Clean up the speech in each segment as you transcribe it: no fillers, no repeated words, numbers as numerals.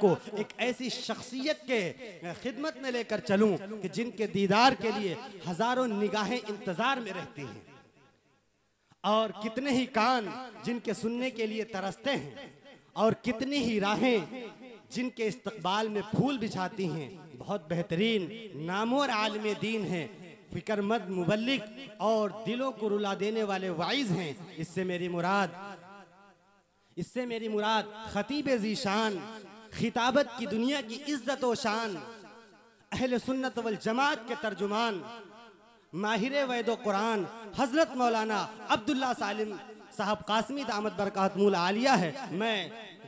को एक ऐसी शख्सियत के खिदमत में लेकर चलूं कि जिनके दीदार के लिए हजारों निगाहें इंतजार में रहती हैं, और कितने ही कान जिनके सुनने के लिए तरसते हैं, और कितनी ही राहें जिनके इस्तकबाल में फूल बिछाती हैं। बहुत बेहतरीन नामवर आलिम दीन हैं, फिक्रमंद मुबल्लिग और दिलों को रुला देने वाले वाइज हैं। इससे मेरी मुराद खतीब ज़ीशान, खिताबत की दुनिया की इज्जत व शान, अहले सुन्नत वल जमात के तर्जुमान, माहिर वैदो कुरान हजरत मौलाना अब्दुल्ला सालिम साहब कासमी दामत बरकातुहुल आलिया है। मैं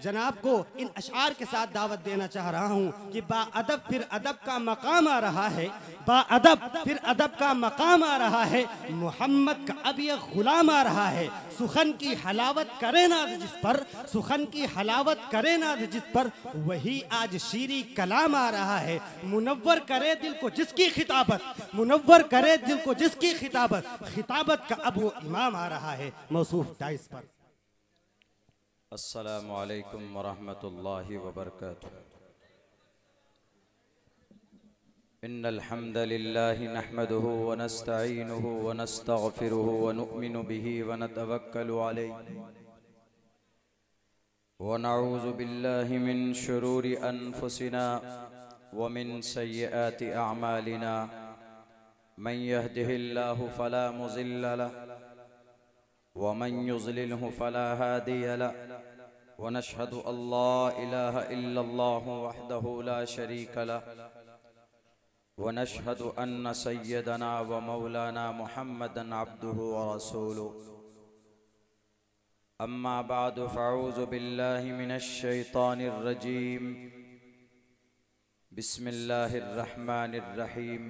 जनाब को इन अशार के साथ दावत देना चाह रहा हूँ कि बाअदब फिर अदब का मकाम आ रहा है, बाअदब फिर अदब का मकाम आ रहा है, मोहम्मद का अब यह गुलाम आ रहा है। सुखन की हलावत करे नाज जिस पर, सुखन की हलावत करे नाज जिस पर, वही आज शीरी कलाम आ रहा है। मुनव्वर करे दिल को जिसकी खिताबत, मुनव्वर करे दिल को जिसकी खिताबत, खिताबत का अब वो इमाम आ रहा है। मौसूफ डाइस पर अस्सलामु अलैकुम वरहमतुल्लाहि वबरकातुहू। इन्नल हम्दलिल्लाहि नहमदुहु व नस्तईनुहु व नस्तगफिरुहु व नुअमिनु बिही व नतवक्कलु अलैहि व नऊज़ु बिल्लाहि मिन शुरूरि अनफुसिना व मिन सय्यिआति अअमालिना। मन यहदिहिल्लाहु फला मुज़िल्ल लहु व मन युज़लिलहु फला हादिय लहु व नशहदु अल्ला इलाहा इल्लल्लाहु वहदहु ला शरीका लहु व नशहदु अन्न सय्यदना व मौलाना मुहम्मदन अब्दुहु व रसूलुहु। अम्मा बअदु फ़अऊज़ु बिल्लाहि मिनश शैतानिर रजीम। बिस्मिल्लाहिर रहमानिर रहीम।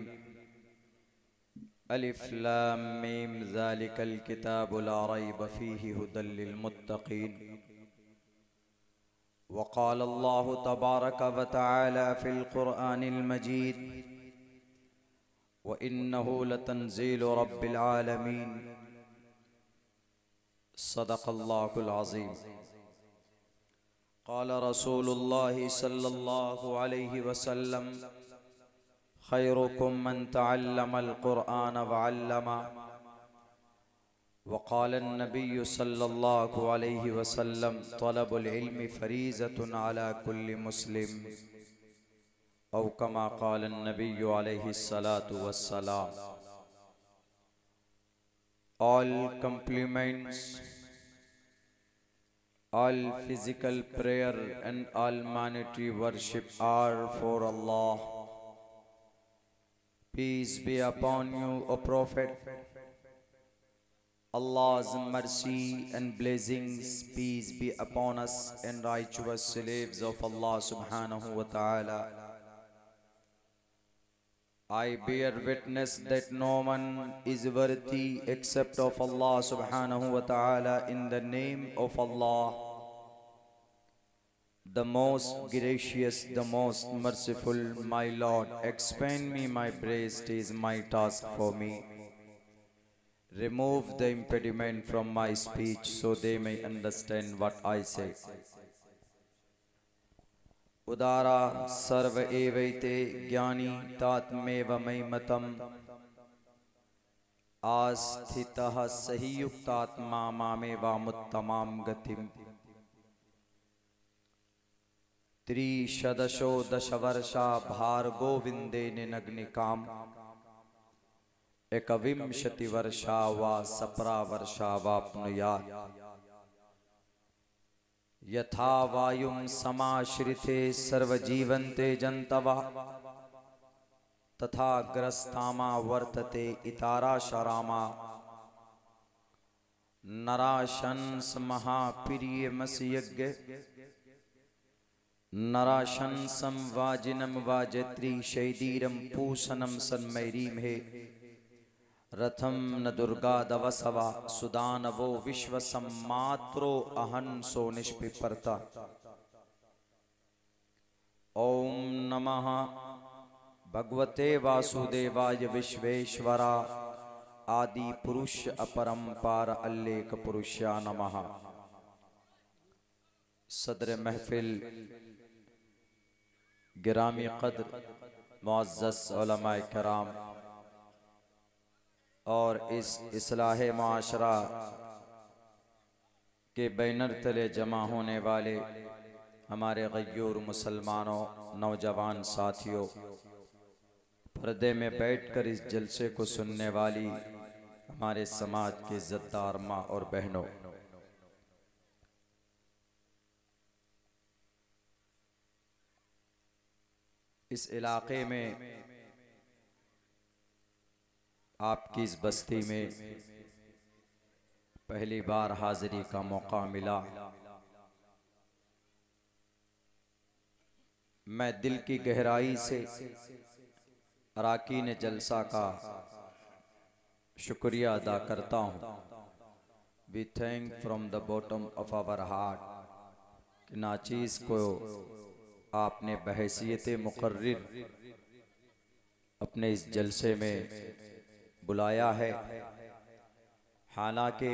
अलिफ लाम मीम ज़ालिकल किताबु ला रैब फ़ीहि हुदल लिल मुत्तक़ीन। व क़ाल अल्लाहु तबारक व तआला फ़िल क़ुरआनिल मजीद व इन्नहु लतंज़ीलु रब्बिल आलमीन। सदक़ल्लाहुल अज़ीम। क़ाल रसूलुल्लाहि सल्लल्लाहु अलैहि वसल्लम खैरुकुम मन तअल्लमल क़ुरआन व अल्लमा। व क़ाल अन्नबिय्यु सल्लल्लाहु अलैहि वसल्लम तलबुल इल्मि फ़रीज़तुन अला कुल्लि मुस्लिम। औ कमा क़ाल अन्नबिय्यु अलैहि सलातु वस्सलाम। All compliments, all physical prayer and all monetary worship are for Allah. Peace be upon you, O Prophet. Allah's mercy and blessings, peace be upon us and righteous slaves of Allah subhanahu wa ta'ala. I bear witness that no one is worthy except of Allah subhanahu wa ta'ala. In the name of Allah, the most gracious, the most merciful, my Lord, expand me my breast is my task for me. Remove the impediment from my speech so they may understand what I say. उदारा सर्व एवैते ज्ञानी तात्मेव मयिमतम् आस्थितः सहियुक्तात्मा मामेवामुत्तमां गतिम्। त्रिशदशो दशवर्षा भार्गोविन्दे निनग्निकाम् एकविंशति वर्षा वा सप्रा वर्षा वाप्नुयात्। यथा वायुं समाश्रिते सर्वजीवन्ते जन्तवः तथा ग्रस्तामा वर्तते इताराशरामा। नराशंस महाप्रियमसयज्ञ नराशंसं वाजिनं वाजत्री शैदीरं पूषणं सन्मैरीमहे। रथम न दुर्गा दवसवा सुदानवो विश्वसम्मात्रो अहंसो निष्पिपर्ता। ओम नमः भगवते वासुदेवाय विश्वेश्वरा आदि पुरुष अपरंपार अल्लेख पुरुषा नमः। सदर महफिल गिरामी क़द्र मुअज़्ज़ज़ उलमाए किराम और इस इस्लाह माशरा के बैनर तले जमा होने वाले हमारे गय्यूर मुसलमानों, नौजवान साथियों, पर्दे में बैठकर इस जलसे को सुनने वाली हमारे समाज के इज़्ज़तदार माँ और बहनों, इस इलाके में आपकी इस बस्ती में पहली बार हाजिरी का मौका मिला। मैं दिल की गहराई से अराकीन जलसा का शुक्रिया अदा करता हूँ। We thank from the bottom of our heart कि नाचीज़ को आपने बहैसियत मुकर्रिर अपने इस जलसे में बुलाया है। हालांकि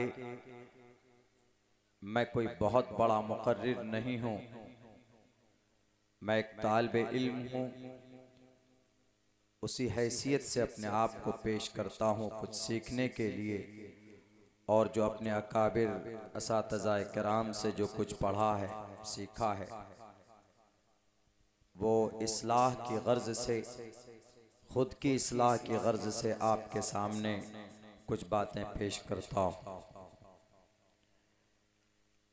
मैं कोई बहुत बड़ा मुकर्रिर नहीं हूँ, मैं एक तालिबे इल्म हूँ। उसी हैसियत से अपने आप को पेश करता हूँ कुछ सीखने के लिए, और जो अपने अकाबिर असातिज़ाए किराम से जो कुछ पढ़ा है, सीखा है, वो इस्लाह की गर्ज से, खुद की इस्लाह की गर्ज से आपके सामने कुछ बातें पेश करता हूँ।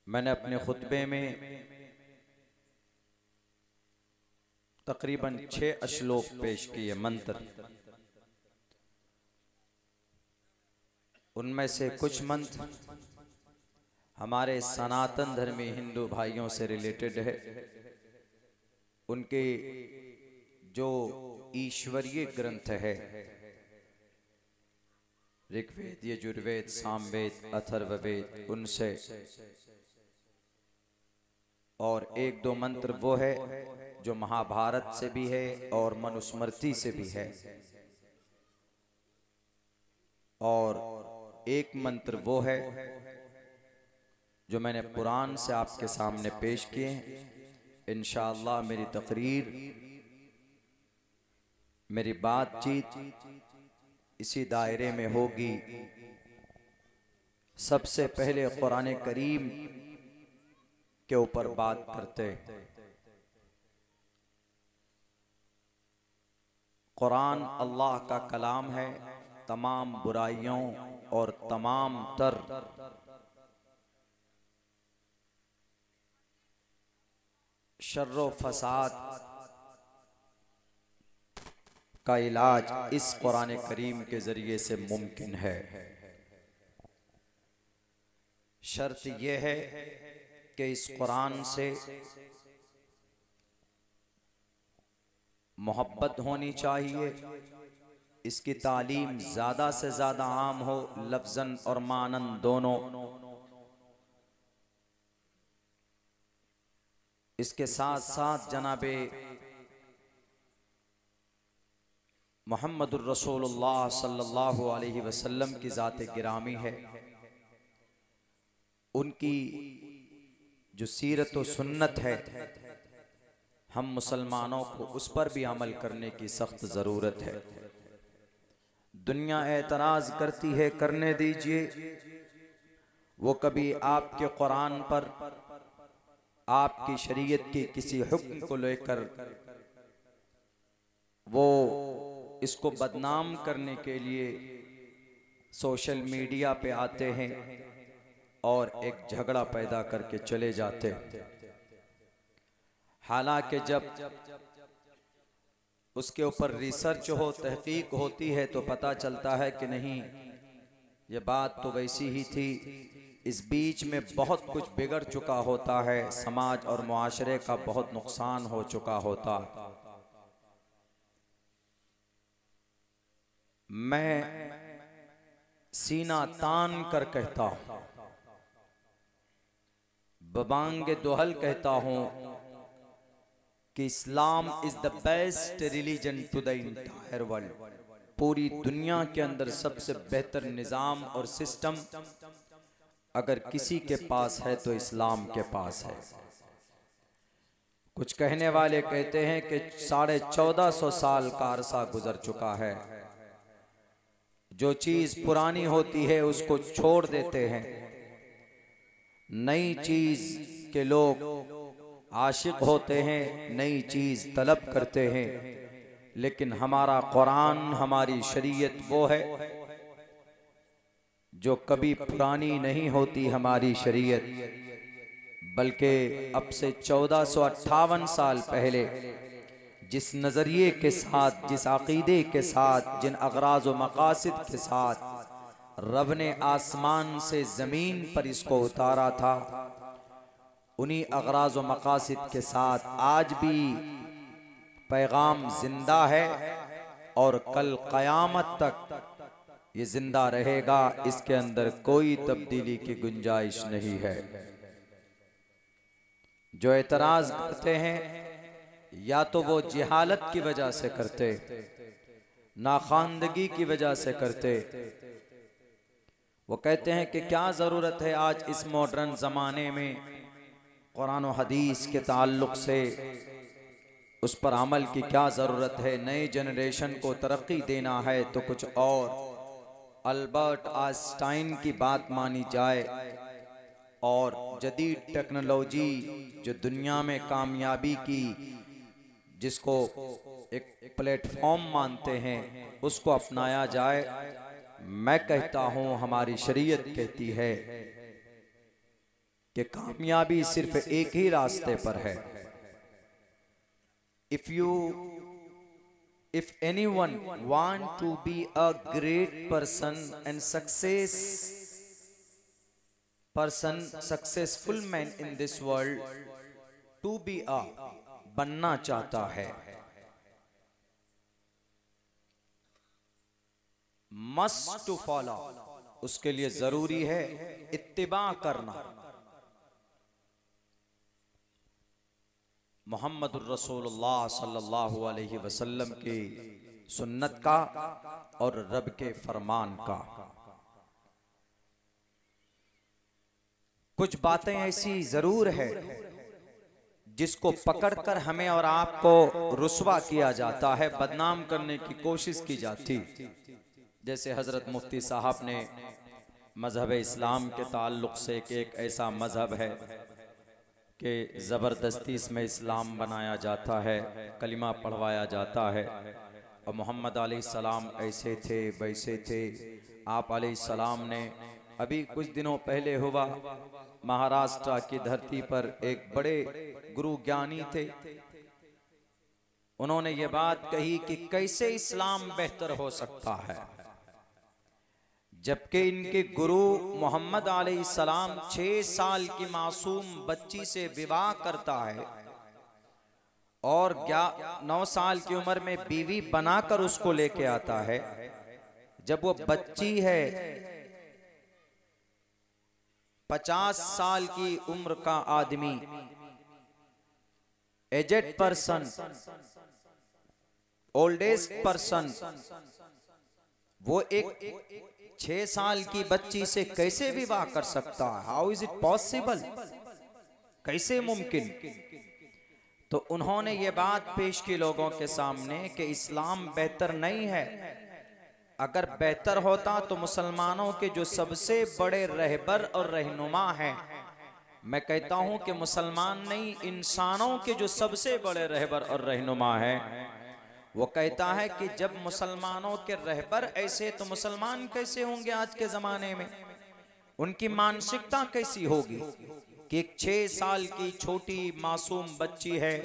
मैंने अपने खुतबे में तकरीबन 6 श्लोक पेश किए, मंत्र। उनमें से कुछ मंत्र हमारे सनातन धर्मी हिंदू भाइयों से रिलेटेड है। उनके जो ईश्वरीय ग्रंथ है, ऋग्वेद, यजुर्वेद, सामवेद, अथर्ववेद, उनसे, और एक दो मंत्र वो है जो महाभारत से भी है और मनुस्मृति से भी है, और एक मंत्र वो है जो मैंने कुरान से आपके सामने पेश किए हैं। इंशाअल्लाह मेरी तकरीर, मेरी बातचीत इसी दायरे में होगी। सबसे पहले कुरान करीम के ऊपर बात करते। कुरान अल्लाह का कलाम है, तमाम बुराइयों और तमाम तर शर्रो फसाद का इलाज इस कुरान करीम के जरिए से मुमकिन है। शर्त यह है कि इस कुरान से मोहब्बत होनी चाहिए, इसकी तालीम ज्यादा से ज्यादा आम हो, लफ्जन और मानन दोनों। इसके साथ साथ जनाबे मुहम्मदुर रसूलुल्लाह सल्लल्लाहु अलैहि वसल्लम की ज़ात गिरामी है, उनकी जो सीरत व सुन्नत है, हम मुसलमानों को उस पर भी अमल करने की सख्त ज़रूरत है। दुनिया एतराज़ करती है, करने दीजिए। वो कभी आपके कुरान पर, आपकी शरीयत के किसी हुक्म को लेकर वो इसको बदनाम करने के लिए सोशल मीडिया पे आते हैं और एक झगड़ा पैदा करके चले जाते हैं। हालांकि जब उसके ऊपर रिसर्च हो, तहकीक होती है, तो पता चलता है कि नहीं, ये बात तो वैसी ही थी। इस बीच में बहुत कुछ बिगड़ चुका होता है, समाज और मुआशरे का बहुत नुकसान हो चुका होता। मैं सीना तान कर कहता हूं, बबांगे दोहल कहता हूं कि Islam is the best religion to the entire world. पूरी दुनिया के अंदर सबसे बेहतर निजाम और सिस्टम अगर किसी के पास है तो इस्लाम के पास है। कुछ कहने वाले कहते हैं कि 1450 साल का अरसा गुजर चुका है। जो चीज पुरानी होती है उसको छोड़ देते हैं, नई चीज के लोग आशिक होते हैं, नई चीज तलब करते हैं। लेकिन हमारा कुरान, हमारी शरीयत वो है जो कभी पुरानी नहीं होती। हमारी शरीयत बल्कि अब से 1458 साल पहले जिस नज़रिए के साथ, जिस अकीदे के साथ, जिन अगराज व मकासिद के साथ रब ने आसमान से ज़मीन पर इसको उतारा था, उन्हीं अगराज व मकासिद के साथ आज भी पैगाम जिंदा है और कल क़यामत तक ये जिंदा रहेगा। इसके अंदर कोई तब्दीली की गुंजाइश नहीं है। जो एतराज करते हैं या तो वो जिहालत की वजह से करते, नाखानदगी की वजह से करते। वो कहते हैं कि क्या ज़रूरत है आज इस मॉडर्न ज़माने में कुरान और हदीस के ताल्लुक़ से उस पर अमल की क्या ज़रूरत है। नई जनरेशन को तरक्की देना है तो कुछ और अल्बर्ट आइंस्टाइन की बात मानी जाए और जदीद टेक्नोलॉजी जो दुनिया में कामयाबी की, जिसको एक प्लेटफॉर्म मानते हैं, उसको अपनाया जाए। मैं कहता हूं हमारी शरीयत कहती है कि कामयाबी सिर्फ एक ही रास्ते पर है। If anyone want to be a great person and successful man in this world, to be a बनना चाहता है, must to follow, उसके लिए जरूरी है इत्तिबा करना मोहम्मदुर रसूलुल्लाह सल्लल्लाहु अलैहि वसल्लम की सुन्नत का और रब के फरमान का। कुछ बातें ऐसी जरूर है जिसको पकड़कर हमें और आपको रुस्वा किया जाता है, बदनाम करने की कोशिश की जाती। जैसे हजरत मुफ्ती साहब ने मजहब इस्लाम के ताल्लुक से कि एक ऐसा मजहब है कि ज़बरदस्ती इसमें इस्लाम बनाया जाता है, कलिमा पढ़वाया जाता है और मोहम्मद अलैहिस्सलाम ऐसे थे वैसे थे। आप अलैहिस्सलाम ने अभी कुछ दिनों पहले हुआ, महाराष्ट्र की धरती पर एक बड़े गुरु ज्ञानी थे, उन्होंने ये बात कही कि कैसे इस्लाम बेहतर हो सकता है, जबकि इनके गुरु मोहम्मद अलैहिस्सलाम 6 साल की मासूम बच्ची से विवाह करता है और 9 साल की उम्र में बीवी बनाकर उसको लेके आता है। जब वो बच्ची है 50 साल की उम्र का आदमी, एजेड पर्सन, ओल्डेस्ट पर्सन, वो एक 6 साल की बच्ची से कैसे विवाह कर सकता है? How is it possible? कैसे मुमकिन? तो उन्होंने ये बात पेश की लोगों के सामने कि इस्लाम बेहतर नहीं है। अगर बेहतर होता तो मुसलमानों के जो सबसे बड़े रहबर और रहनुमा हैं, मैं कहता हूं कि मुसलमान नहीं, इंसानों के जो सबसे बड़े रहबर और रहनुमा हैं, वो कहता है कि जब मुसलमानों के रहबर ऐसे तो मुसलमान कैसे होंगे आज के जमाने में? उनकी मानसिकता कैसी होगी कि एक 6 साल की छोटी मासूम बच्ची है,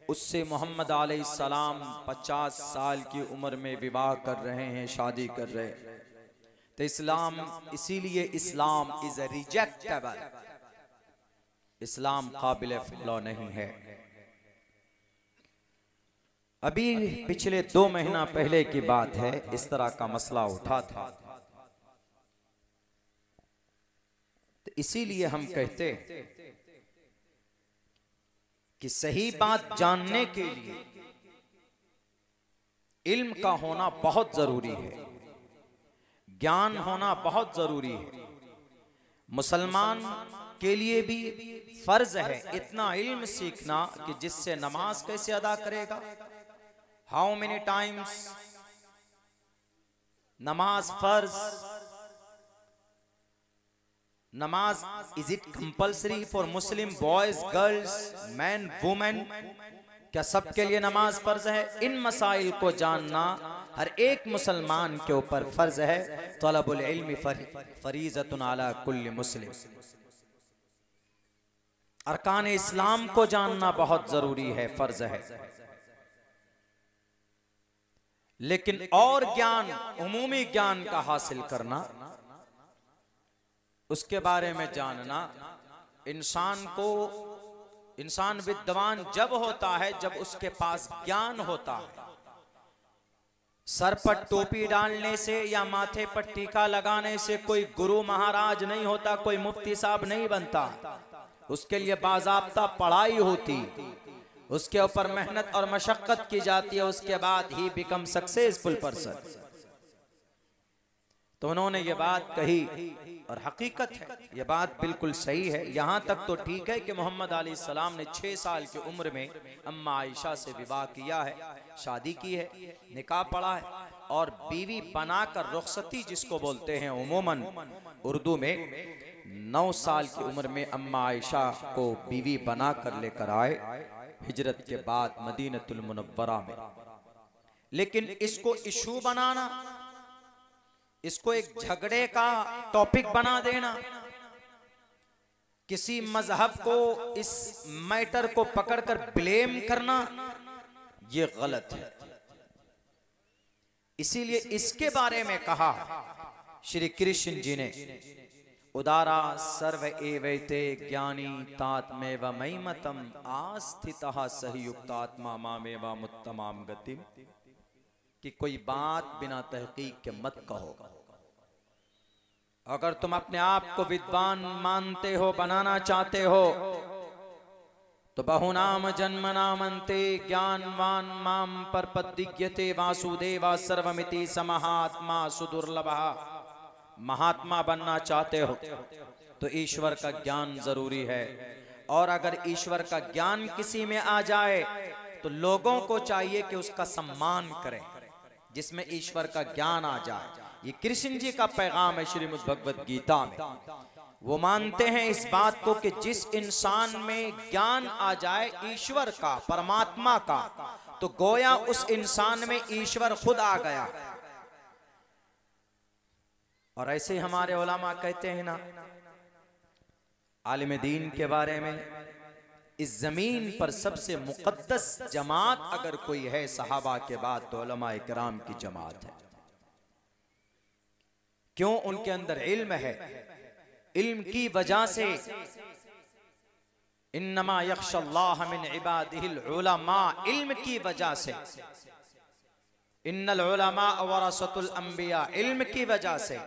उससे मोहम्मद अलैहिस्सलाम 50 साल की उम्र में विवाह कर रहे हैं, शादी कर रहे हैं। तो इस्लाम, इसीलिए इस्लाम इज रिजेक्टेबल, इस्लाम काबिल फॉलो नहीं है। अभी पिछले 2 महीना पहले की बात है, इस तरह का मसला उठा था। तो इसीलिए हम कहते कि सही बात जानने के लिए इल्म का होना बहुत जरूरी है, ज्ञान होना बहुत जरूरी है। मुसलमान के लिए भी फर्ज है इतना इल्म सीखना कि जिससे नमाज कैसे अदा करेगा। हाउ मेनी टाइम्स नमाज फर्ज, नमाज is it compulsory for Muslim boys girls man women, क्या सबके लिए नमाज फर्ज है? इन मसाइल को जानना हर एक मुसलमान के ऊपर फर्ज है। तलबुल इल्मी फरीज़तुन अला कुल्ली मुस्लिम। अरकान इस्लाम को जानना बहुत जरूरी है, फर्ज है। लेकिन और ज्ञान, उमूमी ज्ञान का हासिल करना, उसके बारे में जानना, इंसान विद्वान जब होता है जब उसके पास ज्ञान होता है। सर पर टोपी डालने से या माथे पर टीका लगाने से कोई गुरु महाराज नहीं होता, कोई मुफ्ती साहब नहीं बनता। उसके लिए बाज़ाब्ता पढ़ाई होती, उसके ऊपर मेहनत और मशक्कत की जाती है, उसके बाद ही बिकम सक्सेसफुल पर्सन। तो उन्होंने ये बात कही और हकीकत है, ये बात बिल्कुल सही है। यहाँ तक तो ठीक है कि मोहम्मद अलैहिस्सलाम ने 6 साल की उम्र में अम्मा आयशा से विवाह किया है, शादी की है, निकाह पढ़ा है, और बीवी बनाकर रुखसती जिसको बोलते हैं उमूमन उर्दू में, 9 साल की उम्र में अम्मा आयशा को बीवी बनाकर लेकर आए हिजरत के बाद मदीनतुल मुनव्वरा में। लेकिन इसको इशू बनाना, इसको एक झगड़े का टॉपिक बना देना, किसी मजहब को इस मैटर को पकड़कर ब्लेम करना, यह गलत है। इसीलिए इसके बारे में कहा श्री कृष्ण जी ने, उदारा सर्व एवैते ज्ञानी तात्मेव मयिमतम आस्थितः सहयुक्तात्मा मामेव मुत्तमाम गतिम, कि कोई बात बिना तहकीक के मत कहो। अगर तुम अपने आप को विद्वान मानते हो, बनाना चाहते हो, तो बहुनाम जन्मनामन्ते ज्ञानवान माम परपद्यते वासुदेवा सर्वमिति समहात्मा सुदुर्लभः। महात्मा बनना चाहते हो तो ईश्वर का ज्ञान जरूरी है, और अगर ईश्वर का ज्ञान किसी में आ जाए तो लोगों को चाहिए कि उसका सम्मान करें, जिसमें ईश्वर का ज्ञान आ जाए। ये कृष्ण जी का पैगाम है श्रीमद् भगवद गीता में। वो मानते हैं इस बात को कि जिस इंसान में ज्ञान आ जाए ईश्वर का, परमात्मा का, तो गोया उस इंसान में ईश्वर खुद आ गया। और ऐसे ही हमारे उलमा कहते हैं ना, आलिम दीन के बारे में, इस जमीन पर सबसे मुकद्दस जमात अगर कोई है सहाबा के बाद तो उलमा इकराम की जमात है। क्यों? उनके अंदर इल्म है। इल्म की वजह से इन्नमा यख्शल्लाह मिन इबादिहिल उलमा, इल्म की वजह से, इन्नल उलमा वरसतुल अंबिया, इल्म की वजह से,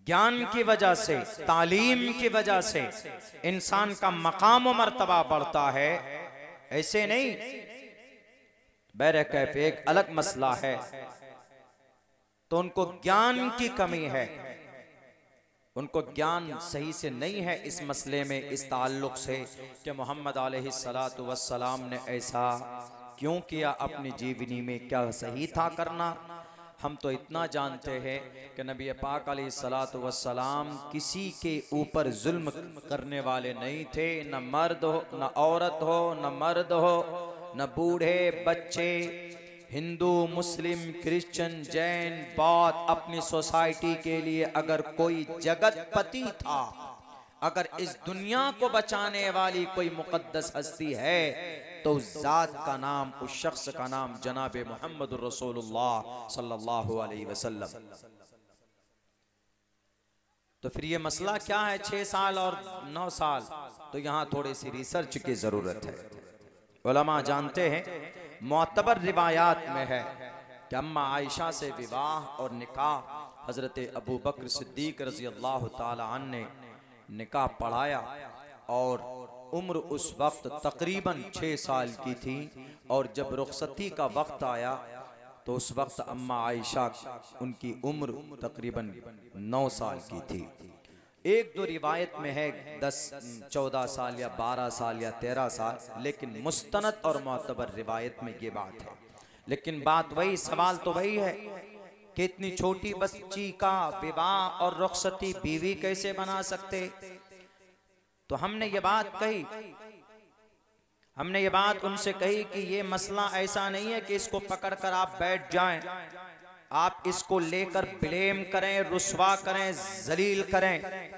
ज्ञान की वजह से, तालीम की वजह से इंसान का मकाम व मर्तबा बढ़ता है। ऐसे नहीं। बैरकैफ एक अलग मसला है, तो उनको ज्ञान की कमी है, उनको ज्ञान सही से नहीं है इस मसले में, इस ताल्लुक से कि मोहम्मद अलैहिस्सलातु वस्सलाम ने ऐसा क्यों किया, अपनी जीवनी में क्या सही था करना। हम तो इतना जानते हैं कि नबी पाक अलैहिस्सलातु वस्सलाम किसी के ऊपर जुल्म करने वाले नहीं थे, न मर्द हो, न औरत हो, न मर्द हो, न बूढ़े बच्चे, हिंदू मुस्लिम क्रिश्चियन जैन बौद्ध। अपनी सोसाइटी के लिए अगर कोई जगतपति था, अगर इस दुनिया को बचाने वाली कोई मुकद्दस हस्ती है, तो उस जात का नाम, उस शख्स का नाम जनाब मोहम्मद रसूलुल्लाह सल्लल्लाहु अलैहि वसल्लम। तो फिर ये मसला क्या है 6 साल और 9 साल? तो यहाँ थोड़ी सी रिसर्च की जरूरत है। उलमा जानते हैं, मोतबर रिवायात में है कि अम्मा आयशा से विवाह और निकाह हजरत अबू बकर सिद्दीक रजी अल्लाह ताला अन्हु ने निकाह पढ़ाया, और उम्र उस वक्त तकरीबन 6 साल की थी, और जब रुखसती का वक्त आया तो उस वक्त अम्मा आयशा उनकी उम्र तकरीबन 9 साल की थी। एक दो रिवायत में है 10-14 साल या 12 साल या 13 साल, लेकिन मुस्तनद और मोतबर रिवायत में ये बात है। लेकिन बात वही, सवाल तो वही है कि इतनी छोटी बच्ची का विवाह और रुखसती बीवी कैसे बना सकते। तो हमने ये बात कही, हमने ये बात उनसे कही कि ये मसला ऐसा नहीं है कि इसको पकड़कर आप बैठ जाएं, आप इसको लेकर ब्लेम करें, रुस्वा करें, जलील करें।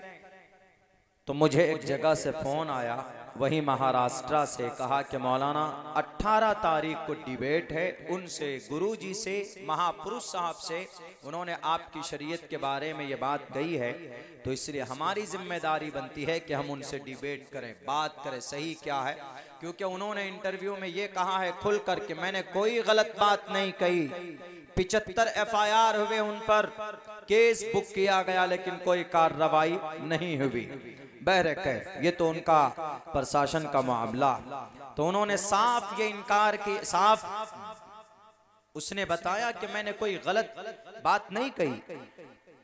तो मुझे एक जगह से फोन आया, वही महाराष्ट्र से, कहा कि मौलाना 18 तारीख को डिबेट है, उनसे गुरुजी से, महापुरुष साहब से, उन्होंने आपकी शरीयत के बारे में ये बात कही है, तो इसलिए हमारी जिम्मेदारी बनती है कि हम उनसे डिबेट करें, बात करें सही क्या है। क्योंकि उन्होंने इंटरव्यू में ये कहा है खुल करके, मैंने कोई गलत बात नहीं कही, 75 FIR हुए, उन पर केस बुक किया गया, लेकिन कोई कार्रवाई नहीं हुई। बहरकैफ ये तो उनका प्रशासन का मामला। तो उन्होंने साफ ये इनकार की, साफ उसने बताया कि मैंने कोई गलत बात नहीं कही,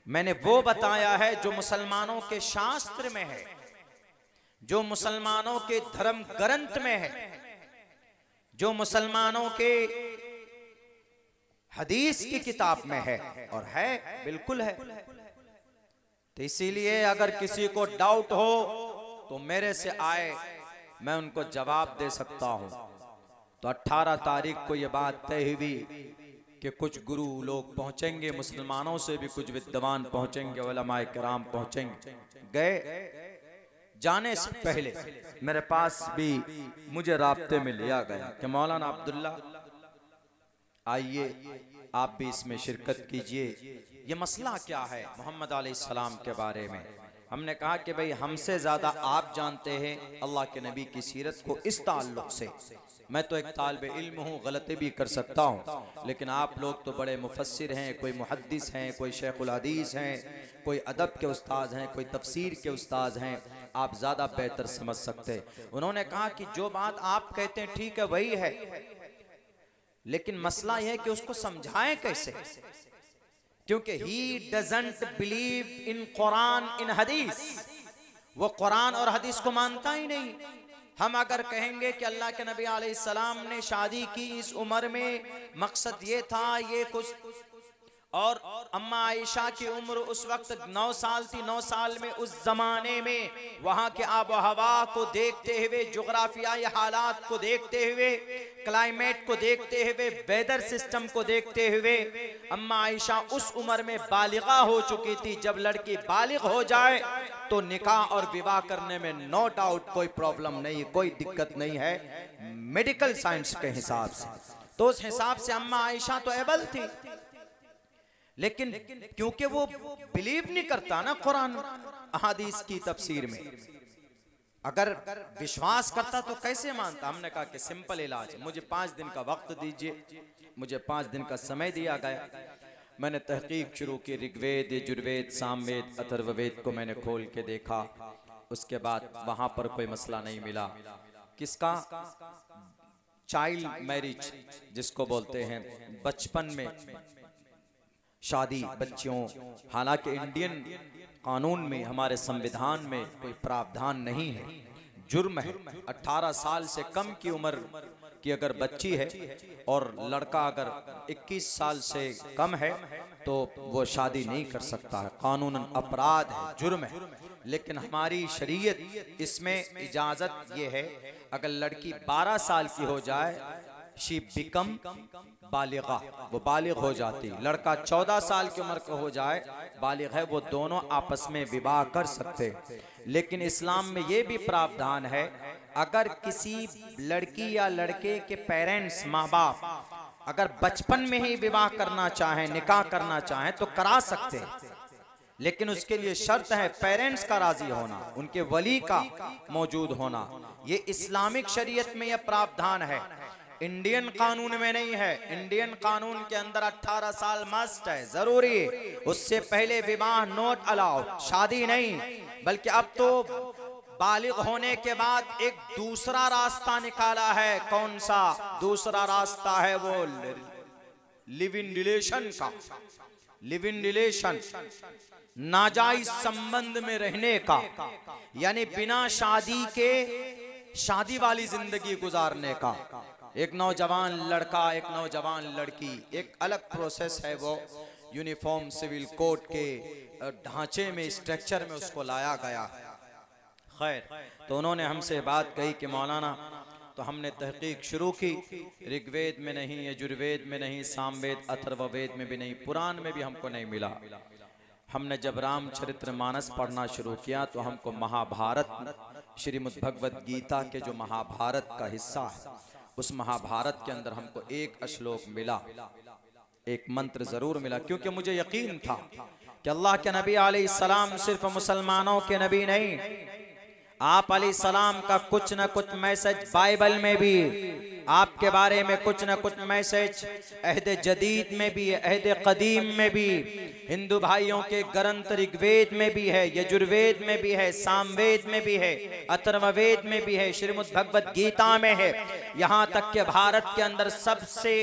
मैंने वो बताया है जो मुसलमानों के शास्त्र में है, जो मुसलमानों के धर्म ग्रंथ में है, जो मुसलमानों के हदीस की किताब में है, और है, बिल्कुल है। तो इसीलिए अगर किसी को डाउट हो तो मेरे से आए, मैं उनको जवाब दे सकता हूं। तो 18 तारीख को ये बात तय हुई कि कुछ गुरु लोग पहुंचेंगे, मुसलमानों से भी कुछ विद्वान पहुंचेंगे, उलमाए किराम पहुंचेंगे। गए, जाने से पहले मेरे पास भी मुझे राब्ते में लिया गया कि मौलाना अब्दुल्ला आइए, आप भी इसमें शिरकत कीजिए, ये मसला क्या है मोहम्मद अलैहिस्सलाम के बारे में। हमने कहा कि भाई हमसे ज्यादा आप जानते हैं अल्लाह के नबी की सीरत को इस ताल्लुक से। मैं तो एक तालिब इल्म हूँ, गलती भी कर सकता हूँ, लेकिन आप लोग तो बड़े मुफस्सिर हैं, कोई मुहद्दिस हैं, कोई शेखुल हदीस हैं, कोई अदब के उस्ताद हैं, कोई तफसीर के उस्ताद हैं, आप ज्यादा बेहतर समझ सकते हैं। उन्होंने कहा कि जो बात आप कहते हैं ठीक है, वही है, लेकिन मसला यह है कि उसको समझाएं कैसे, क्योंकि he doesn't believe in Quran in Hadith, वो कुरान और हदीस को मानता ही नहीं। हम अगर कहेंगे कि अल्लाह के नबी अलैहिस्सलाम ने शादी की इस उम्र में, मकसद ये था, ये कुछ, और अम्मा आयशा की उम्र उस वक्त 9 साल थी, 9 साल में उस जमाने में वहां के आबो हवा को देखते हुए, जोग्राफियाई हालात को देखते हुए, क्लाइमेट को देखते हुए, वेदर सिस्टम को देखते हुए, अम्मा आयशा उस उम्र में बालिगा हो चुकी थी। जब लड़की बालिग हो जाए तो निकाह और विवाह करने में नो डाउट कोई प्रॉब्लम नहीं, कोई दिक्कत नहीं है मेडिकल साइंस के हिसाब से। तो उस हिसाब से अम्मा आयशा तो एबल थी, लेकिन क्योंकि वो बिलीव नहीं करता ना कुरान हदीस की तफसीर में, अगर विश्वास करता तो कैसे मानता। हमने कहा कि सिंपल इलाज, मुझे 5 दिन का वक्त दीजिए। मुझे 5 दिन का समय दिया गया। मैंने तहकीक शुरू की, ऋग्वेद, यजुर्वेद, सामवेद, अथर्ववेद को मैंने खोल के देखा। उसके बाद वहां पर कोई मसला नहीं मिला। किसका चाइल्ड मैरिज जिसको बोलते हैं, बचपन में शादी बच्चियों, हालांकि इंडियन कानून में, हमारे संविधान में कोई प्रावधान नहीं है, जुर्म है। 18 साल से कम की उम्र की अगर बच्ची है और लड़का अगर 21 साल से कम है तो वो शादी नहीं कर सकता है, कानूनन अपराध है, जुर्म है। लेकिन हमारी शरीयत इसमें इजाजत ये है, अगर लड़की 12 साल की हो जाए, शी बिकम बालिगा, वो बालिग हो जाती। लड़का 14 साल की उम्र का हो जाए, बालिग है, वो दोनों आपस में विवाह कर सकते। लेकिन इस्लाम में ये भी प्रावधान है, अगर किसी लड़की या लड़के के पेरेंट्स, माँ बाप, अगर बचपन में ही विवाह करना चाहें, निकाह करना चाहें तो करा सकते हैं, लेकिन उसके लिए शर्त है पेरेंट्स का राजी होना, उनके वली का मौजूद होना। ये इस्लामिक शरीयत में यह प्रावधान है, इंडियन कानून में नहीं है। इंडियन कानून के अंदर 18 साल मस्ट है, जरूरी है। उससे पहले विवाह नॉट अलाउड, शादी नहीं। बल्कि अब तो बालिग होने के बाद एक दूसरा रास्ता निकाला है। कौन सा दूसरा रास्ता है? वो लिव इन रिलेशन का। लिव इन रिलेशन, नाजायज संबंध में रहने का, यानी बिना शादी के शादी वाली जिंदगी गुजारने का। एक नौजवान लड़का, एक नौजवान लड़की, एक अलग प्रोसेस है, वो यूनिफॉर्म सिविल कोड के ढांचे में, स्ट्रक्चर में उसको लाया गया। खैर, तो उन्होंने हमसे बात कही कि मौलाना, तो हमने तहकीक शुरू की, ऋग्वेद में नहीं, यजुर्वेद में नहीं, सामवेद अथर्ववेद में भी नहीं, पुराण में भी हमको नहीं मिला। हमने जब रामचरितमानस पढ़ना शुरू किया तो हमको महाभारत, श्रीमद् भगवद गीता के जो महाभारत का हिस्सा है, उस महाभारत के अंदर हमको एक श्लोक मिला, एक मंत्र जरूर मिला, क्योंकि मुझे यकीन था कि अल्लाह के नबी अलैहिस्सलाम सिर्फ मुसलमानों के नबी नहीं, आप अलैहिस्सलाम का कुछ न कुछ मैसेज बाइबल में भी, आपके बारे में कुछ न कुछ मैसेज अहद जदीद में भी है, अहद कदीम में भी, हिंदू भाइयों के ग्रंथ ऋग्वेद में भी है, यजुर्वेद में भी है, सामवेद में भी है, अथर्ववेद में भी है, श्रीमद् भगवद गीता में है। यहाँ तक के भारत के अंदर सबसे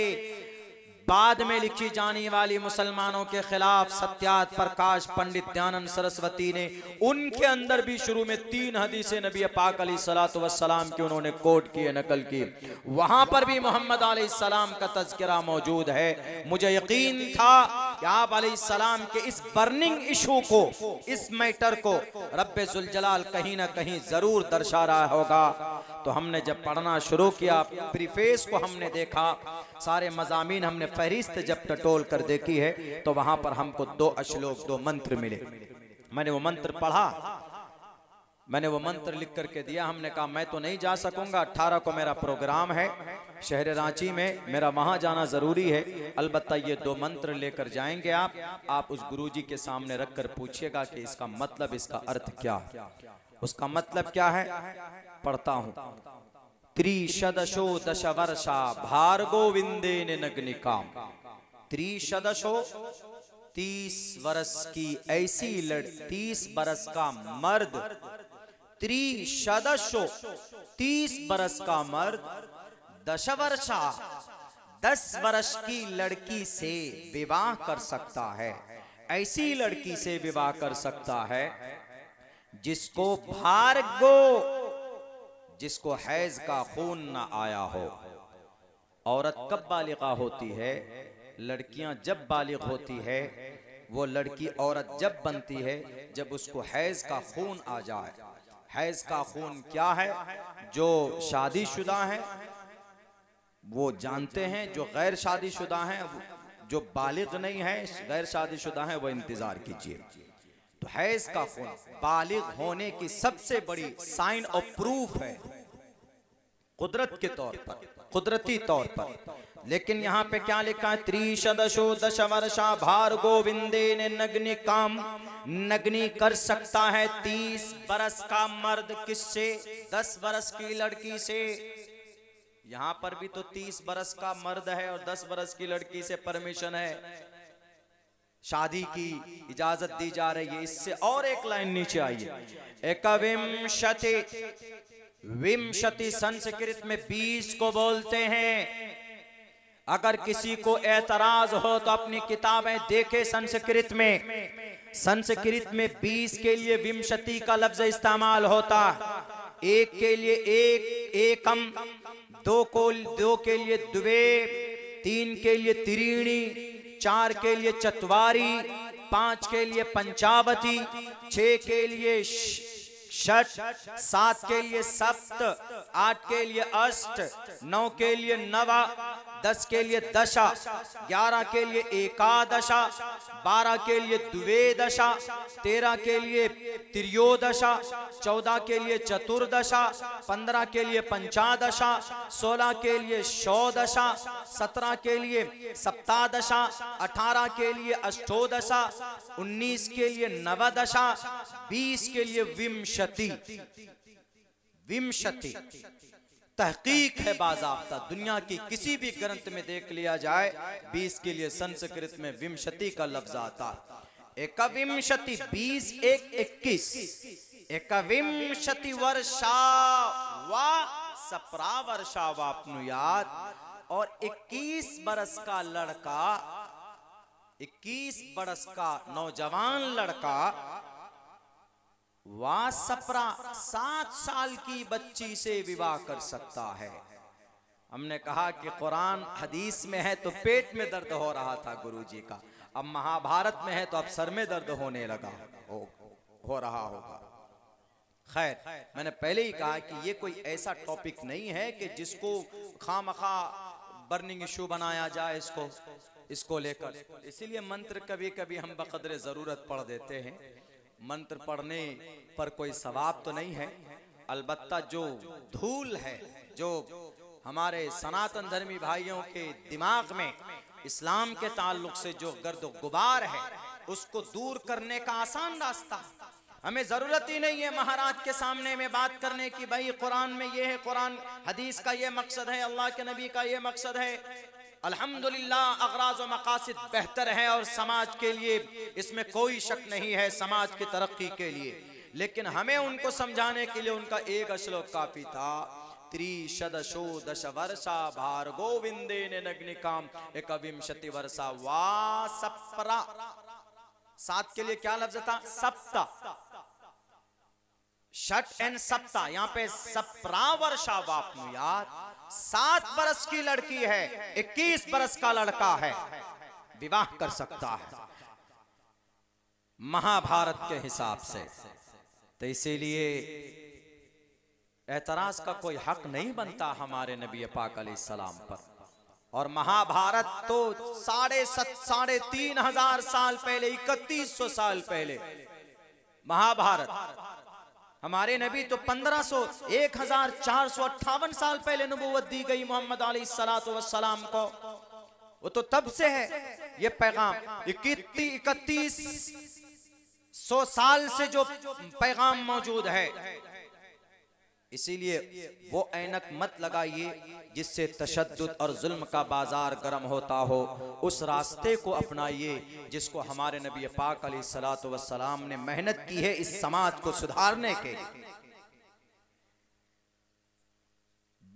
बाद में लिखी जाने वाली मुसलमानों के खिलाफ सत्यात प्रकाश पंडित दयानंद सरस्वती ने, उनके अंदर भी शुरू में 3 हदीसें नबी पाक अलैहिस्सलातु वस्सलाम की उन्होंने कोट की, नकल की, वहां पर भी मोहम्मद अलैहिस्सलाम का तज़किरा मौजूद है। मुझे यकीन था कि आप अलैहिस्सलाम के इस बर्निंग इशू को, इस मैटर को रब्बे जुल जलाल कहीं ना कहीं जरूर दर्शा रहा होगा। तो हमने जब पढ़ना शुरू किया, प्रीफेस को हमने देखा, सारे मज़ामीन हमने फहरिस्त जब टटोल कर देखी है, तो वहां पर हमको 2 श्लोक, 2 मंत्र मिले। मैंने वो मंत्र पढ़ा, मैंने वो मंत्र लिख करके दिया। हमने कहा मैं तो नहीं जा सकूंगा, 18 को मेरा प्रोग्राम है शहर रांची में, मेरा वहां जाना जरूरी है, अलबत्ता ये 2 मंत्र लेकर जाएंगे आप उस गुरुजी के सामने रखकर पूछिएगा कि इसका मतलब, इसका अर्थ क्या, उसका मतलब क्या है। पढ़ता हूं, त्रिशदशो दशवर्षा भार्गो विंदेन नग्निकाम। त्रिशदशो 30 वर्ष की ऐसी 30 वर्ष का मर्द, त्रिशदशो 30 वर्ष का मर्द, दशवर्षा 10 वर्ष की लड़की से विवाह कर सकता है। ऐसी लड़की से विवाह कर सकता है जिसको भार्गो, जिसको हैज का खून ना आया हो। औरत कब बालिगा होती है? लड़कियां जब बालिग होती है, वो लड़की औरत जब बनती है जब उसको हैज का खून आ जाए। हैज का खून क्या है? जो शादीशुदा है वो जानते हैं, जो गैर शादीशुदा हैं, जो बालिग नहीं है, गैर शादीशुदा है, वो इंतजार कीजिए। तो हैज का खून बालिग होने की सबसे बड़ी साइन और प्रूफ है कुदरत के तौर पर, कुदरती तौर पर। लेकिन यहाँ पे क्या लिखा है? त्रिशदशो दशवर्षा भार्गो विंदेन नग्निकाम। नग्नि कर सकता है 30 बरस का मर्द, किससे? 10 बरस की लड़की से। यहाँ पर भी तो 30 बरस का मर्द है और 10 बरस की लड़की से परमिशन है, शादी की इजाजत दी जा रही है। इससे और एक लाइन नीचे आइए, एकविंशति, विंशति संस्कृत में 20 को बोलते हैं। अगर किसी को एतराज हो तो अपनी किताबें देखे संस्कृत में। संस्कृत में 20 के लिए विंशति का लफ्ज इस्तेमाल होता है। एक के लिए एक, एकम, दो के लिए द्वे, 3 के लिए त्रीणी, 4 के लिए चत्वारी, 5 के लिए पंचावती, 6 के लिए षट, 7 के लिए सप्त, 8 के लिए अष्ट, 9 के लिए नवा, 10 के लिए दशा, 11 के लिए एकादशा, 12 के लिए द्वेदशा, 13 के लिए त्रियोदशा, 14 के लिए चतुर्दशा, 15 के लिए पंचादशा, 16 के लिए षोडशा, 17 के लिए सप्तादशा, 18 के लिए अष्टोदशा, 19 के लिए नवदशा, 20 के लिए विंशति। विंशति तहकीक है बाज़ाब्ता, दुनिया की किसी भी ग्रंथ में देख लिया जाए 20 के लिए संस्कृत में विंशति का लफ्ज आता। एकविंशति 20 एक 21, एकविंशति वर्षा वा सप्रा वर्षा वापनुयात। और 21 बरस का लड़का 21 बरस का नौजवान लड़का वासपरा 7 साल की बच्ची से विवाह कर सकता है। हमने कहा कि कुरान हदीस में है तो पेट में दर्द हो रहा था गुरुजी का, अब महाभारत में है तो अब सर में दर्द होने लगा हो रहा होगा। खैर, मैंने पहले ही कहा कि ये कोई ऐसा टॉपिक नहीं है कि जिसको खामखा बर्निंग इशू बनाया जाए इसको लेकर। इसीलिए मंत्र कभी कभी हम बकदरे जरूरत पढ़ देते हैं। मंत्र पढ़ने पर कोई सवाब तो नहीं है, अलबत्ता जो धूल है, जो हमारे सनातन धर्मी भाइयों के दिमाग में इस्लाम के ताल्लुक से जो गर्द गुबार है, उसको दूर करने का आसान रास्ता। हमें जरूरत ही नहीं है महाराज के सामने में बात करने की, भाई कुरान में ये है, कुरान हदीस का ये मकसद है, अल्लाह के नबी का ये मकसद है। अल्हम्दुलिल्लाह अगराज व मकासिद बेहतर है और समाज के लिए इसमें कोई शक नहीं है, समाज की तरक्की के लिए। लेकिन हमें उनको समझाने के लिए उनका एक श्लोक काफी था। त्रिशदशो दश वर्षा भार गोविंदे ने नग्निकाम एकविंशति वर्षा वासपरा। 7 के लिए क्या लफ्ज था? सप्ता, षट एंड सप्ता, यहाँ पे सप्रा वर्षा वापनुयात। 7 बरस की लड़की है, 21 बरस का लड़का है, विवाह कर सकता है महाभारत के हिसाब से। तो इसीलिए एतराज का कोई हक नहीं बनता हमारे नबी पाक अलैहिस्सलाम पर। और महाभारत तो 3,500 साल पहले, 3100 साल पहले महाभारत। हमारे नबी तो 1458 साल पहले नबूवत दी गई मोहम्मद अलैहिस्सलातु वस्सलाम को। वो तो तब से है ये पैगाम, 3100 साल से जो पैगाम मौजूद है। इसीलिए वो ऐनक मत लगाइए जिससे तशद्दुद और जुल्म का बाजार गर्म होता हो। उस रास्ते को अपनाइए जिसको हमारे नबी पाक अलैहिस्सलातु वस्सलाम ने मेहनत की है इस समाज को सुधारने के।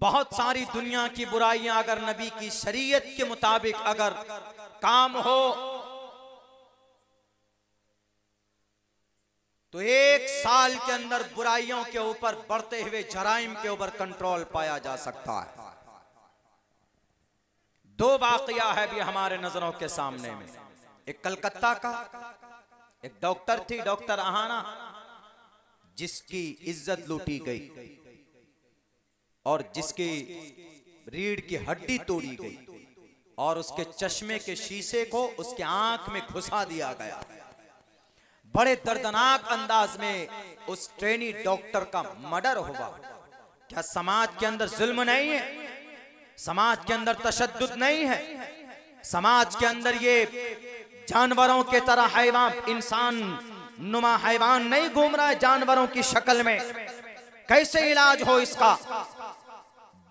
बहुत सारी दुनिया की बुराइयां अगर नबी की शरीयत के मुताबिक अगर काम हो तो 1 साल के अंदर बुराइयों के ऊपर बढ़ते हुए जराइम के ऊपर कंट्रोल पाया जा सकता है। 2 वाकया है भी हमारे नजरों के सामने में। एक कलकत्ता का एक डॉक्टर थी, डॉक्टर अहाना, जिसकी इज्जत लूटी गई और जिसकी रीढ़ की हड्डी तोड़ी गई और उसके चश्मे के शीशे को उसके आंख में घुसा दिया गया। बड़े दर्दनाक अंदाज में उस ट्रेनी डॉक्टर का मर्डर हुआ। क्या समाज के अंदर जुल्म नहीं है? समाज के अंदर तशद्दुद नहीं है? समाज के अंदर ये जानवरों के तरह हैवान, इंसान नुमा हैवान नहीं घूम रहा है जानवरों की शक्ल में? कैसे इलाज हो इसका?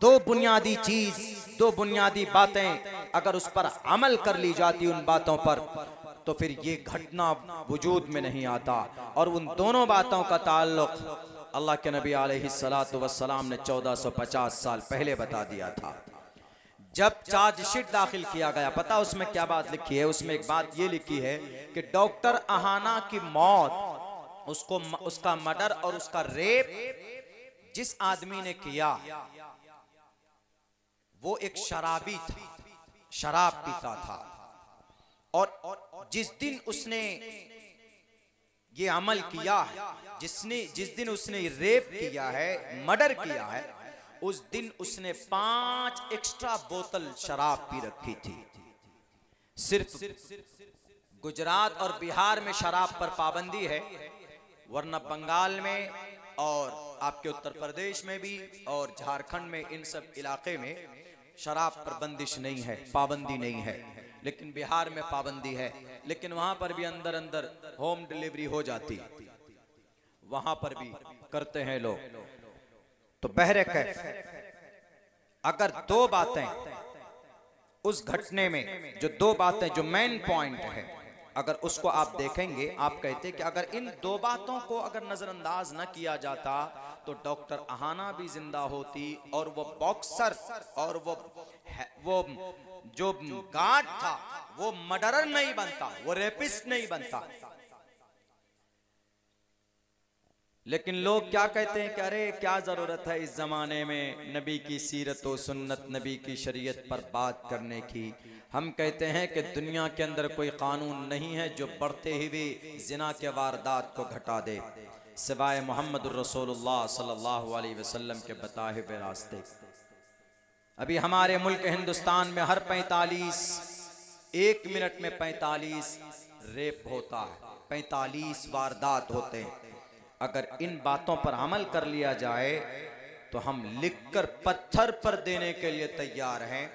2 बुनियादी चीज, 2 बुनियादी बातें अगर उस पर अमल कर ली जाती उन बातों पर, तो फिर ये घटना वजूद में नहीं आता। और उन दोनों बातों का ताल्लुक अल्लाह के नबी अलैहिस्सलातु वस्सलाम ने 1450 साल पहले बता दिया था। जब चार्जशीट दाखिल किया गया, पता उसमें क्या बात लिखी है? उसमें एक बात ये लिखी है कि डॉक्टर अहाना की मौत, उसका मर्डर और उसका रेप जिस आदमी ने किया वो एक शराबी था, शराब पीता था। और जिस दिन उसने ये अमल किया है, जिस दिन उसने रेप किया है, मर्डर किया है, उस दिन उसने 5 एक्स्ट्रा बोतल शराब पी रखी थी। सिर्फ गुजरात और बिहार में शराब पर पाबंदी है, वरना बंगाल में और आपके उत्तर प्रदेश में भी और झारखंड में, इन सब इलाके में शराब पर बंदिश नहीं है, पाबंदी नहीं है। लेकिन बिहार में पाबंदी है, लेकिन वहां पर भी अंदर अंदर होम डिलीवरी हो जाती, वहां पर भी करते हैं लोग। तो बहरे कैफ अगर 2 बातें उस घटने में, जो 2 बातें जो मेन पॉइंट है अगर उसको आप देखेंगे, आप कहते कि अगर इन दो बातों को अगर नजरअंदाज न किया जाता तो डॉक्टर अहाना भी जिंदा होती और वो बॉक्सर और वो जो गार्ड था वो मर्डरर नहीं बनता, वो रेपिस्ट नहीं बनता। लेकिन लोग क्या कहते हैं कि अरे क्या जरूरत है इस जमाने में नबी की सीरत व सुन्नत, नबी की शरीयत पर बात करने की। हम कहते हैं कि दुनिया के अंदर कोई कानून नहीं है जो बढ़ते हुए जिना के वारदात को घटा दे, सिवाय मोहम्मद रसूलुल्लाह सल्लल्लाहु अलैहि वसल्लम के बताए हुए रास्ते। अभी हमारे मुल्क हिंदुस्तान में हर 1 मिनट में 45 रेप होता है, 45 वारदात होते हैं। अगर इन बातों पर अमल कर लिया जाए तो हम लिखकर पत्थर पर देने के लिए तैयार हैं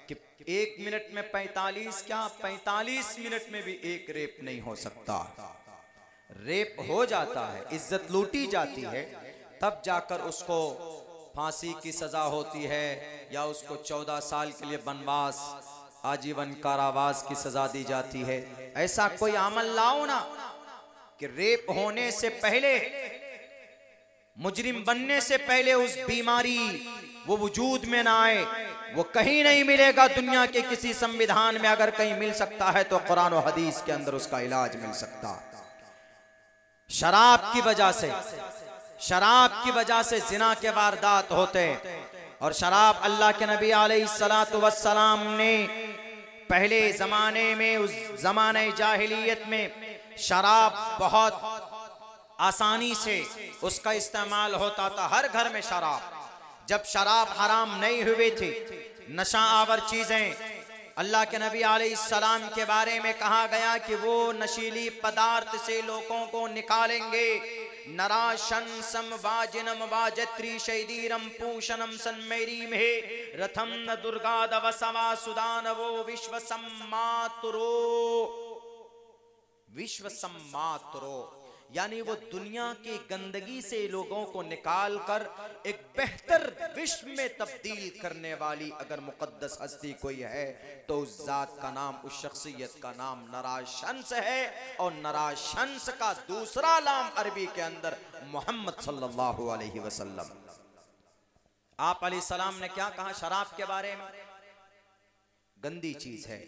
कि 1 मिनट में 45 क्या 45 मिनट में भी एक रेप नहीं हो सकता। रेप हो जाता है, इज्जत लूटी जाती है, तब जाकर उसको फांसी की सजा होती है या उसको 14 साल के लिए वनवास, आजीवन कारावास की सजा दी जाती है। ऐसा कोई अमल लाओ ना कि रेप होने से पहले, मुजरिम बनने से पहले उस बीमारी वो वजूद में ना आए। वो कहीं नहीं मिलेगा दुनिया के किसी संविधान में। अगर कहीं मिल सकता है तो कुरान और हदीस के अंदर उसका इलाज मिल सकता। शराब की वजह से जिना के वारदात होते हैं। और शराब, अल्लाह के नबी अलैहिस्सलातु वस्सलाम ने पहले जमाने में, उस जमाने जाहिलियत में शराब बहुत आसानी से उसका इस्तेमाल होता था, हर घर में शराब। जब शराब हराम नहीं हुई थी, नशा आवर चीजें, अल्लाह के नबी अलैहिस्सलाम के बारे में कहा गया कि वो नशीली पदार्थ से लोगों को निकालेंगे। नराशन सम वाजिनम वाजत्री शैदीरम पूषणम सन्मेरी में रथम न दुर्गा दवसवा सुदान वो विश्व सम्मातरो, यानी वो दुनिया की गंदगी से लोगों को निकाल कर एक बेहतर विश्व में तब्दील करने वाली अगर मुकद्दस हस्ती कोई है तो उस जात का नाम, उस शख्सियत का नाम नराशंस है। और नराशंस का दूसरा नाम अरबी के अंदर मोहम्मद सल्लल्लाहु अलैहि वसल्लम। आप अलैहिस्सलाम ने क्या कहा शराब के बारे में? गंदी चीज है।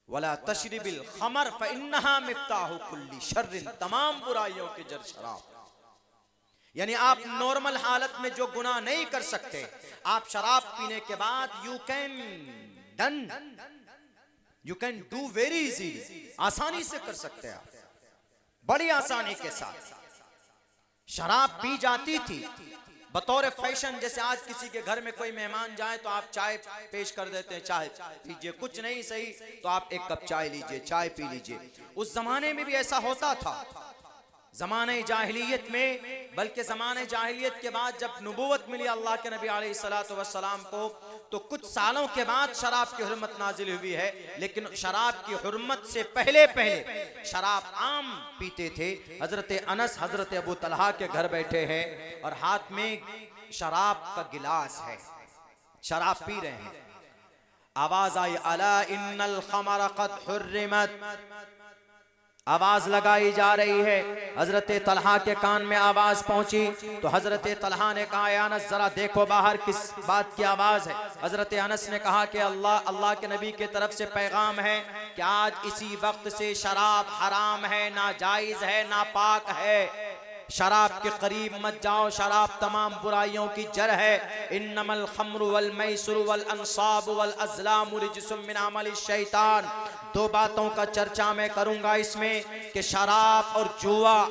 वला तशरिबिल खमर फइन्नहा मिफ्ताहु कुल्ली शर्रिन, तमाम बुराइयों की जड़ शराब। यानी आप नॉर्मल हालत में जो गुनाह नहीं कर सकते, आप शराब पीने के बाद you can do very easily, आसानी से कर सकते हैं आप, बड़ी आसानी के साथ। शराब पी जाती थी बतौर फैशन। जैसे आज किसी के घर में कोई मेहमान जाए तो आप चाय पेश कर देते हैं, चाय पीजिए, कुछ नहीं सही तो आप एक कप चाय लीजिए, चाय पी लीजिए। उस जमाने में भी ऐसा होता था, जमाने जाहिलियत में। बल्कि जमाने जाहिलियत के बाद जब नबूवत मिली अल्लाह के नबी अलैहिस्सलातु वस्सलाम को, तो कुछ सालों के बाद शराब की हुर्मत नाजिल हुई है। लेकिन शराब की हुर्मत से पहले शराब आम पीते थे। हजरत अनस, हजरत अबू तलहा के घर बैठे हैं और हाथ में शराब का गिलास है, शराब पी रहे हैं। आवाज आई, अला इन्नल खमर क़द हुर्रिमत, आवाज लगाई जा रही है। हजरत तलहा के कान में आवाज पहुंची तो हजरत तलहा ने कहा, अनस जरा देखो बाहर किस बात की आवाज है। हजरत अनस ने कहा कि अल्लाह के नबी के तरफ से पैगाम है कि आज इसी वक्त से शराब हराम है, नाजायज है, नापाक है। शराब के करीब मत जाओ, शराब तमाम बुराइयों की जड़ है। इन्नमल खम्रु वल मैसुरु वल अंसाब वल अज़लामु रिज्सुम मिन अमलि शैतान। दो बातों का चर्चा मैं करूंगा इसमें कि शराब और जुआ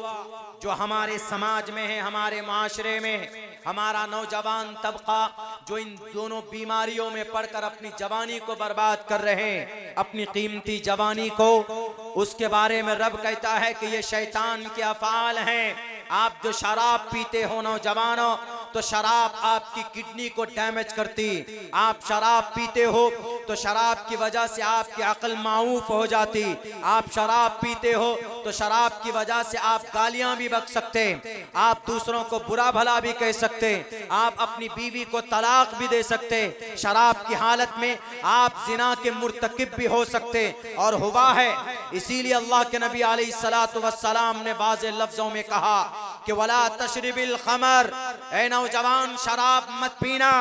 जो हमारे समाज में है, हमारे माशरे में है, हमारा नौजवान तबका जो इन दोनों बीमारियों में पड़कर अपनी जवानी को बर्बाद कर रहे हैं, अपनी कीमती जवानी को, उसके बारे में रब कहता है कि ये शैतान के अफ़ाल हैं। आप जो शराब पीते हो नौजवानों, तो शराब आपकी किडनी को डैमेज करती। आप शराब पीते हो तो शराब की वजह से आपकी अक्ल माऊफ हो जाती। आप शराब पीते हो तो शराब की वजह से आप गालियां भी बक सकते, आप दूसरों को बुरा भला भी कह सकते, आप अपनी बीवी को तलाक भी दे सकते। शराब की हालत में आप जिना के मुर्तकिब भी हो सकते और हुआ है। इसीलिए अल्लाह के नबी अलैहिस्सलातु वस्सलाम ने वाज़े लफ्जों में कहा कि वला तशरिबिल खमर, ऐ नौजवान शराब मत पीना,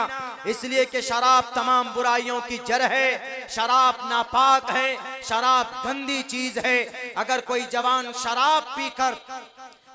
इसलिए कि शराब तमाम बुराइयों की जड़ है। शराब नापाक है, शराब गंदी चीज है। अगर कोई जवान शराब पीकर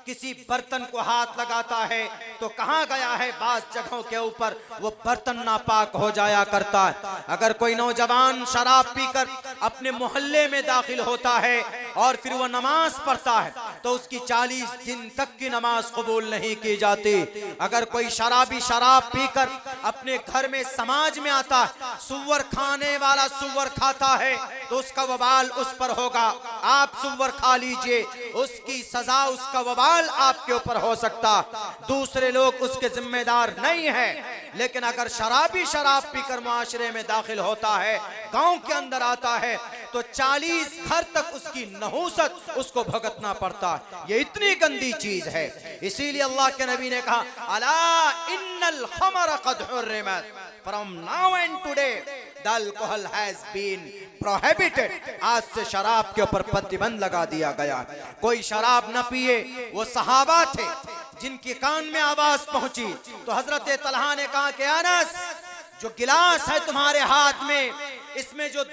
किसी बर्तन को हाथ लगाता है तो कहाँ गया है, बास जगहों के ऊपर वो बर्तन नापाक हो जाया करता है। अगर कोई नौजवान शराब पीकर अपने मोहल्ले में दाखिल होता है और फिर वो नमाज पढ़ता है तो उसकी 40 दिन तक की नमाज कबूल नहीं की जाती। अगर कोई शराबी शराब पीकर अपने घर में समाज में आता है, सुअर खाने वाला सुअर खाता है तो उसका वबाल उस पर होगा। आप सुअर खा लीजिए, उसकी सजा, उसका वबाल आपके ऊपर हो सकता, दूसरे लोग उसके जिम्मेदार नहीं है। लेकिन अगर शराबी शराब पीकर माशरे में दाखिल होता है, गांव के अंदर आता है, तो 40 घर तक उसकी नहूसत उसको भुगतना पड़ता है। ये इतनी गंदी चीज है। इसीलिए अल्लाह के नबी ने कहा, अला इन्नल खमर कद हुर्रिमत, from now and today the alcohol has been prohibited. आज से शराब के ऊपर प्रतिबंध लगा दिया गया। कोई शराब न पिए। वो सहाबा थे जिनके कान में आवाज पहुंची तो हजरत तलहा ने कहा कि अनस, जो गिलास है तुम्हारे हाथ में, इसमें जो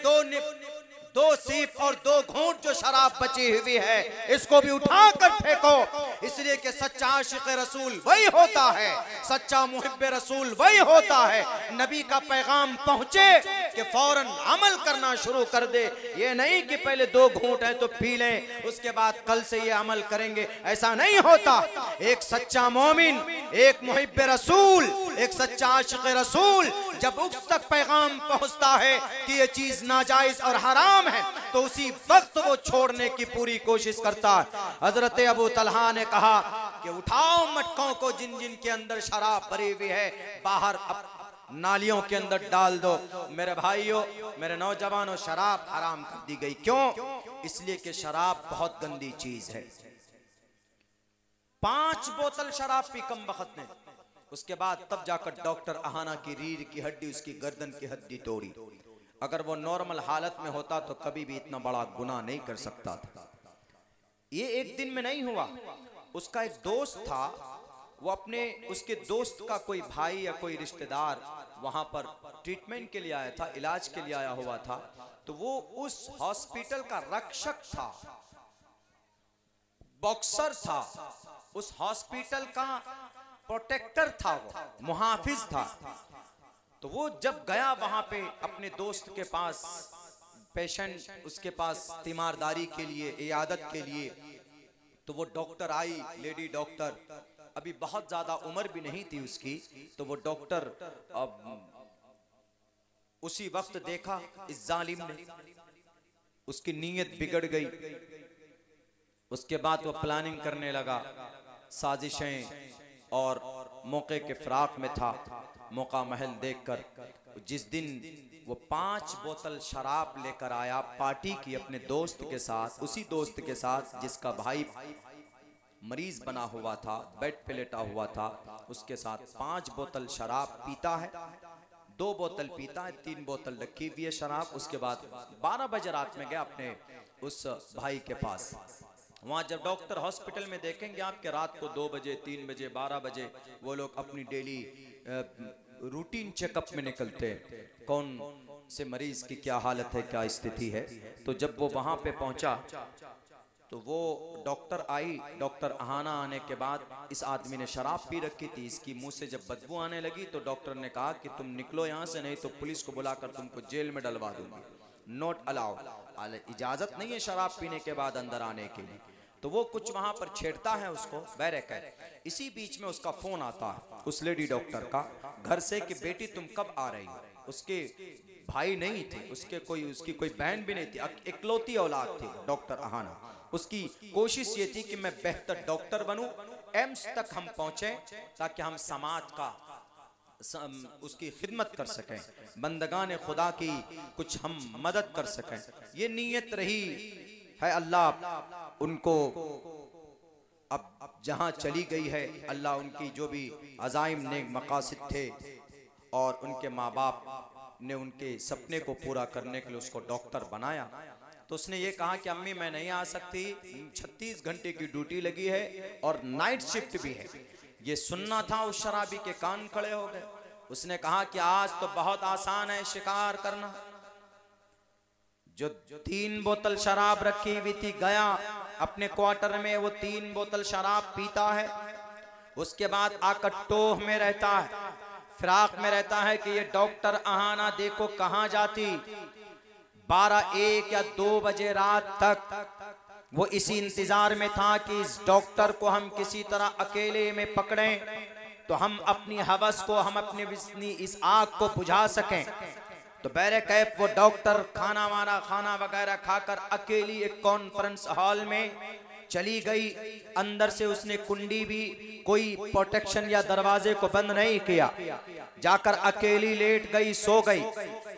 दो सीप और 2 घूंट जो शराब बची हुई है, इसको भी उठा कर फेंको। इसलिए कि सच्चा आशिक रसूल वही होता है, सच्चा मुहिब्ब रसूल वही होता है, नबी का पैगाम पहुंचे कि फौरन अमल करना शुरू कर दे। ये नहीं कि पहले 2 घूंट है तो पी लें, उसके बाद कल से ये अमल करेंगे, ऐसा नहीं होता। एक सच्चा मोमिन, एक मुहिब्ब रसूल, एक सच्चा आशिक रसूल जब उस तक पैगाम पहुंचता है कि ये चीज नाजायज और हराम है तो उसी वक्त वो छोड़ने की पूरी कोशिश करता है। हजरत अबू तलहा ने कहा कि उठाओ मटकों को जिन जिन के अंदर शराब भरी हुई है, बाहर नालियों के अंदर डाल दो। मेरे भाइयों, मेरे नौजवानों, शराब हराम कर दी गई। क्यों? इसलिए कि शराब बहुत गंदी चीज है। 5 बोतल शराब पी कम बखत ने, उसके बाद तब जाकर डॉक्टर अहाना की रीढ़ की हड्डी, उसकी गर्दन की हड्डी तोड़ी। अगर वो नॉर्मल हालत में होता तो कभी भी इतना बड़ा गुनाह नहीं कर सकता था। ये एक दिन में नहीं हुआ। उसका एक दोस्त था, वो उसके दोस्त का कोई भाई या कोई रिश्तेदार वहां पर ट्रीटमेंट के लिए आया था, इलाज के लिए आया हुआ था। तो वो उस हॉस्पिटल का रक्षक था, बॉक्सर था, उस हॉस्पिटल का प्रोटेक्टर था, वो मुहाफिज था। तो वो जब गया वहां पे अपने दोस्त के पास, पेशेंट उसके पास तीमारदारी के लिए, इयादत के लिए, तो वो डॉक्टर आई, लेडी डॉक्टर, अभी बहुत ज्यादा उम्र भी नहीं थी उसकी। तो वो डॉक्टर उसी वक्त देखा इस जालिम ने, उसकी नीयत बिगड़ गई। उसके बाद वो प्लानिंग करने लगा, साजिशें, और मौके के फिराक में था, मौका महल देखकर जिस दिन वो 5 बोतल शराब लेकर आया पार्टी की अपने दोस्त के साथ, उसी दोस्त के साथ जिसका भाई मरीज बना हुआ था, बेड पे लेटा हुआ था, उसके साथ 5 बोतल शराब पीता है। 2 बोतल पीता है, 3 बोतल रखी हुई है शराब। उसके बाद 12 बजे रात में गया अपने उस भाई के पास। वहाँ जब डॉक्टर हॉस्पिटल में देखेंगे आपके रात को 2 बजे, 3 बजे, 12 बजे वो लोग अपनी डेली रूटीन चेकअप में निकलते हैं, कौन से मरीज की क्या हालत है, क्या स्थिति है। तो जब वो वहाँ पे पहुँचा तो वो डॉक्टर आई, डॉक्टर अहाना आने के बाद इस आदमी ने शराब पी रखी थी, इसकी मुंह से जब बदबू आने लगी तो डॉक्टर ने कहा कि तुम निकलो यहाँ से, नहीं तो पुलिस को बुलाकर तुमको जेल में डलवा दूंगी, नॉट अलाउड, इजाजत नहीं है शराब पीने के बाद अंदर आने के लिए। तो वो कुछ वहां पर छेड़ता है उसको, बैरक। इसी बीच में उसका फोन आता है उस लेडी डॉक्टर का घर से कि बेटी तुम कब आ रही हो। उसके भाई नहीं थे, उसकी कोई बहन भी नहीं थी, इकलौती औलाद थी डॉक्टर अहाना। उसकी कोशिश ये थी कि मैं बेहतर डॉक्टर बनूं, एम्स तक हम पहुंचे ताकि हम समाज का उसकी खिदमत कर सकें, बंदगान खुदा की कुछ हम मदद कर सकें। ये नीयत रही है। अल्लाह उनको अब जहां चली गई है, अल्लाह उनकी जो भी अज़ाइम नेक मकासिद थे और उनके माँ बाप ने उनके सपने को पूरा करने के लिए उसको डॉक्टर बनाया, तो उसने ये कहा कि अम्मी मैं नहीं आ सकती, 36 घंटे की ड्यूटी लगी है और नाइट शिफ्ट भी है। ये सुनना था, उस शराबी के कान खड़े हो गए। उसने कहा कि आज तो बहुत आसान है शिकार करना। जो 3 बोतल शराब रखी हुई थी, गया अपने क्वार्टर में, वो 3 बोतल शराब पीता है। उसके बाद आकर टोह में रहता है, फिराक में रहता है कि ये डॉक्टर आहाना देखो कहां जाती। 12, 1 या 2 बजे रात तक वो इसी इंतजार में था कि इस डॉक्टर को हम किसी तरह अकेले में पकड़ें तो हम अपनी हवस को, हम अपनी इस आग को बुझा सकें। तो बैरे कैफ वो डॉक्टर खाना वगैरह खाकर अकेली एक कॉन्फ्रेंस हॉल में चली गई। अंदर से उसने कुंडी भी, कोई प्रोटेक्शन या दरवाजे को बंद नहीं किया, जाकर अकेली लेट गई, सो गई।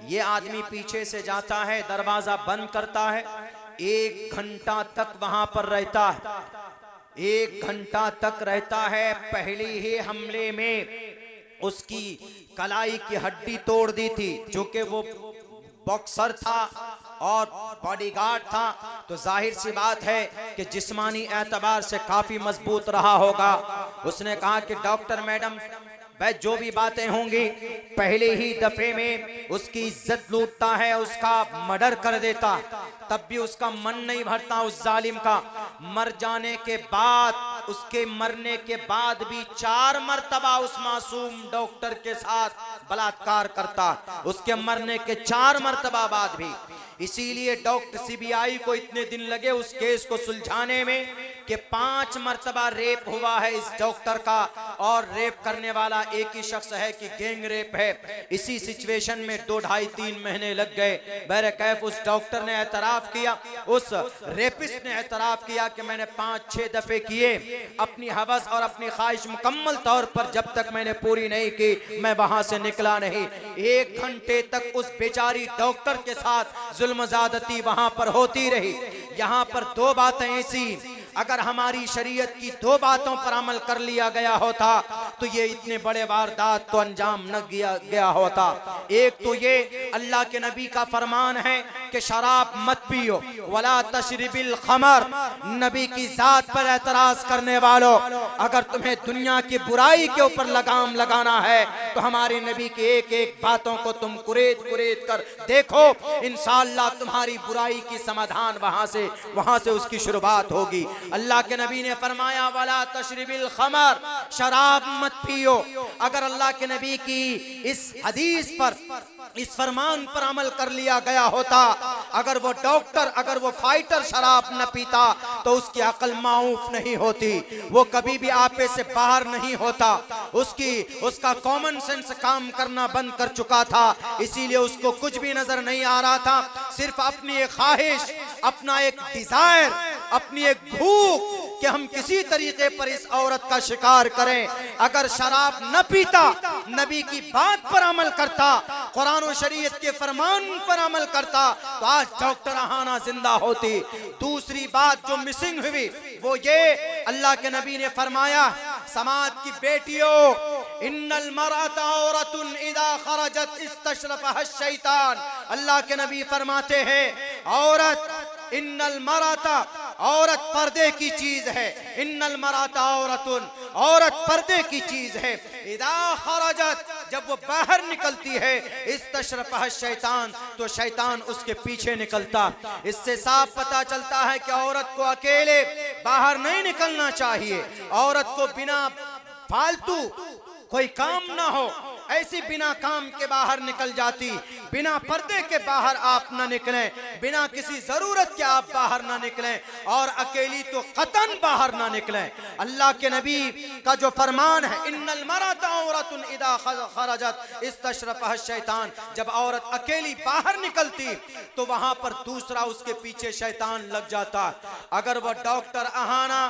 ये आदमी पीछे से जाता है, दरवाजा बंद करता है, 1 घंटा तक वहां पर रहता है। 1 घंटा तक रहता है। पहले ही हमले में उसकी कलाई की हड्डी तोड़ दी थी, जो कि वो बॉक्सर था और बॉडीगार्ड था, तो जाहिर सी बात है कि जिस्मानी एतबार से काफी मजबूत रहा होगा। उसने कहा कि डॉक्टर मैडम, वह जो भी बातें होंगी, पहले ही दफे में उसकी इज्जत लूटता है, उसका मर्डर कर देता, तब भी उसका मन नहीं भरता उस जालिम का। मर जाने के बाद, उसके मरने के बाद भी 4 मर्तबा उस मासूम डॉक्टर के साथ बलात्कार करता, उसके मरने के 4 मर्तबा बाद भी। इसीलिए डॉक्टर सीबीआई को इतने दिन लगे उस केस को सुलझाने में कि 5 मर्तबा रेप हुआ है इस डॉक्टर का, और रेप करने वाला एक ही शख्स है कि गैंग रेप है। इसी सिचुएशन में 2, 2.5, 3 महीने लग गए। बहरे कैफ उस डॉक्टर ने एतराफ किया, उस रेपिस्ट ने एतराफ किया कि मैंने 5-6 दफे किए, अपनी हवस और अपनी ख्वाहिश मुकम्मल तौर पर जब तक मैंने पूरी नहीं की, मैं वहां से निकला नहीं। 1 घंटे तक उस बेचारी डॉक्टर के साथ जुल्म ज़्यादती वहां पर होती रही। यहाँ पर 2 बातें ऐसी, अगर हमारी शरीयत की 2 बातों पर अमल कर लिया गया होता तो ये इतने बड़े वारदात को अंजाम न गया होता। एक तो ये अल्लाह के नबी का फरमान है कि शराब मत पियो, वला तशरिबिल खमर। नबी की जात पर एतराज करने वालों, अगर तुम्हें दुनिया की बुराई के ऊपर लगाम लगाना है तो हमारे नबी की एक बातों को तुम कुरेद कर देखो, इंशाअल्लाह तुम्हारी बुराई की समाधान वहां से उसकी शुरुआत होगी। अल्लाह के नबी ने फरमाया वला तशरिबिल खमर, शराब मत पियो। अगर अल्लाह के नबी की इस हदीस पर, इस फरमान पर अमल कर लिया गया होता, अगर वो डॉक्टर, अगर वो फाइटर शराब न पीता तो उसकी अकल माऊफ नहीं होती, वो कभी भी आपे से बाहर नहीं होता, उसका कॉमन सेंस काम करना बंद कर चुका था। इसीलिए उसको कुछ भी नजर नहीं आ रहा था, सिर्फ अपनी एक ख्वाहिश, अपना एक डिजायर, अपनी एक भूख कि हम किसी तरीके पर इस औरत का शिकार करें। अगर शराब न पीता, नबी की बात पर अमल करता, कुरान और शरीयत के फरमान पर अमल करता, तो आज डॉक्टर आहाना जिंदा होती। दूसरी बात जो मिसिंग हुई वो ये, अल्लाह के नबी ने फरमाया समाज की बेटियों, इन्नल मरअता औरतुन इदा खरजत इस्तशरफहा शैतान। अल्लाह के नबी फरमाते हैं औरत, इन्नल मरअता, औरत पर्दे की चीज है, इन्नल मरअता औरतुन, औरत पर्दे की चीज है। इदा खरजत, जब वो बाहर निकलती है, इस्तशरफहा शैतान, तो शैतान उसके पीछे निकलता। इससे साफ पता चलता है कि औरत को अकेले बाहर नहीं निकलना चाहिए। औरत को बिना फालतू कोई काम ना हो, ऐसी बिना काम के बाहर निकल जाती, बिना पर्दे के बाहर आप ना निकलें, बिना किसी जरूरत के आप बाहर ना निकलें, और अकेली तो कतन बाहर ना निकलें। अल्लाह के नबी का जो फरमान है, इन्नल मरअता औरतुन इदा खरजत इस्तशरफहा शैतान, जब औरत अकेली बाहर निकलती तो वहां पर दूसरा उसके पीछे शैतान लग जाता। अगर वह डॉक्टर आहाना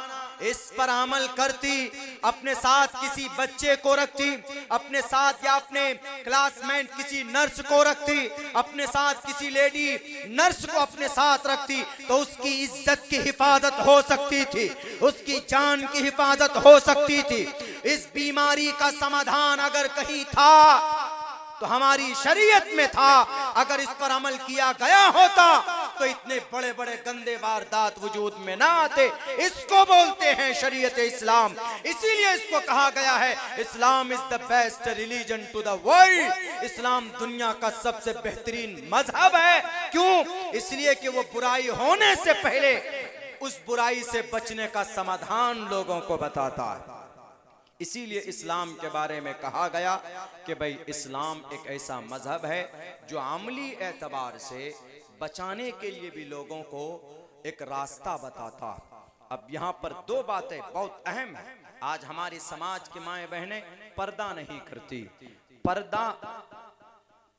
इस पर अमल करती, अपने साथ किसी बच्चे को रखती, अपने साथ या अपने क्लासमेट किसी नर्स को रखती, अपने साथ किसी लेडी नर्स को अपने साथ रखती, तो उसकी इज्जत की हिफाजत हो सकती थी, उसकी जान की हिफाजत हो सकती थी। इस बीमारी का समाधान अगर कहीं था तो हमारी शरीयत में था। अगर इस पर अमल किया गया होता तो इतने बड़े बड़े गंदे वारदात वजूद में ना आते। इसको बोलते हैं शरीयत इस्लाम। इसीलिए इसको कहा गया है Islam is the best religion to the world. इस्लाम दुनिया का सबसे बेहतरीन मजहब है। क्यों? इसलिए कि वो बुराई होने से पहले उस बुराई से बचने का समाधान लोगों को बताता है। इसीलिए इस्लाम के बारे में कहा गया कि भाई इस्लाम एक ऐसा मजहब है जो अमली एतबार से बचाने के लिए भी लोगों को एक रास्ता बताता। अब यहाँ पर दो बातें बहुत अहम है। आज हमारी समाज की माएँ बहनें पर्दा नहीं करती। पर्दा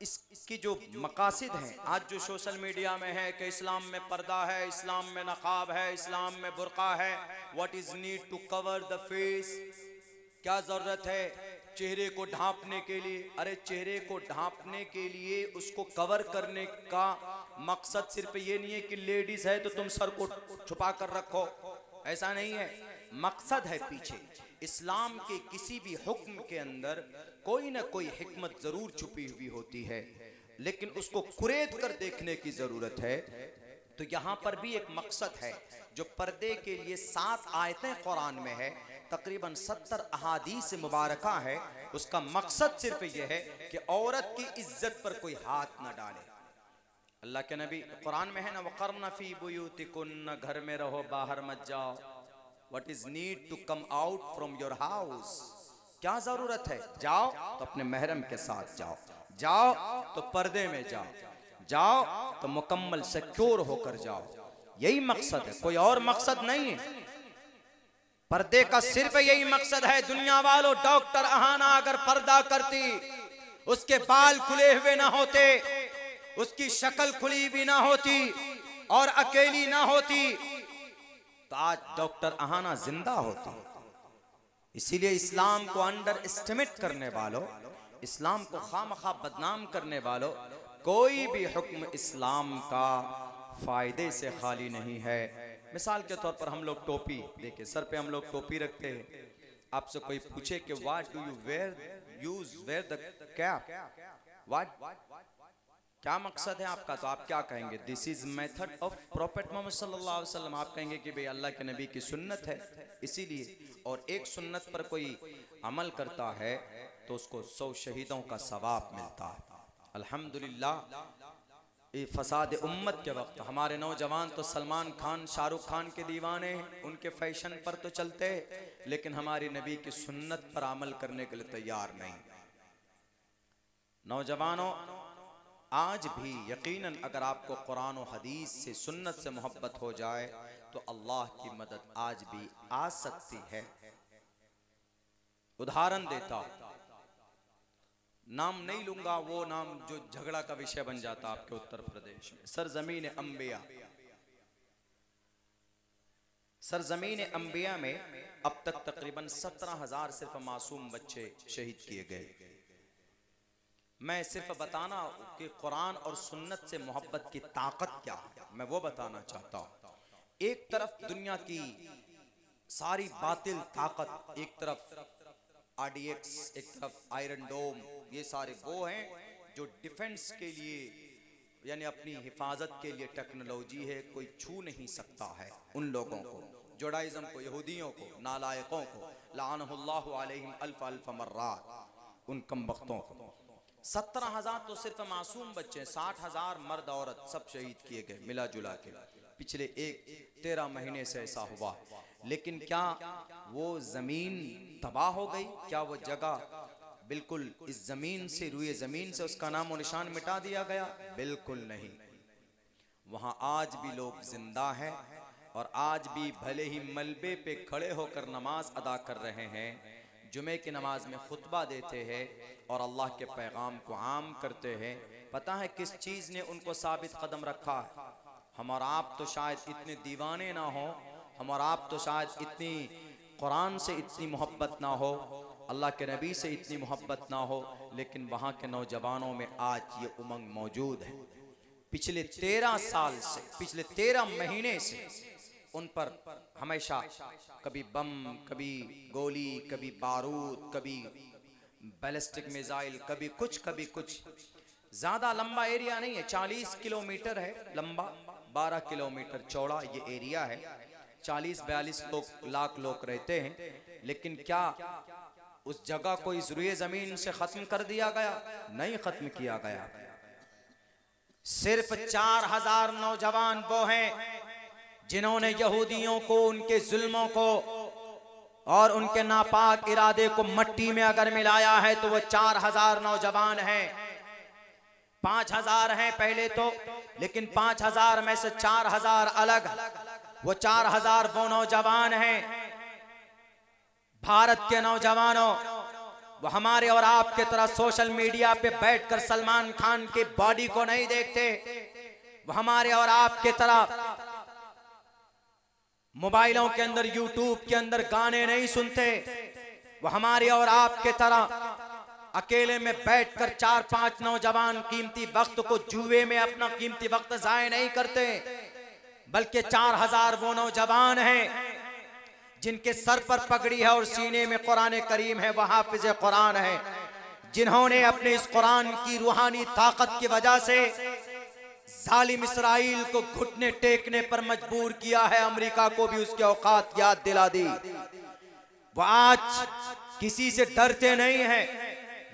इसकी जो मकासिद हैं, आज जो सोशल मीडिया में है कि इस्लाम में पर्दा है, इस्लाम में नकाब है, इस्लाम में बुर्का है। What is need to cover the face? क्या जरूरत है चेहरे को ढांपने के लिए? अरे चेहरे को ढांपने के लिए उसको कवर करने का मकसद सिर्फ ये नहीं है कि लेडीज है तो तुम सर को छुपा कर रखो, ऐसा नहीं है। मकसद है पीछे। इस्लाम के किसी भी हुक्म के अंदर कोई ना कोई हिकमत जरूर छुपी हुई होती है, लेकिन उसको कुरेद कर देखने की जरूरत है। तो यहाँ पर भी एक मकसद है जो पर्दे के लिए 7 आयतें कुरान में है, तकरीबन 70 अहादीस मुबारका है। उसका मकसद सिर्फ यह है कि औरत की इज्जत पर कोई हाथ न डाले। अल्लाह के नबी कुरान में है ना, वक़रना फी बुयूतिकुन्न, घर में रहो बाहर मत जाओ। What is need to come out from your house? क्या जरूरत है? जाओ तो अपने महरम के साथ जाओ, जाओ तो पर्दे में जाओ, जाओ तो मुकम्मल सिक्योर होकर जाओ। यही मकसद है, कोई और मकसद नहीं है। पर्दे का सिर्फ यही मकसद है। दुनिया वालों, डॉक्टर अहाना अगर पर्दा करती, उसके बाल खुले हुए ना होते, उसकी शक्ल खुली भी ना होती और अकेली ना होती, तो आज डॉक्टर अहाना जिंदा होती। इसीलिए इस्लाम को अंडर एस्टिमेट करने वालों, इस्लाम को खामखा बदनाम करने वालों, कोई भी हुक्म इस्लाम का फायदे से खाली नहीं है। मिसाल के तौर पर हम लोग टोपी, देखिए सर पे हम लोग टोपी रखते हैं। आपसे कोई पूछे कि what do you wear the cap, what, क्या मकसद है आपका, तो आप क्या कहेंगे? This is method of prophet Muhammad सल्लल्लाहु अलैहि वसल्लम। आप कहेंगे कि भाई अल्लाह के नबी की सुन्नत है, इसीलिए। और एक सुन्नत पर कोई अमल करता है तो उसको 100 शहीदों का सवाब मिलता है। अल्हम्दुलिल्लाह, ये फसाद उम्मत के वक्त हमारे नौजवान तो सलमान खान, शाहरुख खान के दीवाने हैं, उनके फैशन पर तो चलते हैं, लेकिन हमारी नबी की सुन्नत पर अमल करने के लिए तैयार नहीं। नौजवानों, आज भी यकीनन अगर आपको कुरान और हदीस से, सुन्नत से मोहब्बत हो जाए तो अल्लाह की मदद आज भी आ सकती है। उदाहरण देता, नाम नहीं लूंगा, वो नाम जो झगड़ा का विषय बन जाता आपके उत्तर प्रदेश में, सरजमीन अंबिया। सरजमीन अंबिया में अब तक तकरीबन 17,000 सिर्फ मासूम बच्चे शहीद किए गए। मैं सिर्फ बताना कि कुरान और सुन्नत से मोहब्बत की ताकत क्या है, मैं वो बताना चाहता हूँ। एक तरफ दुनिया की सारी बातिल ताकत, एक तरफ RDX, एक तरफ आयरन डोम, ये सारे वो हैं जो डिफेंस के लिए, यानी अपनी हिफाजत के लिए टेक्नोलॉजी है, कोई छू नहीं सकता है उन लोगों को, जुडाइज्म को, यहूदियों को, नालायकों को, लानहुल्लाहु अलैहिम अल्फ अल्फ मर्रात, उन कमबख्तों को। 17,000 तो सिर्फ मासूम बच्चे, 60,000 मर्द औरत सब शहीद किए गए मिला जुला के। पिछले 13 महीने से ऐसा हुआ। लेकिन क्या वो जमीन तबाह हो गई? क्या वो जगह बिल्कुल इस जमीन से, रुए जमीन से उसका नाम और निशान मिटा दिया गया? बिल्कुल नहीं। वहां आज भी लोग जिंदा हैं और आज भी भले ही मलबे पे खड़े होकर नमाज अदा कर रहे हैं, जुमे की नमाज में खुतबा देते हैं और अल्लाह के पैगाम को आम करते हैं। पता है किस चीज़ ने उनको साबित कदम रखा है? हम और आप तो शायद इतने दीवाने ना हो, हम और आप तो शायद इतनी कुरान से इतनी मोहब्बत ना हो, अल्लाह के नबी से इतनी मोहब्बत ना हो, लेकिन वहाँ के नौजवानों में आज ये उमंग मौजूद है। पिछले 13 साल से, पिछले 13 महीने से उन पर हमेशा कभी बम, कभी गोली, कभी बारूद, कभी बैलिस्टिक मिसाइल, कभी कुछ। ज्यादा लंबा एरिया नहीं है, 40 किलोमीटर है लंबा, 12 किलोमीटर चौड़ा ये एरिया है। 40-42 लाख लोग रहते हैं, लेकिन क्या उस जगह को इस रुए जमीन से खत्म कर दिया गया? नहीं खत्म किया गया। सिर्फ 4000 नौजवान वो हैं जिन्होंने यहूदियों को, उनके जुल्मों को और उनके नापाक इरादे को मट्टी में अगर मिलाया है तो वो 4000 नौजवान हैं। 5000 हैं पहले तो, लेकिन 5000 में से 4000 अलग। वो 4000 वो नौजवान हैं, भारत के नौजवानों, वो हमारे और आपके तरह सोशल मीडिया पे बैठकर सलमान खान की बॉडी को नहीं देखते। वो हमारे और आपके तरह मोबाइलों के अंदर, यूट्यूब के अंदर गाने नहीं सुनते। वो हमारे और आपके तरह अकेले में बैठकर 4-5 नौजवान कीमती वक्त को जुए में अपना कीमती वक्त जाया नहीं करते, बल्कि 4000 वो नौजवान हैं जिनके सर पर पगड़ी है और सीने में कुरान करीम है, वह हाफिज कुरान है, जिन्होंने अपने इस कुरान की रूहानी ताकत की वजह से जालिम इसराइल को घुटने टेकने पर मजबूर किया है, अमेरिका को भी उसकी औकात याद दिला दी। वो आज किसी से डरते नहीं हैं।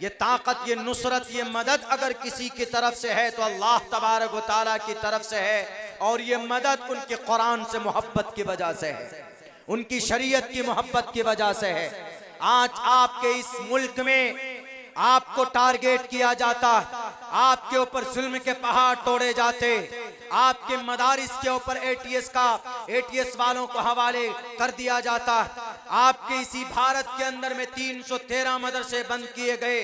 ये ताकत, ये नुसरत, ये मदद अगर किसी की तरफ से है तो अल्लाह तबारक व तआला की तरफ से है, और ये मदद उनके कुरान से मोहब्बत की वजह से है, उनकी शरीयत की मोहब्बत की वजह से है। आज आपके इस मुल्क में आपको टारगेट किया जाता, आपके ऊपर जुल्म के पहाड़ तोड़े जाते, आपके मदारिस के ऊपर एटीएस वालों को हवाले कर दिया जाता। आपके इसी भारत के अंदर में 313 मदरसे बंद किए गए,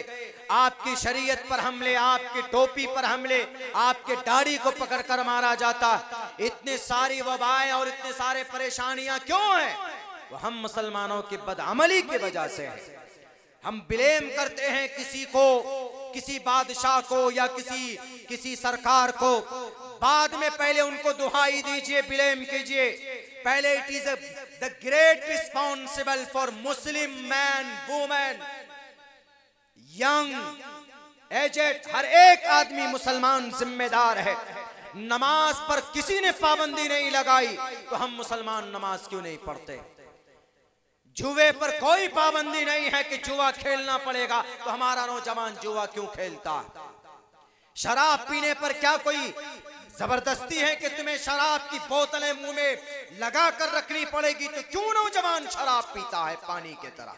आपकी शरीयत पर हमले, आपकी टोपी पर हमले, आपके दाढ़ी को पकड़कर मारा जाता। इतनी सारी वबाएं और इतने सारे परेशानियां क्यों हैं? वो हम मुसलमानों की बदअमली की वजह से है। हम ब्लेम करते हैं किसी को, किसी बादशाह को या किसी सरकार को, बाद में पहले उनको दुहाई दीजिए, ब्लेम कीजिए। पहले it is the great responsible for Muslim man, women, young, aged, हर एक आदमी मुसलमान जिम्मेदार है। नमाज पर किसी ने पाबंदी नहीं लगाई तो हम मुसलमान नमाज क्यों नहीं पढ़ते? जुए पर कोई पाबंदी नहीं है कि जुआ खेलना पड़ेगा तो हमारा नौजवान जुआ क्यों खेलता? शराब पीने पर क्या कोई जबरदस्ती है कि तुम्हें शराब की बोतलें मुंह में लगा कर रखनी पड़ेगी? तो क्यों नौजवान शराब पीता है पानी की तरह?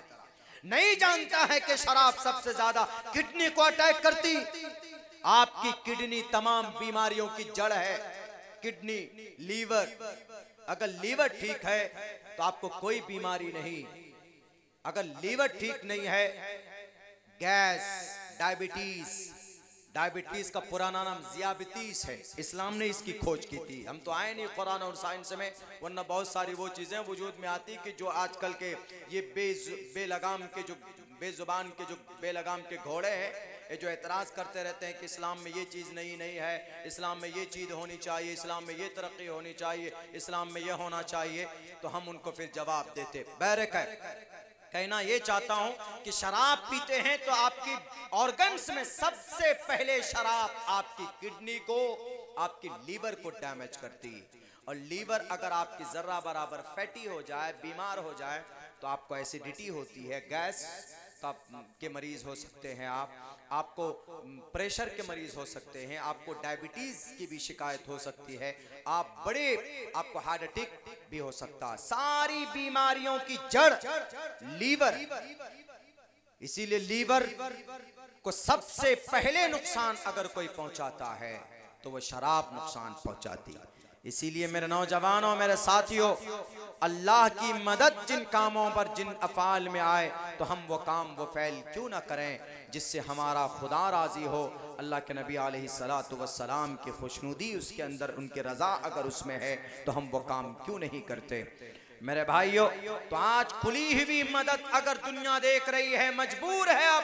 नहीं जानता है कि शराब सबसे ज्यादा किडनी को अटैक करती। आपकी किडनी तमाम बीमारियों की जड़ है। किडनी, लीवर, अगर लीवर ठीक है तो आपको कोई बीमारी नहीं। अगर लीवर ठीक नहीं है, गैस, डायबिटीज का पुराना नाम ज़ियाबितीस है। इस्लाम ने इसकी खोज की थी। हम तो आए नहीं कुरान और साइंस में, वरना बहुत सारी वो चीज़ें वजूद में आती कि जो आजकल के ये बेलगाम के जो बेजुबान के जो बेलगाम के घोड़े हैं, ये जो एतराज़ करते रहते हैं कि इस्लाम में ये चीज़ नहीं है, इस्लाम में ये चीज़ होनी चाहिए, इस्लाम में ये तरक्की होनी चाहिए, इस्लाम में ये होना चाहिए, तो हम उनको फिर जवाब देते। बैरक कहना ये चाहता हूँ कि शराब पीते हैं तो आपकी ऑर्गन्स में सबसे पहले शराब आपकी किडनी को, आपकी लीवर को डैमेज करती है। और लीवर अगर आपकी जर्रा बराबर फैटी हो जाए, बीमार हो जाए, तो आपको एसिडिटी होती है, गैस के मरीज हो सकते हैं आपको प्रेशर के मरीज हो सकते हैं, आपको डायबिटीज की भी शिकायत हो सकती है, आपको हार्ट अटैक भी हो सकता है। सारी बीमारियों की जड़ लीवर। इसीलिए लीवर को सबसे पहले नुकसान अगर कोई पहुंचाता है तो वो शराब नुकसान पहुंचाती है। इसीलिए मेरे नौजवानों, मेरे साथियों, अल्लाह की मदद जिन कामों पर, जिन अफ़ाल में आए, तो हम वो काम, वो फ़ैल क्यों ना करें जिससे हमारा खुदा राज़ी हो। अल्लाह के नबी अलैहिस्सलातु वस्सलाम की खुशनुदी उसके अंदर, उनकी रज़ा अगर उसमें है तो हम वो काम क्यों नहीं करते। मेरे भाइयों, तो आज खुली हुई मदद अगर दुनिया देख रही है, मजबूर है अब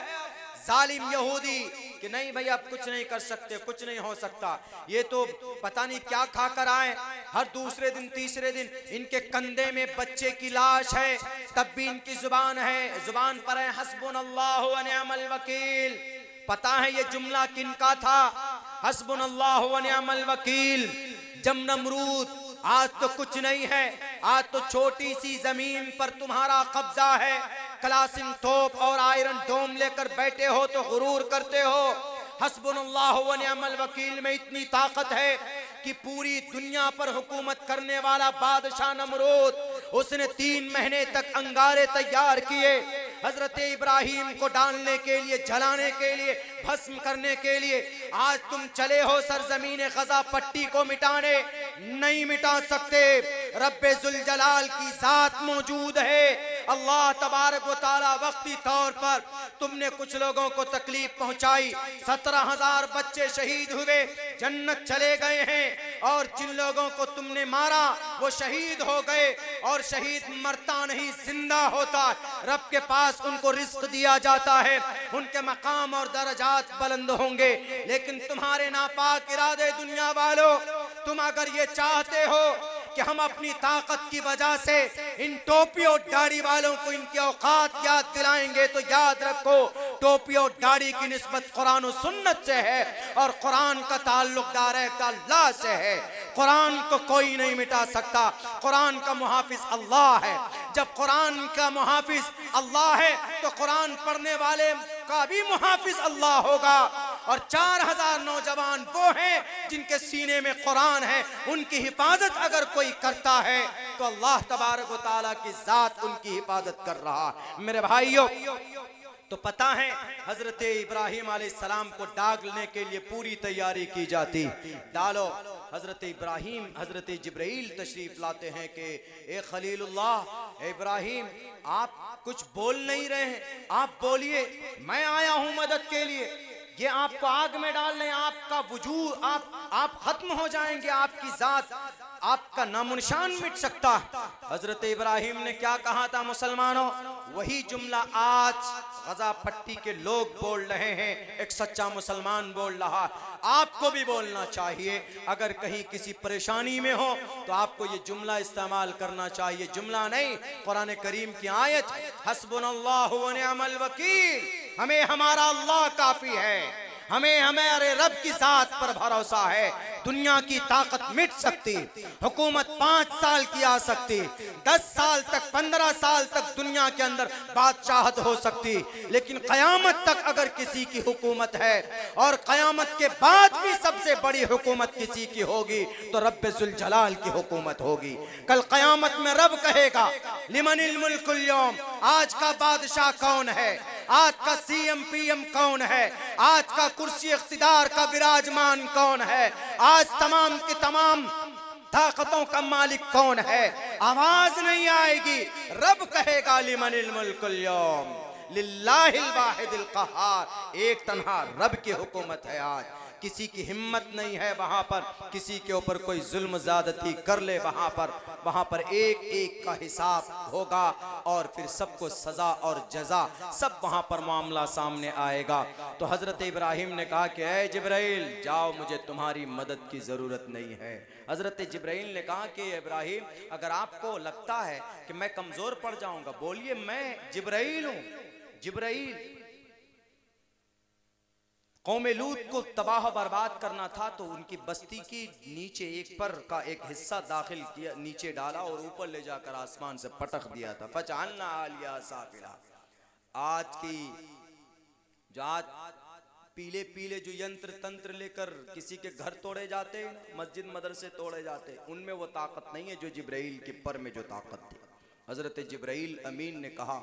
जालिम यहूदी कि नहीं भाई अब कुछ नहीं कर सकते, कुछ नहीं हो सकता, ये तो पता नहीं क्या खा कर आए, हर दूसरे दिन तीसरे दिन इनके कंधे में बच्चे की लाश है, तब भी इनकी जुबान पर है हस्बुनल्लाहु व निअमल वकील। पता है ये जुमला किनका था? हस्बुनल्लाहु व निअमल वकील। जब नमरूद आज तो कुछ नहीं है, आज तो छोटी सी जमीन पर तुम्हारा कब्जा है, क्लासिन तोप और आयरन डोम लेकर बैठे हो तो गुरूर करते हो। हस्बुनल्लाहु व निअमल वकील में इतनी ताकत है कि पूरी दुनिया पर हुकूमत करने वाला बादशाह नमरूद, उसने 3 महीने तक अंगारे तैयार किए हजरत इब्राहिम को डालने के लिए, जलाने के लिए, भस्म करने के लिए। आज तुम चले हो सरजमीन गजा पट्टी को मिटाने, नहीं मिटा सकते। रब्बे जुल जलाल की जात मौजूद है। अल्लाह तबारक व तआला वक्ती तौर पर तुमने कुछ लोगों को तकलीफ पहुंचाई, 17,000 बच्चे शहीद हुए, जन्नत चले गए हैं, और जिन लोगों को तुमने मारा वो शहीद हो गए, और शहीद मरता नहीं जिंदा होता, रब के पास उनको रिस्क दिया जाता है, उनके मकाम और दर्जात बुलंद होंगे। लेकिन तुम्हारे नापाक इरादे दुनिया वालों, तुम अगर ये चाहते हो कि हम अपनी ताकत की वजह से इन टोपी और दाढ़ी वालों को इनकी औकात याद दिलाएंगे, तो याद रखो टोपी और दाढ़ी की निस्बत कुरान और सुन्नत से है, और कुरान का ताल्लुक डायरेक्ट अल्लाह से है। कुरान को कोई नहीं मिटा सकता, कुरान का मुहाफिज अल्लाह है। जब कुरान का मुहाफिज अल्लाह है तो कुरान पढ़ने वाले का भी मुहाफिज अल्लाह होगा। और 4000 नौजवान वो हैं जिनके सीने में कुरान है, उनकी हिफाजत अगर कोई करता है तो अल्लाह तबारक व तआला की जात उनकी हिफाजत कर रहा है। मेरे भाइयों, तो पता है हजरत इब्राहिम अलैहिस्सलाम को डालने के लिए पूरी तैयारी की जाती। डालो, हजरत इब्राहिम, हजरत जिब्राइल तशरीफ लाते हैं कि ए खलीलुल्लाह इब्राहिम, आप कुछ बोल नहीं रहे हैं, आप बोलिए, मैं आया हूं मदद के लिए। ये आपको आग में डालने, आपका वजूद, आप खत्म हो जाएंगे, आपकी जात, आपका नामुनिशान मिट सकता है। हजरत इब्राहिम ने क्या कहा था मुसलमानों? वही जुमला आज गजा पट्टी के लोग बोल रहे हैं, एक सच्चा मुसलमान बोल रहा। आपको भी बोलना चाहिए, अगर कहीं किसी परेशानी में हो तो आपको ये जुमला इस्तेमाल करना चाहिए। जुमला नहीं, कुरान करीम की आयत, हस्बुनल्लाहु व निअमल वकील, हमें हमारा अल्लाह काफी है, हमें हमारे रब की जात पर भरोसा है। दुनिया की ताकत मिट सकती, हुकूमत 5 साल की आ सकती, 10 साल तक, 15 साल तक दुनिया के अंदर बादशाहत हो सकती, लेकिन कयामत तक अगर किसी की हुकूमत है, और कयामत के बाद भी सबसे बड़ी हुकूमत किसी की होगी तो रब्बे जुल जलाल की हुकूमत होगी। कल कयामत में रब कहेगा लिमनिल मुल्कुल यौम, आज का बादशाह कौन है, आज का सीएम पीएम कौन है, आज का कुर्सी इख्तिदार का विराजमान कौन है, आज तमाम की तमाम ताकतों का मालिक कौन है। आवाज नहीं आएगी, रब कहेगा लिमनिल मुल्कुल यौम लिल्लाहिल वाहिदिल कहार, एक तन्हा रब की हुकूमत है। आज किसी की हिम्मत नहीं है वहां पर किसी के ऊपर कोई जुल्म ज़्यादती कर ले, वहां पर एक एक का हिसाब होगा, और फिर सबको सजा और जजा सब वहां पर मामला सामने आएगा। तो हजरत इब्राहिम ने कहा कि ऐ जिब्राइल जाओ, मुझे तुम्हारी मदद की जरूरत नहीं है। हजरत जिब्राइल ने कहा कि इब्राहिम, अगर आपको लगता है कि मैं कमजोर पड़ जाऊंगा, बोलिए, मैं जिब्राइल हूं। जिब्राइल, कौमे लूत को तबाह बर्बाद करना था तो उनकी बस्ती की नीचे एक पर का एक हिस्सा दाखिल किया, नीचे डाला और ऊपर ले जाकर आसमान से पटक दिया था। फजअलना आलिया साफिला। आज की जो आज पीले पीले जो यंत्र तंत्र लेकर किसी के घर तोड़े जाते, मस्जिद मदरसे तोड़े जाते, उनमें वो ताकत नहीं है जो जिब्राइल के पर में जो ताकत थी। हजरत जिब्राइल अमीन ने कहा,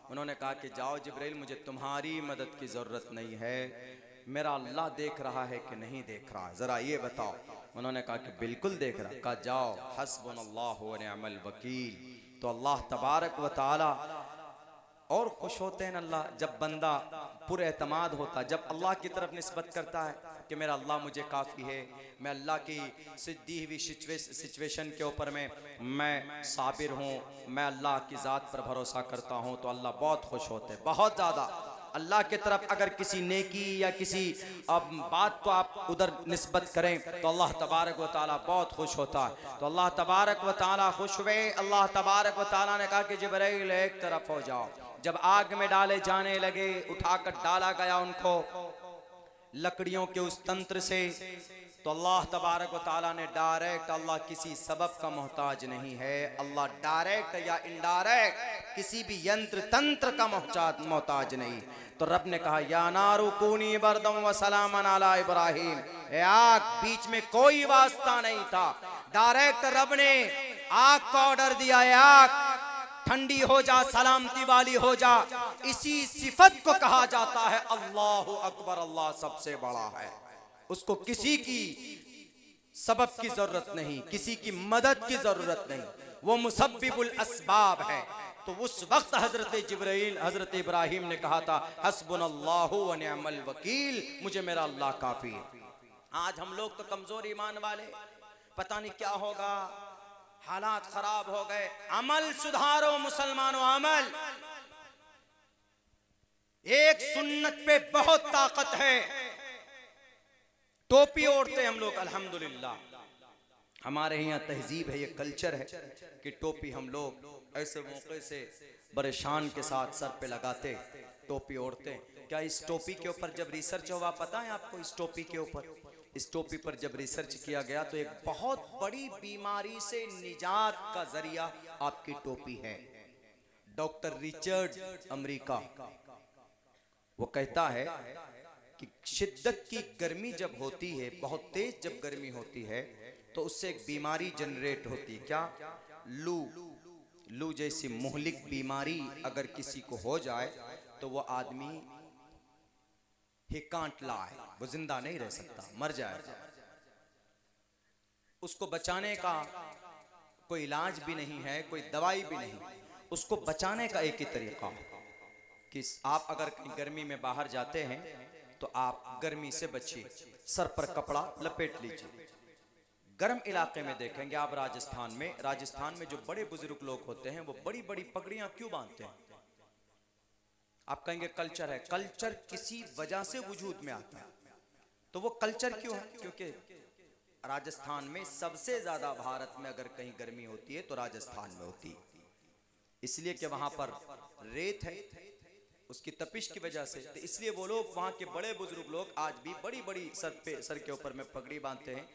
उन्होंने कहा कि जाओ जिब्राइल, मुझे तुम्हारी मदद की जरूरत नहीं है, मेरा अल्लाह देख रहा है कि नहीं देख रहा है, जरा ये बताओ। उन्होंने कहा कि बिल्कुल देख रहा। कहा जाओ, हस्बुनल्लाहु व निअमल वकील। तो अल्लाह तबारक व तआला और खुश होते हैं अल्लाह जब बंदा पुरएतमाद होता, जब अल्लाह की तरफ निस्बत करता है कि मेरा अल्लाह मुझे काफ़ी है, मैं अल्लाह की सिद्धी हुई सिचुएशन के ऊपर में मैं साबिर हूँ, मैं अल्लाह की ज़ात पर भरोसा करता हूँ, तो अल्लाह बहुत खुश होते हैं, बहुत ज़्यादा। अल्लाह की तरफ अगर किसी नेकी या किसी अब बात को आप उधर निस्बत करें तो अल्लाह तबारक व ताला बहुत खुश होता है। तो अल्लाह तबारक व ताला खुश हुए। अल्लाह तबारक व ताला ने कहा कि जिब्राइल एक तरफ हो जाओ। जब आग में डाले जाने लगे, उठाकर डाला गया उनको लकड़ियों के उस तंत्र से, तो अल्लाह तबारक व ताला ने डायरेक्ट, अल्लाह किसी सबब का मोहताज नहीं है, अल्लाह डायरेक्ट या इनडायरेक्ट किसी भी यंत्र तंत्र का मोहताज नहीं। तो रब ने कहा या नारू कूनी बरदम व सलामन अला इब्राहिम, आग बीच में कोई वास्ता नहीं था, डायरेक्ट रब ने आग का ऑर्डर दिया, आग ठंडी हो जा, सलामती वाली हो जा। इसी सिफत को कहा जाता है अल्लाहु अकबर, अल्लाह सबसे बड़ा है, उसको किसी की सबब की जरूरत नहीं, किसी की मदद की जरूरत नहीं, वो मुसब्बिबुल अस्बाब है। तो उस वक्त हजरत जिब्राइल हजरत इब्राहिम ने कहा था हस्बुनल्लाहु व निअमल वकील, मुझे मेरा अल्लाह काफी है। आज हम लोग तो कमजोर ईमान वाले, पता नहीं क्या होगा, हालात खराब हो गए। अमल सुधारो मुसलमानों, अमल। एक सुन्नत पे बहुत ताकत है। टोपी ओढ़ते हम लोग, अल्हम्दुलिल्लाह हमारे यहाँ तहजीब है, ये कल्चर है कि टोपी हम लोग ऐसे मौके से बड़े शान के साथ सर पे लगाते, टोपी ओढ़ते। क्या इस टोपी के ऊपर जब रिसर्च हुआ, पता है आपको? इस टोपी के ऊपर, इस टोपी पर जब रिसर्च किया गया तो एक बहुत बड़ी बीमारी से निजात का जरिया आपकी टोपी है। डॉक्टर रिचर्ड अमेरिका वो कहता है कि शिद्दत की गर्मी जब होती है, बहुत तेज जब गर्मी होती है, तो उससे एक बीमारी जनरेट होती है। क्या? लू जैसी मुहलिक बीमारी अगर किसी को हो जाए तो वो आदमी ही कांट लाए, वो जिंदा नहीं रह सकता, मर जाएगा। उसको बचाने का कोई इलाज भी नहीं है, कोई दवाई भी नहीं। उसको बचाने का एक ही तरीका कि आप अगर कहीं गर्मी में बाहर जाते हैं तो आप गर्मी से बचिए, सर पर कपड़ा लपेट लीजिए। गर्म इलाके में देखेंगे आप राजस्थान में जो बड़े बुजुर्ग लोग होते हैं वो बड़ी बड़ी पगड़ियां क्यों बांधते हैं? आप कहेंगे कल्चर है। कल्चर किसी वजह से वजूद में आता है, तो वो कल्चर क्यों है? क्योंकि राजस्थान में सबसे ज्यादा भारत में अगर कहीं गर्मी होती है तो राजस्थान में होती है, इसलिए कि वहां पर रेत है, उसकी तपिश की वजह से। तो इसलिए वो लोग, वहां के बड़े बुजुर्ग लोग आज भी बड़ी बड़ी सर के ऊपर में पगड़ी बांधते हैं।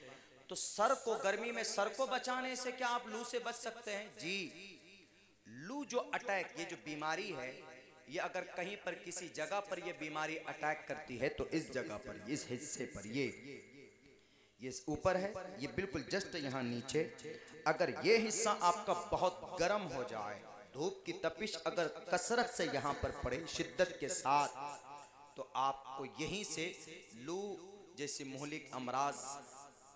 तो सर को, गर्मी में सर को बचाने से क्या आप लू से बच सकते हैं? जी, लू जो अटैक, ये जो बीमारी है, ये अगर कहीं पर किसी जगह पर ये बीमारी अटैक करती है तो इस जगह पर, इस हिस्से पर, ये ऊपर है, ये बिल्कुल जस्ट यहाँ नीचे, अगर ये हिस्सा आपका बहुत गर्म हो जाए, धूप की तपिश अगर कसरत से यहाँ पर पड़े शिद्दत के साथ, तो आपको यहीं से लू जैसी मुहलिक अमराज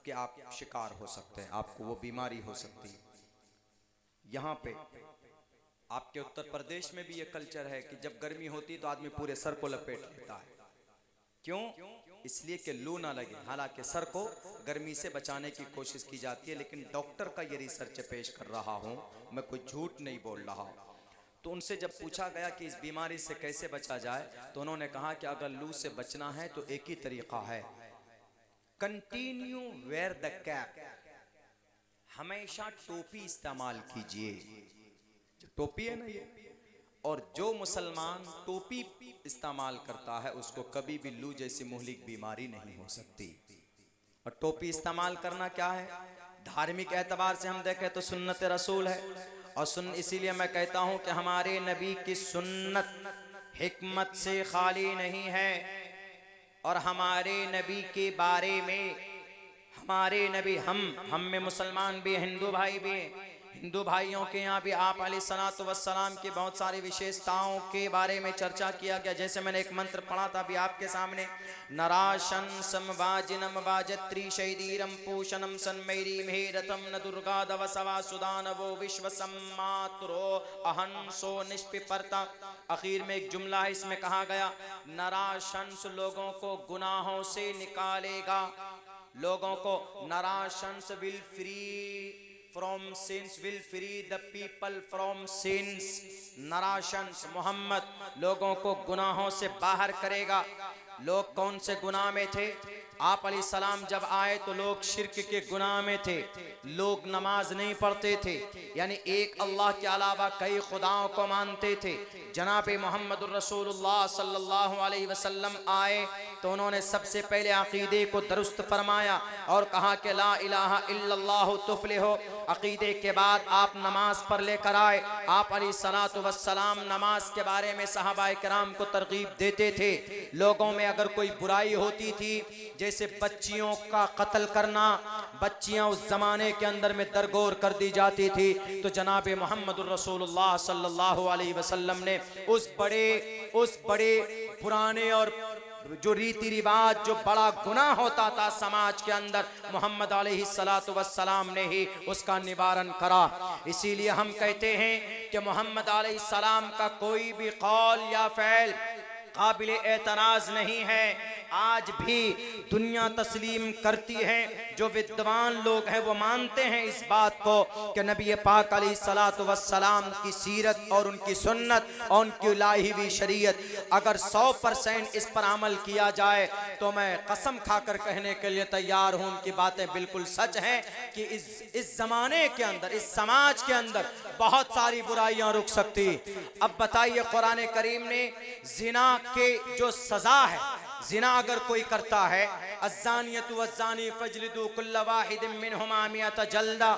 के आप शिकार हो सकते हैं, आपको वो बीमारी हो सकती है। यहाँ पे आपके उत्तर प्रदेश में भी ये कल्चर है कि जब गर्मी होती है तो आदमी पूरे सर को लपेट लेता है। क्यों? इसलिए कि लू ना लगे। हालांकि सर को गर्मी से बचाने की कोशिश की जाती है, लेकिन डॉक्टर का ये रिसर्च पेश कर रहा हूँ, मैं कोई झूठ नहीं बोल रहा। तो उनसे जब पूछा गया कि इस बीमारी से कैसे बचा जाए, तो उन्होंने कहा कि अगर लू से बचना है तो एक ही तरीका है, कंटिन्यू वेयर द कैप, हमेशा टोपी इस्तेमाल कीजिए। जो टोपी है ना ये, और जो मुसलमान टोपी इस्तेमाल करता है उसको कभी भी लू जैसी मुहलिक बीमारी नहीं हो सकती। और टोपी इस्तेमाल करना क्या है? धार्मिक एतबार से हम देखें तो सुन्नत रसूल है, और इसीलिए मैं कहता हूं कि हमारे नबी की सुन्नत हिकमत से खाली नहीं है, और हमारे नबी के बारे में, हमारे नबी, हम में मुसलमान भी, हिंदू भाई भी, हिंदू भाइयों के यहाँ भी आप अलैहिस्सलातु वस्सलाम की बहुत सारी विशेषताओं के बारे में चर्चा किया गया। जैसे मैंने एक मंत्र पढ़ा था अभी आपके सामने, नराशन समवाजिनम वाजत्री शैदीरम पूषणम सन्मैरी मेरतम न दुर्गा दवसवा सुदानवो विश्व सम्मातरो अहंसो निष्पिपर्ता। आखिर में एक जुमला है, इसमें कहा गया नराशंस लोगों को गुनाहों से निकालेगा, लोगों को Narashans will free from sins, will free the people from sins। Narashans Muhammad लोगों को गुनाहों से बाहर करेगा। लोग कौन से गुनाह में थे? आप अलैहिस्सलाम जब आए तो लोग शिर्क के गुनाह में थे, लोग नमाज नहीं पढ़ते थे, यानी एक अल्लाह के अलावा कई खुदाओं को मानते थे। जनाब मोहम्मद रसूलुल्लाह सल्लल्लाहु अलैहि वसल्लम आए तो उन्होंने सबसे पहले अकीदे को दुरुस्त फरमाया और कहा कि ला इलाहा इल्लल्लाहु तुफ्लिहु। अकीदे के बाद आप नमाज पर लेकर आए। आप अलैहिस्सलातु वस्सलाम नमाज के बारे में सहाबाए किराम को तरगीब देते थे। लोगों में अगर कोई बुराई होती थी, जैसे बच्चियों का कत्ल करना, बच्चियां उस जमाने के अंदर में दरगोर कर दी जाती थी, तो जनाब मोहम्मद रसूलुल्लाह सल्लल्लाहु अलैहि वसल्लम ने उस बड़े पुराने और जो रीति रिवाज, जो बड़ा गुनाह होता था समाज के अंदर, मोहम्मद अलैहिस्सलातु वस्सलाम ने ही उसका निवारण करा। इसीलिए हम कहते हैं कि मोहम्मद अलैहिस्सलाम का कोई भी कौल या फ़ैल काबिल एतराज नहीं है। आज भी दुनिया तस्लीम करती है, जो विद्वान लोग हैं वो मानते हैं इस बात को कि नबी पाक अलैहिस्सलातु वस्सलाम की सीरत और उनकी सुन्नत और उनकी लाही हुई शरीयत अगर 100% इस पर अमल किया जाए तो मैं कसम खाकर कहने के लिए तैयार हूँ, उनकी बातें बिल्कुल सच हैं कि इस जमाने के अंदर, इस समाज के अंदर बहुत सारी बुराइयां रुक सकती। अब बताइए, कुरान करीम ने जिना के जो सजा है, जिना अगर कोई करता है, अज़्ज़ानियतु वज़्ज़ानी फजलिदू कुल्ल वाहिदिम मिनहुमा मिअत जल्दा,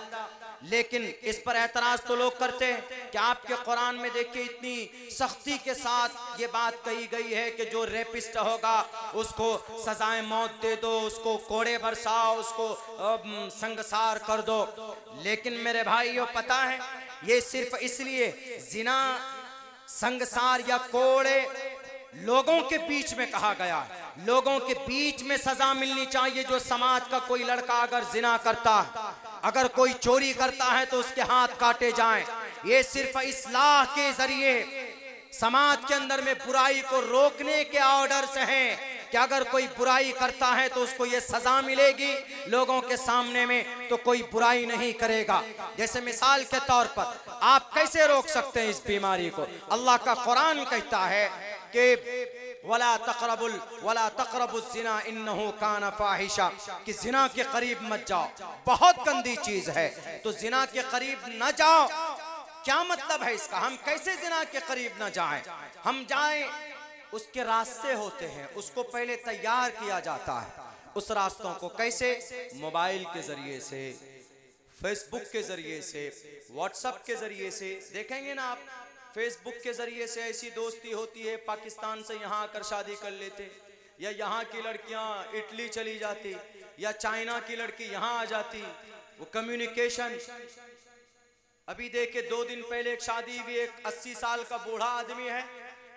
लेकिन इस पर एतराज तो लोग करते हैं कि आपके कुरान में देखिए इतनी सख्ती के साथ ये बात कही गई है कि जो रेपिस्ट होगा उसको सजाए मौत दे दो, उसको कोड़े बरसाओ, उसको संगसार कर दो। लेकिन मेरे भाइयों, पता है ये सिर्फ इसलिए जिना, संगसार या कोड़े लोगों के बीच में कहा गया है। लोगों के बीच में सजा मिलनी चाहिए। जो समाज का कोई लड़का अगर जिना करता है, अगर कोई चोरी करता है तो उसके हाथ काटे जाएं। ये सिर्फ इस्लाह के जरिए समाज के अंदर में बुराई को रोकने के ऑर्डर्स हैं कि अगर कोई बुराई करता है तो उसको ये सजा मिलेगी, लोगों के सामने में तो कोई बुराई नहीं करेगा। जैसे मिसाल के तौर पर आप कैसे रोक सकते हैं इस बीमारी को? अल्लाह का कुरान कहता है कि वला तक़रबुज़ ज़िना इन्नहु काना फ़ाहिशा, कि जिना के करीब मत जाओ, बहुत गंदी चीज है। तो जिना के करीब न जाओ, क्या मतलब है इसका? हम कैसे जिना के करीब न जाएं? हम जाएं, उसके रास्ते होते हैं, उसको पहले तैयार किया जाता है। उस रास्तों को कैसे? मोबाइल के जरिए से, फेसबुक के जरिए से, व्हाट्सएप के जरिए से। देखेंगे ना आप, फेसबुक के जरिए से ऐसी दोस्ती होती है, पाकिस्तान से यहाँ आकर शादी कर लेते, या यहाँ की लड़कियाँ इटली चली जाती, या चाइना की लड़की यहाँ आ जाती। वो कम्युनिकेशन। अभी देखे 2 दिन पहले एक शादी हुई, एक 80 साल का बूढ़ा आदमी है,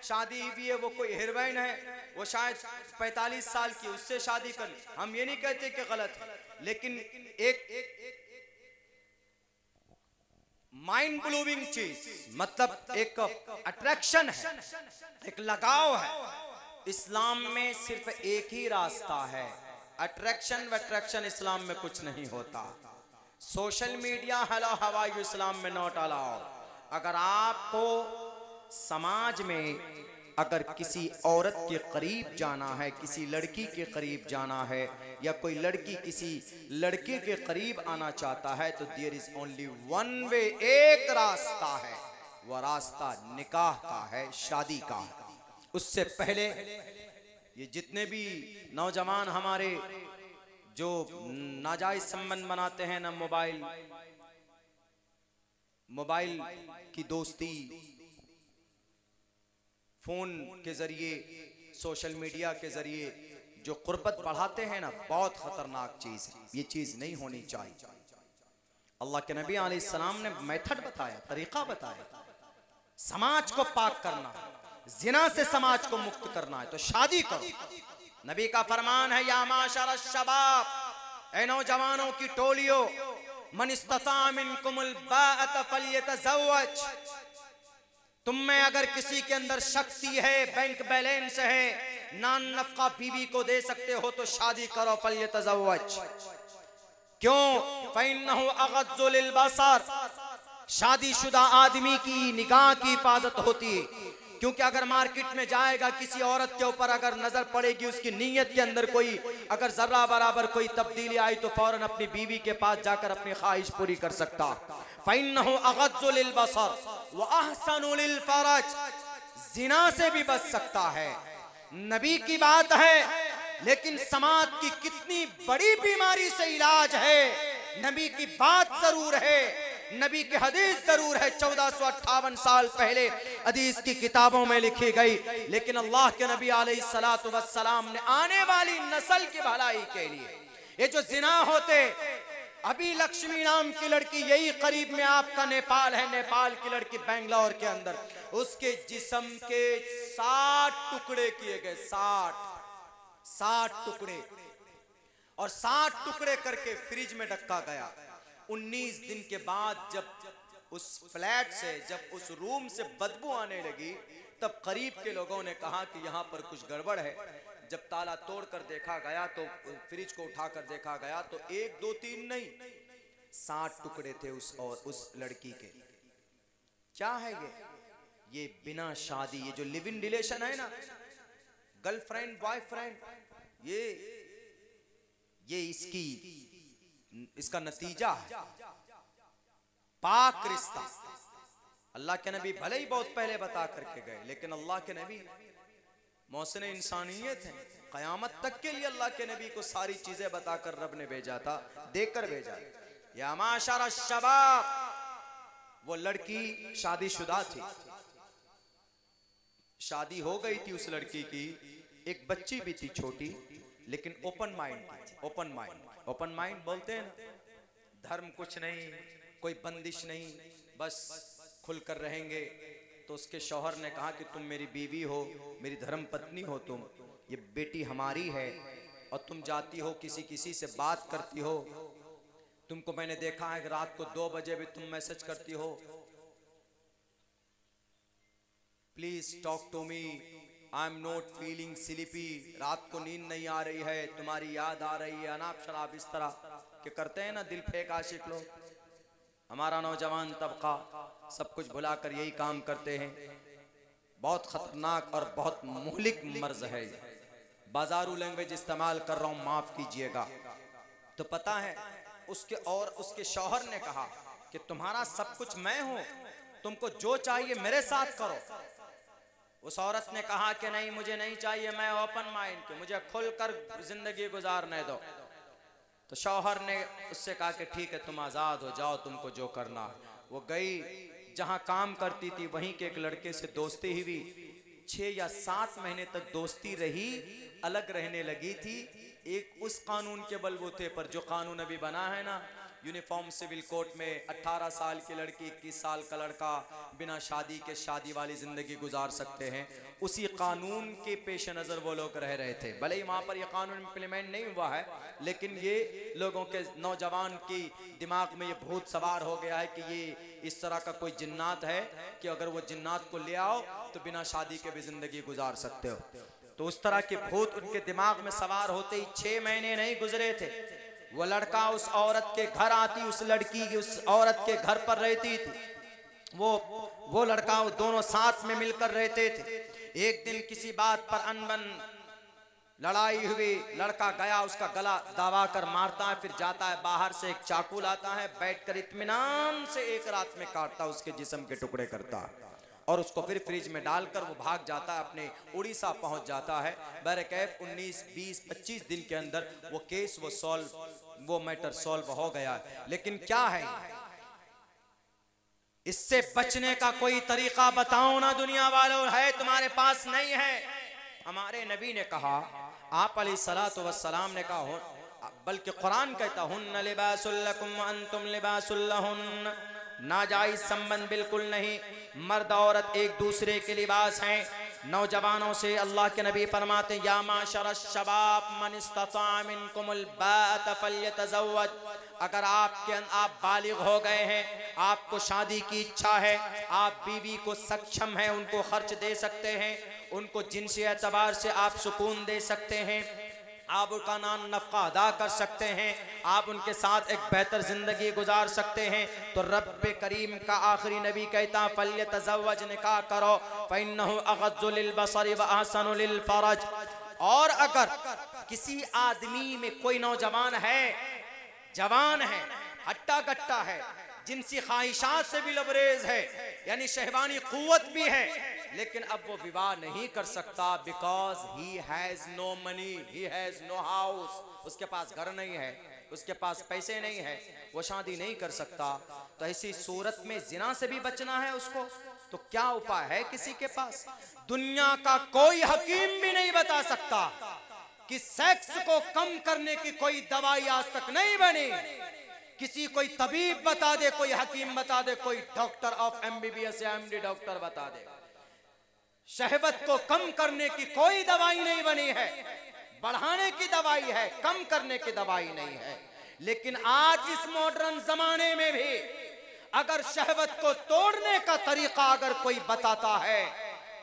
शादी हुई है, वो कोई हीरोइन है, वो शायद 45 साल की, उससे शादी कर ली। हम ये नहीं कहते कि गलत है, लेकिन एक माइंड ब्लोइंग चीज, मतलब एक अट्रैक्शन है, एक लगाव है। इस्लाम में सिर्फ एक ही रास्ता है, अट्रैक्शन वट्रैक्शन इस्लाम में कुछ नहीं होता। सोशल मीडिया हेलो हवा यू इस्लाम में नॉट अलाउ। अगर आपको समाज में अगर किसी औरत के करीब जाना है, किसी लड़की के करीब जाना है, या कोई लड़की किसी लड़के के करीब आना चाहता है, तो there is only one way, एक रास्ता है, वह रास्ता निकाह का है, शादी का। उससे पहले ये जितने भी नौजवान हमारे जो नाजायज संबंध बनाते हैं ना, मोबाइल की दोस्ती, फोन के जरिए, सोशल मीडिया के जरिए जो कुर्बत बढ़ाते हैं ना, बहुत खतरनाक चीज है। ये चीज नहीं होनी चाहिए। अल्लाह के नबी अलैहिस्सलाम ने मेथड बताया, तरीका बताया। समाज को पाक करना है, जिना से समाज को मुक्त करना है तो शादी करो। नबी का फरमान है, या माशर शबाब, ऐ नौजवानों की टोलियों, मन इस्तता मिनकुमुल बाअत फल्यतज़व्वज, तुम में अगर किसी के अंदर शक्ति है, बैंक बैलेंस है, नान नफका बीवी को दे सकते हो तो शादी करो। फल्यतज़व्वज, क्यों? फ़इन्नहु अग़ज़्ज़ु लिलबसर, शादीशुदा आदमी की निगाह की हिफाजत होती है, क्योंकि अगर मार्केट में जाएगा, किसी औरत के ऊपर अगर नजर पड़ेगी, उसकी नीयत के अंदर कोई अगर जर्रा बराबर कोई तब्दीली आई तो फौरन अपनी बीवी के पास जाकर अपनी ख्वाहिश पूरी कर सकता। फ़इन्नहु अग़ज़्ज़ु लिलबसर व अहसनु लिलफ़रज, जिना से भी बच सकता है। नबी की बात है, लेकिन समाज की कितनी बड़ी बीमारी से इलाज है। नबी की बात जरूर है, नबी की हदीस जरूर है, 1458 साल पहले हदीस की किताबों में लिखी गई, लेकिन अल्लाह के नबी अलैहिस्सलातु वस्सलाम ने आने वाली नस्ल की भलाई के लिए ये जो जिना होते, अभी लक्ष्मी नाम की लड़की, यही करीब में आपका नेपाल है, नेपाल की लड़की बेंगलोर के अंदर, उसके जिस्म के 60 टुकड़े किए गए, 60 टुकड़े, और 60 टुकड़े करके फ्रिज में रखा गया। 19 दिन के बाद जब उस फ्लैट से, जब उस रूम से बदबू आने लगी, तब करीब के लोगों ने कहा कि यहाँ पर कुछ गड़बड़ है। जब ताला तोड़कर देखा गया तो फ्रिज को उठाकर देखा गया तो 1 2 3 नहीं, 60 टुकड़े थे उस लड़की के। क्या है ये बिना शादी, ये जो लिव इन रिलेशन है ना, गर्लफ्रेंड बॉयफ्रेंड, ये इसका नतीजा है, पाक रिश्ता। अल्लाह के नबी भले ही बहुत पहले बता करके गए, लेकिन अल्लाह के नबी मौसम इंसानियत है, क़यामत तक के लिए अल्लाह के नबी को सारी चीजें बताकर रब ने भेजा था, देकर भेजा। या माशर शबाब, वो लड़की शादीशुदा थी, शादी हो गई थी उस लड़की की, एक बच्ची भी थी छोटी, लेकिन ओपन माइंड थी। ओपन माइंड बोलते हैं ना, धर्म कुछ नहीं, कोई बंदिश नहीं, बस खुलकर रहेंगे। तो उसके शौहर ने कहा कि तुम मेरी बीवी हो, मेरी धर्म पत्नी हो, तुम, ये बेटी हमारी है, और तुम जाती हो किसी से बात करती हो, तुमको मैंने देखा है कि रात को 2 बजे भी तुम मैसेज करती हो, please talk to me, I am not feeling sleepy, रात को नींद नहीं आ रही है, तुम्हारी याद आ रही है, अनाप शनाप इस तरह के करते हैं ना दिल फेंक आशिक लोग। हमारा नौजवान तबका सब कुछ भुलाकर यही काम करते हैं। बहुत खतरनाक और बहुत मुहलिक मर्ज है। बाजारू लैंग्वेज इस्तेमाल कर रहा हूं, माफ कीजिएगा। तो पता है उसके शौहर ने कहा कि तुम्हारा सब कुछ मैं हूं, तुमको जो चाहिए मेरे साथ करो। उस औरत ने कहा कि नहीं, मुझे नहीं चाहिए, मैं ओपन माइंड की, मुझे खुलकर जिंदगी गुजारने दो। तो शौहर ने उससे कहा कि ठीक है, तुम आजाद हो जाओ, तुमको जो करना। वो गई, जहां काम करती थी वहीं के एक लड़के से दोस्ती हुई, 6 या 7 महीने तक दोस्ती रही, अलग रहने लगी थी। एक उस कानून के बलबूते पर जो कानून अभी बना है ना, यूनिफॉर्म सिविल कोड में 18 साल की लड़की 21 साल का लड़का बिना शादी के शादी वाली जिंदगी गुजार सकते हैं, उसी कानून के पेश नज़र वो लोग रह रहे थे। भले ही वहाँ पर ये कानून इम्प्लीमेंट नहीं हुआ है, लेकिन ये लोगों के नौजवान की दिमाग में ये भूत सवार हो गया है कि ये इस तरह का कोई जिन्नात है कि अगर वो जिन्नात को ले आओ तो बिना शादी के भी जिंदगी गुजार सकते हो। तो उस तरह के भूत उनके दिमाग में सवार होते ही 6 महीने नहीं गुजरे थे, वो लड़का उस औरत के घर आती, उस लड़की की उस औरत के घर पर रहती थी, वो लड़का, वो दोनों साथ में मिलकर रहते थे। एक दिन किसी बात पर अनबन लड़ाई हुई, लड़का गया, उसका गला दबा कर मारता है, फिर जाता है बाहर से एक चाकू लाता है, बैठकर इत्मीनान से एक रात में काटता, उसके जिस्म के टुकड़े करता है और उसको फिर फ्रिज में डालकर वो भाग जाता है, अपने उड़ीसा पहुंच जाता है। बहरकैफ 19, 20, 25 दिन के अंदर वो केस वो मैटर सॉल्व हो गया। लेकिन क्या है, इससे बचने का कोई तरीका बताओ ना दुनिया वालों, है तुम्हारे पास नहीं है। हमारे नबी ने कहा, आप अलैहिस्सलातु वस्सलाम ने कहा, बल्कि कुरान कहता हुन्ना लिबासुल लकुम व अंतुम लिबासुल लहुन्न, नाजायज संबंध बिल्कुल नहीं, मर्द औरत एक दूसरे के लिबास हैं। नौजवानों से अल्लाह के नबी फरमाते या माशर शबाब मन इस्तता मिनकुमुल बात फल्यतज़व्वज, अगर आप बालिग हो गए हैं, आपको शादी की इच्छा है, आप बीवी को सक्षम है, उनको खर्च दे सकते हैं, उनको जिनसी एतबार से आप सुकून दे सकते हैं, आप उनका नाम नफ़क़ा अदा कर सकते हैं, आप उनके साथ एक बेहतर ज़िंदगी गुजार सकते हैं, तो रब्बे करीम का आखिरी नबी कहता फल्यतज़व्वज, निकाह करो, फ़इन्नहु अग़ज़्ज़ु लिलबसरि व अहसनु लिलफ़रज। और अगर किसी आदमी में कोई नौजवान है, जवान है, हट्टा कट्टा है, जिनसी ख्वाहिशात से भी लबरेज है, यानी शहवानी कुव्वत भी है, लेकिन अब वो विवाह नहीं कर सकता because he has no money, he has no house, उसके पास घर नहीं है, उसके पास पैसे नहीं है, वो शादी नहीं कर सकता। तो ऐसी सूरत में जिना से भी बचना है उसको, तो क्या उपाय है किसी के पास? दुनिया का कोई हकीम भी नहीं बता सकता कि सेक्स को कम करने की कोई दवाई आज तक नहीं बनी। किसी कोई तबीब बता दे, कोई हकीम बता दे, कोई डॉक्टर ऑफ MBBS या MD डॉक्टर बता दे, शहवत को कम करने की कोई दवाई नहीं बनी है। बढ़ाने की दवाई है, कम करने की दवाई नहीं है। लेकिन आज इस मॉडर्न जमाने में भी अगर शहवत को तोड़ने का तरीका अगर कोई बताता है,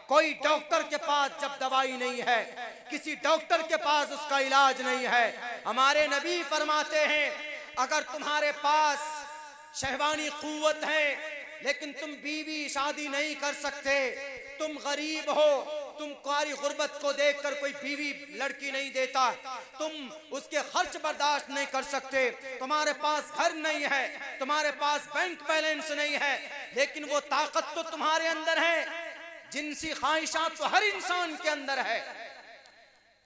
कोई डॉक्टर के पास जब दवाई नहीं है, किसी डॉक्टर के पास उसका इलाज नहीं है, हमारे नबी फरमाते हैं अगर तुम्हारे पास शहवानी कुव्वत है लेकिन तुम बीवी शादी नहीं कर सकते, तुम गरीब हो, तुम कारी गुर्बत को देखकर कोई बीवी लड़की नहीं देता, तुम उसके खर्च बर्दाश्त नहीं कर सकते, तुम्हारे पास घर नहीं है, तुम्हारे पास बैंक बैलेंस नहीं है, लेकिन वो ताकत तो तुम्हारे अंदर है, जिनसी ख्वाहिशात तो हर इंसान के अंदर है,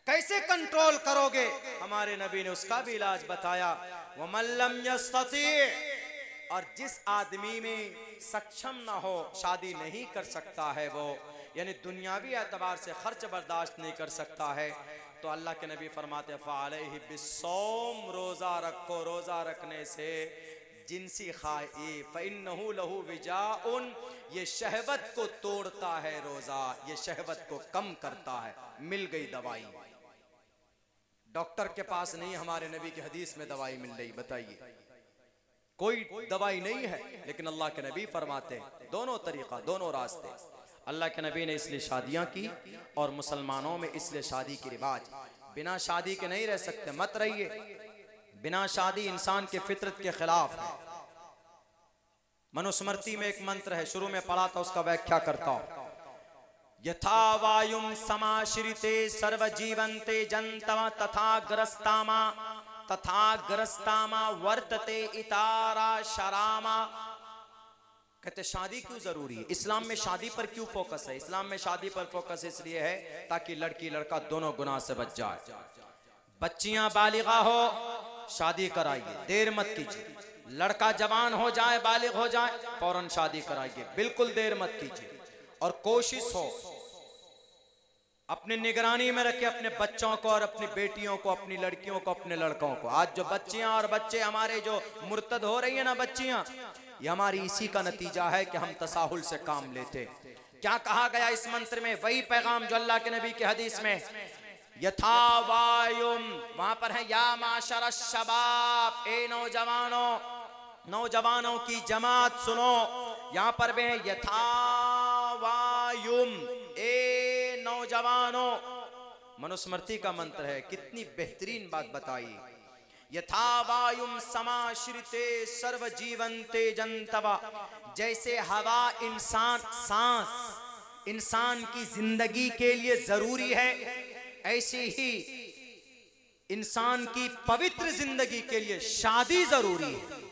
कैसे कंट्रोल करोगे? हमारे नबी ने उसका भी इलाज बताया, वमन लम यस्तती, और जिस आदमी में सक्षम ना हो, शादी नहीं कर सकता है, वो यानी दुनियावी एतबार से खर्च बर्दाश्त नहीं कर सकता है, तो अल्लाह के नबी फरमाते फ़अलैहि बिस्सौम, रोज़ा रखो, रोज़ा रखने से जिनसी खाई फ़इन्नहु लहु विजाउन, ये शहवत को तोड़ता है, रोज़ा ये शहवत को कम करता है। मिल गई दवाई, डॉक्टर के पास नहीं, हमारे नबी की हदीस में दवाई मिल रही। बताइए, कोई दवाई नहीं है, लेकिन अल्लाह के नबी फरमाते दोनों तरीका, दोनों रास्ते। अल्लाह के नबी ने इसलिए शादियां की, और मुसलमानों में इसलिए शादी की रिवाज, बिना शादी के नहीं रह सकते, मत रहिए। बिना शादी इंसान के फितरत के खिलाफ है। मनुस्मृति में एक मंत्र है, शुरू में पढ़ा था, उसका व्याख्या करता हूं। यथा वायुम समाश्रिते सर्वजीवन्ते जन्तव तथा ग्रस्तामा वर्तते इतारा शरामा। कहते शादी क्यों जरूरी है? इस्लाम में शादी पर क्यों फोकस है? इस्लाम में शादी पर फोकस इसलिए है ताकि लड़की लड़का दोनों गुनाह से बच जाए। बच्चियां बालिगा हो, शादी कराइए, देर मत कीजिए। लड़का जवान हो जाए, बालिग हो जाए, फौरन शादी कराइए, बिल्कुल देर मत कीजिए। और कोशिश हो अपनी निगरानी में रखे अपने बच्चों को, और अपनी बेटियों को, अपनी लड़कियों को, अपने लड़कों को। आज जो बच्चियां और बच्चे हमारे जो मुर्तद हो रही है ना बच्चियां, ये हमारी इसी का नतीजा है कि हम तसाहुल से काम लेते। क्या कहा गया इस मंत्र में? वही पैगाम जो अल्लाह के नबी के हदीस में यथा वायुम, वहां पर है या माशर शबाब, ए नौजवानों, नौजवानों की जमात सुनो। यहां पर भी है यथा वायुम, ए नौजवानों, मनुस्मृति का मंत्र है। कितनी बेहतरीन बात बताई। यथा वायुम समाश्रिते सर्व जीवंते जंतवा, जैसे हवा सांस इंसान की जिंदगी के लिए जरूरी है, ऐसे ही इंसान की पवित्र जिंदगी के लिए शादी जरूरी है।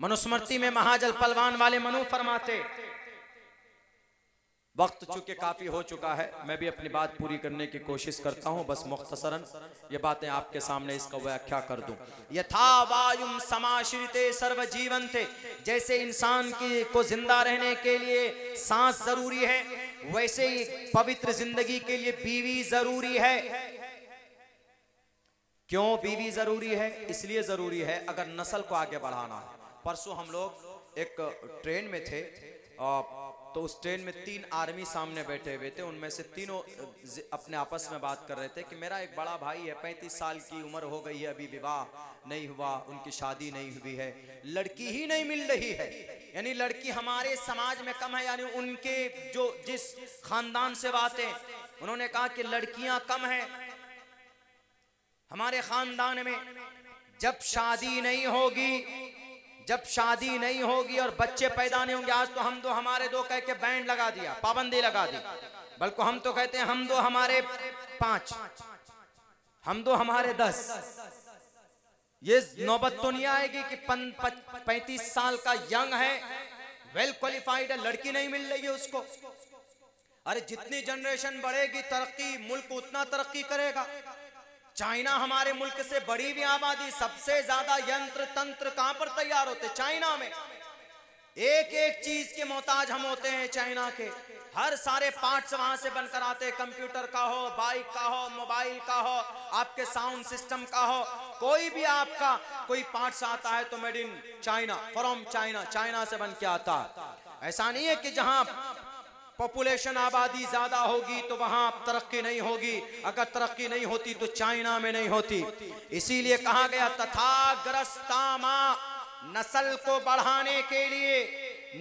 मनुस्मृति में महाजल पलवान वाले मनु फरमाते, वक्त चूंकि काफी हो चुका है, मैं भी अपनी बात पूरी करने की कोशिश करता हूं, बस मुख्तसरन ये बातें आपके सामने इसका व्याख्या कर दूं। यथा वायुम समाश्रिते सर्व जीवन्ते, जैसे इंसान को जिंदा रहने के लिए सांस जरूरी है, वैसे ही पवित्र जिंदगी के लिए बीवी जरूरी है। क्यों बीवी जरूरी है? इसलिए जरूरी है अगर नस्ल को आगे बढ़ाना है। परसों हम लोग एक ट्रेन में थे, तो उस ट्रेन में 3 आर्मी सामने बैठे हुए थे। उनमें से तीनों अपने आपस में बात कर रहे थे कि मेरा एक बड़ा भाई है, 35 साल की उम्र हो गई है, अभी विवाह नहीं हुआ, उनकी शादी नहीं हुई है, लड़की ही नहीं मिल रही है। यानी लड़की हमारे समाज में कम है, यानी उनके जो जिस खानदान से बातें, उन्होंने कहा कि लड़कियां कम है हमारे खानदान में। जब शादी नहीं होगी और बच्चे पैदा नहीं होंगे, आज तो हम दो हमारे दो कह के बैंड लगा दिया, पाबंदी लगा दी, बल्कि हम तो कहते हैं हम दो हमारे 5, हम दो हमारे 10। ये नौबत तो नहीं आएगी कि 35 साल का यंग है, वेल क्वालिफाइड है, लड़की नहीं मिल रही है उसको। अरे जितनी जनरेशन बढ़ेगी तरक्की, मुल्क उतना तरक्की करेगा। चाइना हमारे मुल्क से बड़ी भी आबादी, सबसे ज्यादा यंत्र तंत्र कहां पर तैयार होते? चाइना में। एक एक चीज के मोहताज हम होते हैं चाइना के। हर सारे पार्ट्स वहां से बनकर आते हैं, कंप्यूटर का हो, बाइक का हो, मोबाइल का हो, आपके साउंड सिस्टम का हो, कोई भी आपका कोई पार्ट्स आता है तो made in China, from China, China से बन के आता। ऐसा नहीं है कि जहां पॉपुलेशन आबादी ज्यादा होगी तो वहां तरक्की नहीं होगी, अगर तरक्की नहीं होती तो चाइना में नहीं होती। इसीलिए कहा गया तथाग्रस्तामा, नस्ल को बढ़ाने के लिए,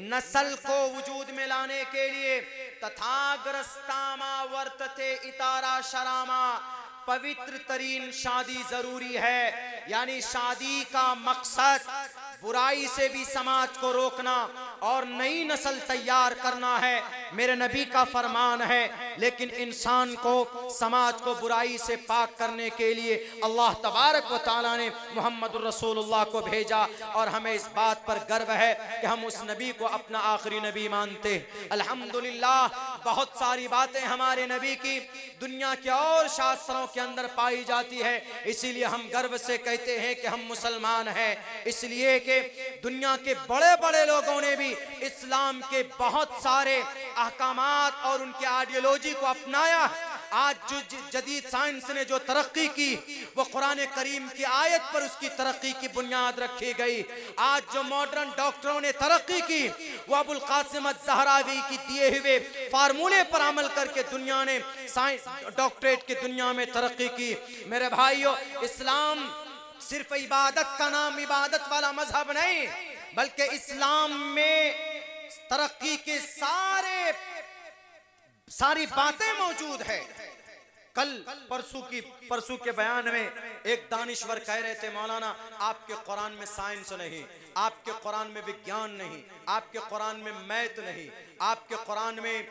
नस्ल को वजूद में लाने के लिए, तथाग्रस्तामा वर्तते इतारा शरामा, पवित्र तरीन शादी जरूरी है। यानी शादी का मकसद बुराई से भी समाज को रोकना और नई नस्ल तैयार करना है, मेरे नबी का फरमान है। लेकिन इंसान को, समाज को बुराई से पाक करने के लिए अल्लाह तबारक व तआला ने मोहम्मद रसूलुल्लाह को भेजा, और हमें इस बात पर गर्व है कि हम उस नबी को अपना आखिरी नबी मानते हैं। अल्हम्दुलिल्लाह, बहुत सारी बातें हमारे नबी की दुनिया के और शास्त्रों के अंदर पाई जाती है, इसीलिए हम गर्व से कहते हैं कि हम मुसलमान हैं। इसलिए कि दुनिया के बड़े बड़े लोगों ने भी इस्लाम के बहुत सारे अहकामात और उनके आइडियोलॉजी को अपनाया। आज जो जदीद साइंस ने जो तरक्की की वो कुरान करीम की आयत पर उसकी तरक्की की बुनियाद रखी गई। आज जो मॉडर्न डॉक्टरों ने तरक्की की वो अबुल कासिम अज़्ज़हरावी की दिए हुए फार्मूले पर अमल करके दुनिया ने साइंस डॉक्टरेट की दुनिया में तरक्की की। मेरे भाइयों, इस्लाम सिर्फ इबादत का नाम, इबादत वाला मजहब नहीं, बल्कि इस्लाम में तरक्की के सारी बातें मौजूद है। कल परसों के बयान में एक दानिश्वर कह रहे थे, मौलाना आपके कुरान में साइंस नहीं, आपके कुरान में विज्ञान नहीं, आपके कुरान में मैथ नहीं, आपके कुरान में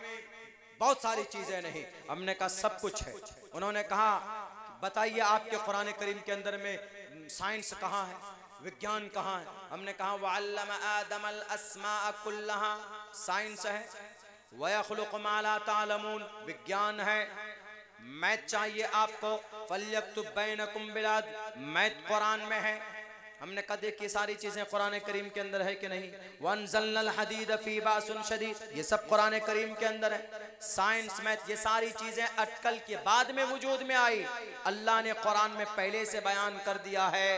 बहुत सारी चीजें नहीं। हमने कहा सब कुछ है। उन्होंने कहा बताइए आपके कुरान करीम के अंदर में साइंस कहाँ है, विज्ञान कहाँ है? हमने कहा वअल्लम आदमल अस्माअ कुल्लहा, साइंस है। वयखलुक़ु मा ला तालमून, विज्ञान है। मैथ चाहिए आपको, फल्यक्तुब बैनकुम बिलाद, मैथ कुरान में है। हमने कहा देखिए सारी चीजें कुरान करीम के अंदर है कि नहीं। वअनज़लनल हदीद फी बासुन शदीद, ये सब कुरान करीम के अंदर है। साइंस, मैथ, ये सारी चीजें अटकल के बाद में वजूद में आई। अल्लाह ने कुरान में पहले से बयान कर दिया है,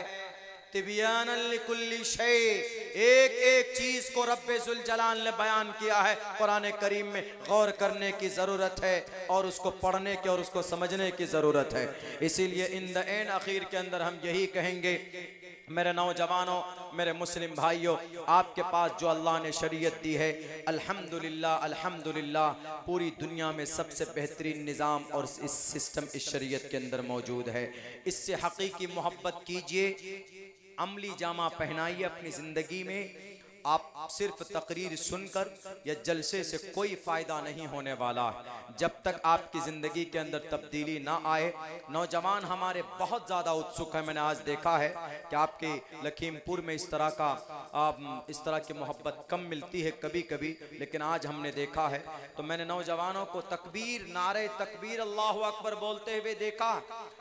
तिबियानन लिकुल्ली शै, एक एक चीज को रब्बे जुल जलाल ने बयान किया है। कुरान करीम में गौर करने की जरूरत है और उसको पढ़ने की और उसको समझने की जरूरत है। इसीलिए इन द एंड आखिर के अंदर हम यही कहेंगे, मेरे नौजवानों, मेरे मुस्लिम भाइयों, आपके पास जो अल्लाह ने शरीयत दी है, अल्हम्दुलिल्लाह अल्हम्दुलिल्लाह, पूरी दुनिया में सबसे बेहतरीन निज़ाम और इस सिस्टम इस शरीयत के अंदर मौजूद है। इससे हकीकी मोहब्बत कीजिए, अमली जामा पहनाइए अपनी ज़िंदगी में। आप सिर्फ तकरीर सुनकर या जलसे से कोई फ़ायदा नहीं होने वाला जब तक आपकी ज़िंदगी के अंदर तब्दीली ना आए। नौजवान हमारे बहुत ज़्यादा उत्सुक है। मैंने आज देखा है कि आपके लखीमपुर में इस तरह की मोहब्बत कम मिलती है कभी कभी, लेकिन आज हमने देखा है। तो मैंने नौजवानों को तकबीर, नारे तकबीर, अल्लाहु अकबर बोलते हुए देखा,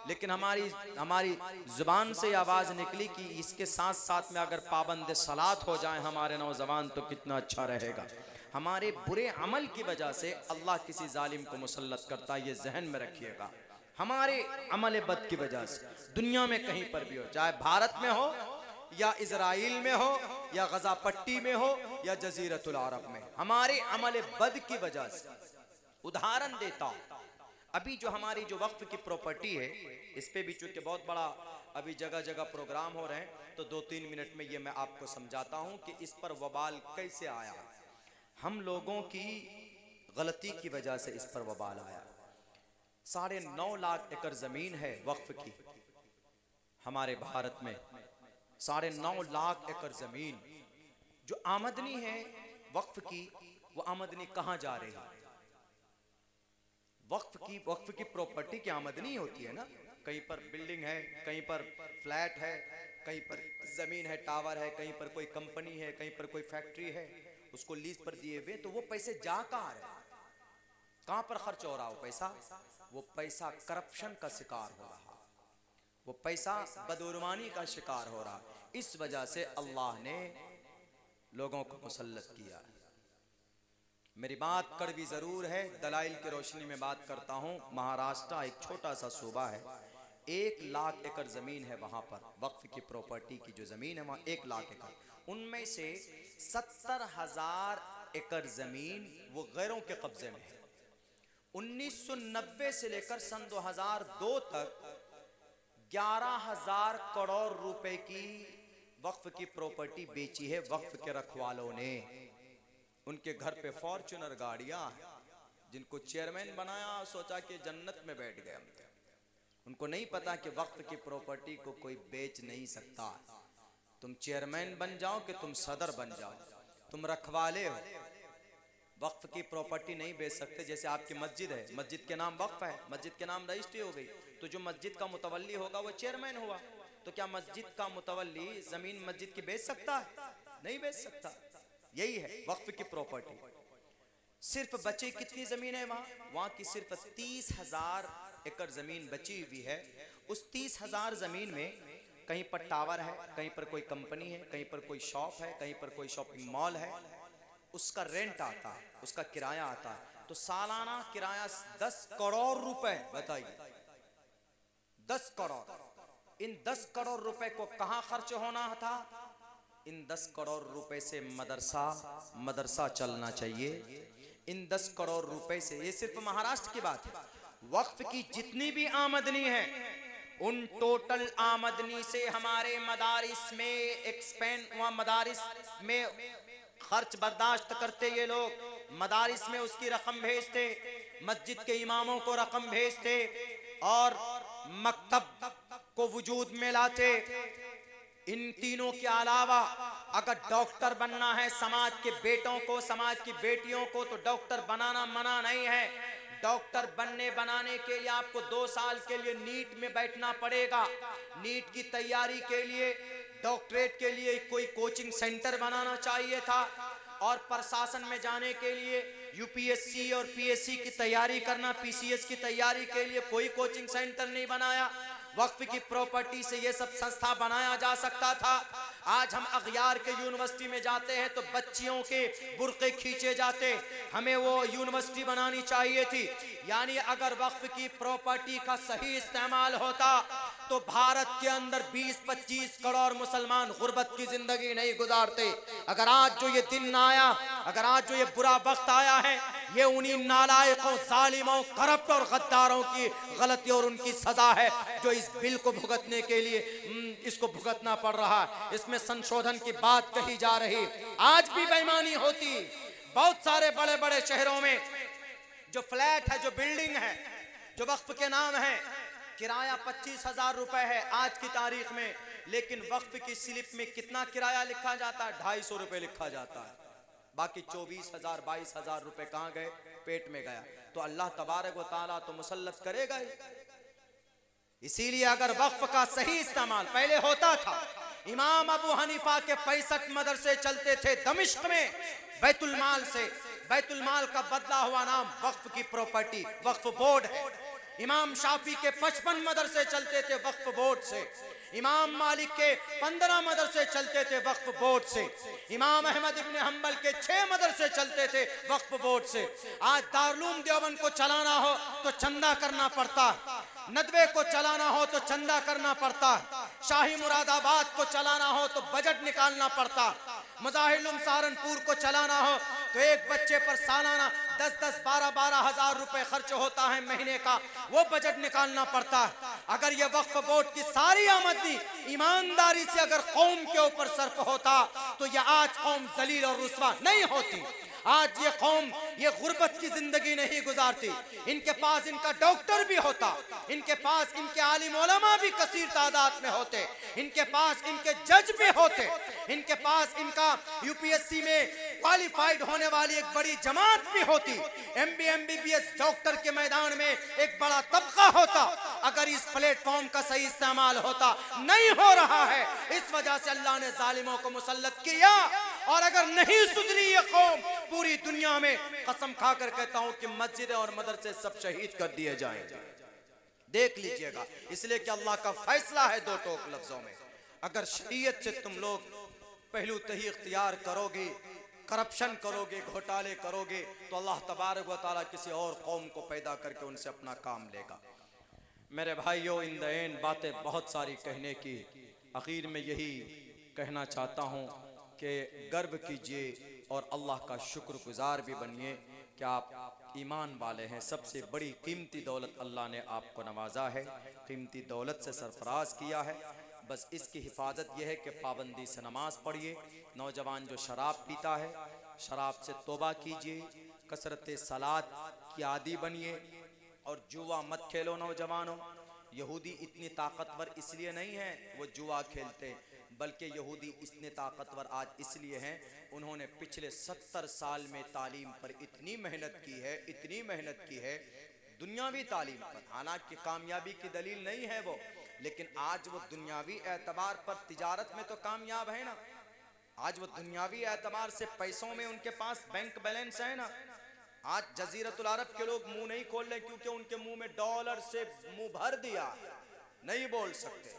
लेकिन हमारी ज़ुबान से आवाज़ निकली कि इसके साथ साथ में अगर पाबंद सलात हो जाए हमारे नौजवान तो कितना अच्छा रहेगा। हमारे बुरे अमल की वजह से अल्लाह किसी जालिम को मुसल्लत करता है, ये जहन में रखिएगा। हमारे अमल बद की वजह से दुनिया में कहीं पर भी हो, चाहे भारत में हो या इजराइल में हो या गजा पट्टी में हो या जजीरतुल अरब में, हमारे अमल बद की वजह से। उदाहरण देता हूं, अभी जो हमारी जो वक्फ की प्रॉपर्टी है, इस पे भी चूंकि बहुत बड़ा अभी जगह जगह प्रोग्राम हो रहे हैं, तो 2-3 मिनट में ये मैं आपको समझाता हूं कि इस पर वबाल कैसे आया। हम लोगों की गलती की वजह से इस पर वबाल आया। 9.5 लाख एकड़ जमीन है वक्फ की हमारे भारत में। 9.5 लाख एकड़ जमीन जो आमदनी है वक्फ की, वो आमदनी कहां जा रही है? वक्फ की प्रॉपर्टी की आमदनी होती है ना, कहीं पर बिल्डिंग है, कहीं पर फ्लैट है, कहीं पर जमीन है, टावर है, कहीं पर कोई कंपनी है, कहीं पर कोई फैक्ट्री है, उसको लीज पर दिए हुए, तो वो पैसे जा कहां रहे? कहां पर खर्च हो रहा हो पैसा? वो पैसा करप्शन का शिकार हो रहा, वो पैसा बदुर्मानी का शिकार हो रहा। इस वजह से अल्लाह ने लोगों को मुसल्लत किया। मेरी बात कड़वी जरूर है, दलाइल की रोशनी में बात करता हूं। महाराष्ट्र एक छोटा सा सूबा है, 1 लाख एकड़ जमीन है वहां पर। वक्फ की प्रॉपर्टी की जो जमीन है वहां 1 लाख एकड़, उनमें से 70,000 एकड़ जमीन वो गैरों के कब्जे में है। 1990 से लेकर सन 2002 तक 11,000 करोड़ रुपए की वक्फ की प्रॉपर्टी बेची है वक्फ के रखवालों ने। उनके घर पे फॉर्च्यूनर गाड़ियां हैं, जिनको चेयरमैन बनाया, सोचा कि जन्नत में बैठ गए हम। उनको नहीं पता कि वक्फ की प्रॉपर्टी को कोई बेच नहीं सकता। तुम चेयरमैन बन जाओ कि तुम सदर बन जाओ, तुम रखवाले हो, वक्फ की प्रॉपर्टी नहीं बेच सकते। जैसे आपकी मस्जिद है, मस्जिद के नाम वक्फ है, मस्जिद के नाम रजिस्ट्री हो गई, तो जो मस्जिद का मुतवल्ली होगा वो चेयरमैन हुआ। तो क्या मस्जिद का मुतवल्ली जमीन मस्जिद की बेच सकता है? नहीं बेच सकता। यही है वक्फ की प्रॉपर्टी। सिर्फ बची कितनी जमीन है वहां की? सिर्फ 30,000 एकड़ जमीन बची हुई है। उस 30,000 जमीन में कहीं पर टावर है, कहीं पर कोई कंपनी है, कहीं पर कोई शॉप है, कहीं पर कोई शॉपिंग मॉल है। उसका रेंट आता है, उसका किराया आता है। तो सालाना किराया 10 करोड़ रुपए। बताइए, 10 करोड़। इन 10 करोड़ रुपए को कहां खर्च होना था? इन 10 करोड़ रुपए से मदरसा चलना चाहिए। इन 10 करोड़ रुपए से, ये सिर्फ महाराष्ट्र की बात है, वक्फ की जितनी भी आमदनी है उन टोटल आमदनी से हमारे मदारिस में एक्सपेंड, मदारिस में खर्च बर्दाश्त करते ये लोग। मदारिस में उसकी रकम भेजते, मस्जिद के इमामों को रकम भेजते और मकतब को वजूद में लाते। इन तीनों के अलावा अगर डॉक्टर बनना है समाज के बेटों को, समाज की बेटियों को, तो डॉक्टर बनाना मना नहीं है। डॉक्टर बनाने के लिए आपको 2 साल के लिए नीट में बैठना पड़ेगा। नीट की तैयारी के लिए, डॉक्टरेट के लिए कोई कोचिंग सेंटर बनाना चाहिए था। और प्रशासन में जाने के लिए यूपीएससी और पीएससी की तैयारी करना, पीसीएस की तैयारी के लिए कोई कोचिंग सेंटर नहीं बनाया। वक्फ की प्रॉपर्टी से ये सब संस्था बनाया जा सकता था। आज हम अगयार के यूनिवर्सिटी में जाते हैं तो बच्चियों के बुर्के खींचे जाते। हमें वो यूनिवर्सिटी बनानी चाहिए थी। यानी अगर वक्फ की प्रॉपर्टी का सही इस्तेमाल होता तो भारत के अंदर 20-25 करोड़ मुसलमान गुर्बत की जिंदगी नहीं गुजारते। अगर आज जो ये दिन आया, अगर आज जो ये बुरा वक्त आया है, ये उन्हीं नालायकों, जालिमों, करप्ट और गद्दारों की गलती और उनकी सजा है जो इस बिल को भुगतने के लिए इसको भुगतना पड़ रहा है। इसमें संशोधन की बात कही जा रही। आज भी बेईमानी होती। बहुत सारे बड़े बड़े शहरों में जो फ्लैट है, जो बिल्डिंग है, जो वक्फ के नाम है, किराया 25,000 रुपए है आज की तारीख में, लेकिन वक्फ की स्लिप में कितना किराया लिखा जाता है? 250 रुपए लिखा जाता है। बाकी 24,000 22,000 रुपए कहां गए? पेट में गया। तो अल्लाह तबारक व तआला तो मुसल्लत करेगा ही। इसीलिए अगर वक्फ का सही इस्तेमाल पहले होता था, इमाम अबू हनीफा के 65 मदरसे चलते थे दमिश्क में बैतुल माल से। बैतुल माल का बदला हुआ नाम वक्फ की प्रॉपर्टी, वक्फ बोर्ड है। इमाम शाफी के 55 मदरसे चलते थे वक्फ बोर्ड से। इमाम मालिक के 15 मदरसे चलते थे वक्फ बोर्ड से, इमाम अहमद इब्न हम्बल के 6 मदरसे चलते थे वक्फ बोर्ड से। आज दारुल देवबंद को चलाना हो तो चंदा करना पड़ता है, नदवे को चलाना हो तो चंदा करना पड़ता है, शाही मुरादाबाद को चलाना हो तो बजट निकालना पड़ता, मज़ाहिर सहारनपुर को चलाना हो तो एक बच्चे पर सालाना 10-10, 12-12 हजार रुपए खर्च होता है महीने का, वो बजट निकालना पड़ता है। अगर ये वक्फ बोर्ड की सारी आमदनी ईमानदारी से अगर कौम के ऊपर सर्फ होता तो ये आज कौम जलील और रुस्वा नहीं होती। आज ये कौम ये गुर्बत की जिंदगी नहीं गुजारती। इनके पास इनका डॉक्टर भी होता, इनके पास इनके आलिम उलमा भी कसीर तादाद में होते, इनके पास इनके जज भी होते, इनके पास इनका यूपीएससी में क्वालिफाइड होने वाली एक बड़ी जमात भी होती, एमबी एमबीबीएस डॉक्टर के मैदान में एक बड़ा तबका होता। अगर इस प्लेटफॉर्म का सही इस्तेमाल होता, नहीं हो रहा है, इस वजह से अल्लाह ने जालिमों को मुसल्लत किया। और अगर नहीं सुधरी ये कौम, पूरी दुनिया में कसम खाकर कहता हूं कि मस्जिदें और मदरसे सब शहीद कर दिए जाएंगे। देख लीजिएगा, इसलिए कि अल्लाह का फैसला है दो टोक लफ्जों में। अगर शरीयत से तुम लोग पहलू तही इख्तियार करोगे, करप्शन करोगे, घोटाले करोगे, तो अल्लाह तबारक व तआला किसी और कौम को पैदा करके उनसे अपना काम लेगा। मेरे भाइयों, इन द एंड बातें बहुत सारी कहने की, आखिर में यही कहना चाहता हूँ कि गर्व कीजिए और अल्लाह का शुक्रगुजार भी बनिए कि आप ईमान वाले हैं। सबसे बड़ी कीमती दौलत अल्लाह ने आपको नवाजा है, कीमती दौलत से सरफराज किया है। बस इसकी हिफाजत यह है कि पाबंदी से नमाज पढ़िए। नौजवान जो शराब पीता है, शराब से तौबा कीजिए, कसरत सलात की आदी बनिए और जुआ मत खेलो नौजवानों। यहूदी इतनी ताकतवर इसलिए नहीं है वो जुआ खेलते, बल्कि यहूदी इतने ताकतवर आज इसलिए हैं, उन्होंने पिछले 70 साल में तालीम पर इतनी मेहनत की है, इतनी मेहनत की है दुनियावी तालीम पर। हालांकि कामयाबी की दलील नहीं है वो, लेकिन आज वो दुनियावी एतबार पर तिजारत में तो कामयाब है ना। आज वो दुनियावी एतबार से पैसों में उनके पास बैंक बैलेंस है ना। आज जजीरतुल अरब के लोग मुंह नहीं खोल रहे क्योंकि उनके मुंह में डॉलर से मुंह भर दिया, नहीं बोल सकते,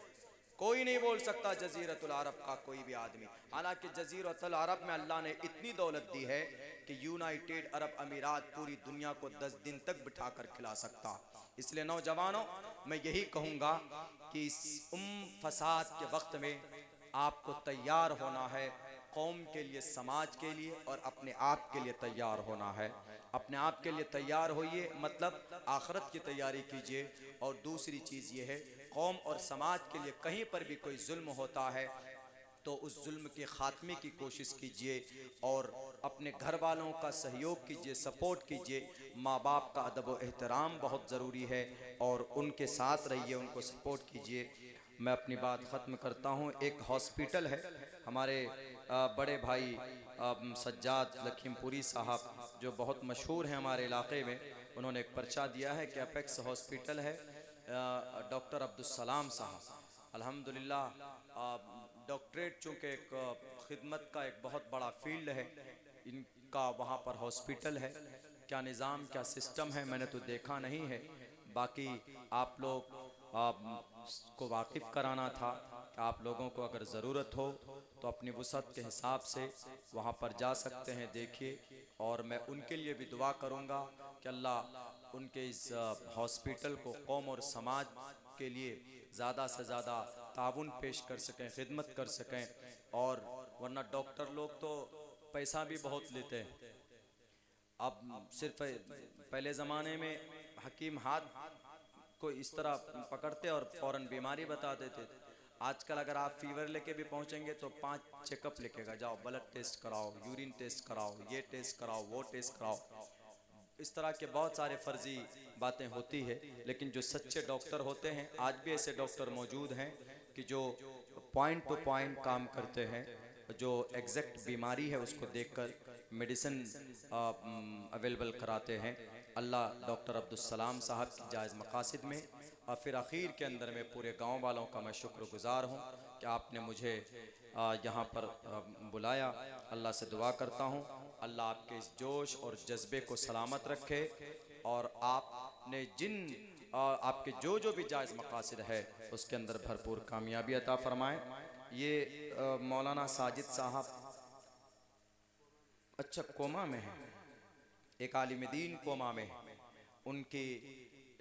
कोई नहीं बोल सकता जजीरतुल अरब का कोई भी आदमी। हालांकि जजीरतुल अरब में अल्लाह ने इतनी दौलत दी है कि यूनाइटेड अरब अमीरात पूरी दुनिया को 10 दिन तक बिठा कर खिला सकता। इसलिए नौजवानों, मैं यही कहूँगा कि इस फसाद के वक्त में आपको तैयार होना है, कौम के लिए, समाज के लिए और अपने आप के लिए तैयार होना है। अपने आप के लिए तैयार होइए, मतलब आखिरत की तैयारी कीजिए। और दूसरी चीज़ ये है, कौम और समाज के लिए कहीं पर भी कोई जुल्म होता है तो उस जुल्म के ख़ात्मे की कोशिश कीजिए और अपने घर वालों का सहयोग कीजिए, सपोर्ट कीजिए। माँ बाप का अदब व एहतराम बहुत ज़रूरी है और उनके साथ रहिए, उनको सपोर्ट कीजिए। मैं अपनी बात ख़त्म करता हूँ। एक हॉस्पिटल है, हमारे बड़े भाई सज्जाद लखीमपुरी साहब जो बहुत मशहूर हैं हमारे इलाके में, उन्होंने एक पर्चा दिया है कि अपेक्स हॉस्पिटल है, डॉक्टर अब्दुल-सलाम साहब अल्हम्दुलिल्लाह डॉक्टरेट चूँकि एक खिदमत का एक बहुत बड़ा फील्ड है, इनका वहाँ पर हॉस्पिटल है। क्या निज़ाम, क्या सिस्टम है मैंने तो देखा नहीं है, बाकी आप लोग को वाकिफ़ कराना था कि आप लोगों को अगर ज़रूरत हो तो अपनी वुसअत के हिसाब से वहाँ पर जा सकते हैं, देखिए। और मैं उनके लिए भी दुआ करूँगा कि अल्लाह उनके इस हॉस्पिटल को कौम और समाज के लिए ज़्यादा से ज़्यादा ताउन पेश कर सकें, खिदमत कर सकें। और वरना डॉक्टर लोग तो पैसा भी बहुत लेते हैं। अब सिर्फ पहले ज़माने में हकीम हाथ को इस तरह पकड़ते और फ़ौरन बीमारी बता देते थे। आजकल अगर आप फीवर लेके भी पहुंचेंगे तो 5 चेकअप लिखेगा, जाओ ब्लड टेस्ट कराओ, यूरिन टेस्ट कराओ, ये टेस्ट कराओ, वो टेस्ट कराओ। इस तरह के बहुत सारे फर्जी बातें होती है, लेकिन जो सच्चे डॉक्टर होते हैं, आज भी ऐसे डॉक्टर मौजूद हैं कि जो पॉइंट टू पॉइंट काम करते हैं, जो एग्जैक्ट बीमारी है उसको देखकर मेडिसिन अवेलेबल कराते हैं। अल्लाह डॉक्टर अब्दुल-सलाम साहब की जायज़ मकासिद में और फिर आखिर के अंदर में पूरे गांव वालों का मैं शुक्रगुजार हूं कि आपने मुझे यहाँ पर बुलाया। अल्लाह से दुआ करता हूँ अल्लाह आपके इस जोश और जज्बे को सलामत रखे और आपने जिन और आपके जो जो भी जायज़ मकासद है उसके अंदर भरपूर कामयाबी अता फरमाएं। ये मौलाना साजिद साहब अच्छा कोमा में है, एक आलिम दीन कोमा में है, उनके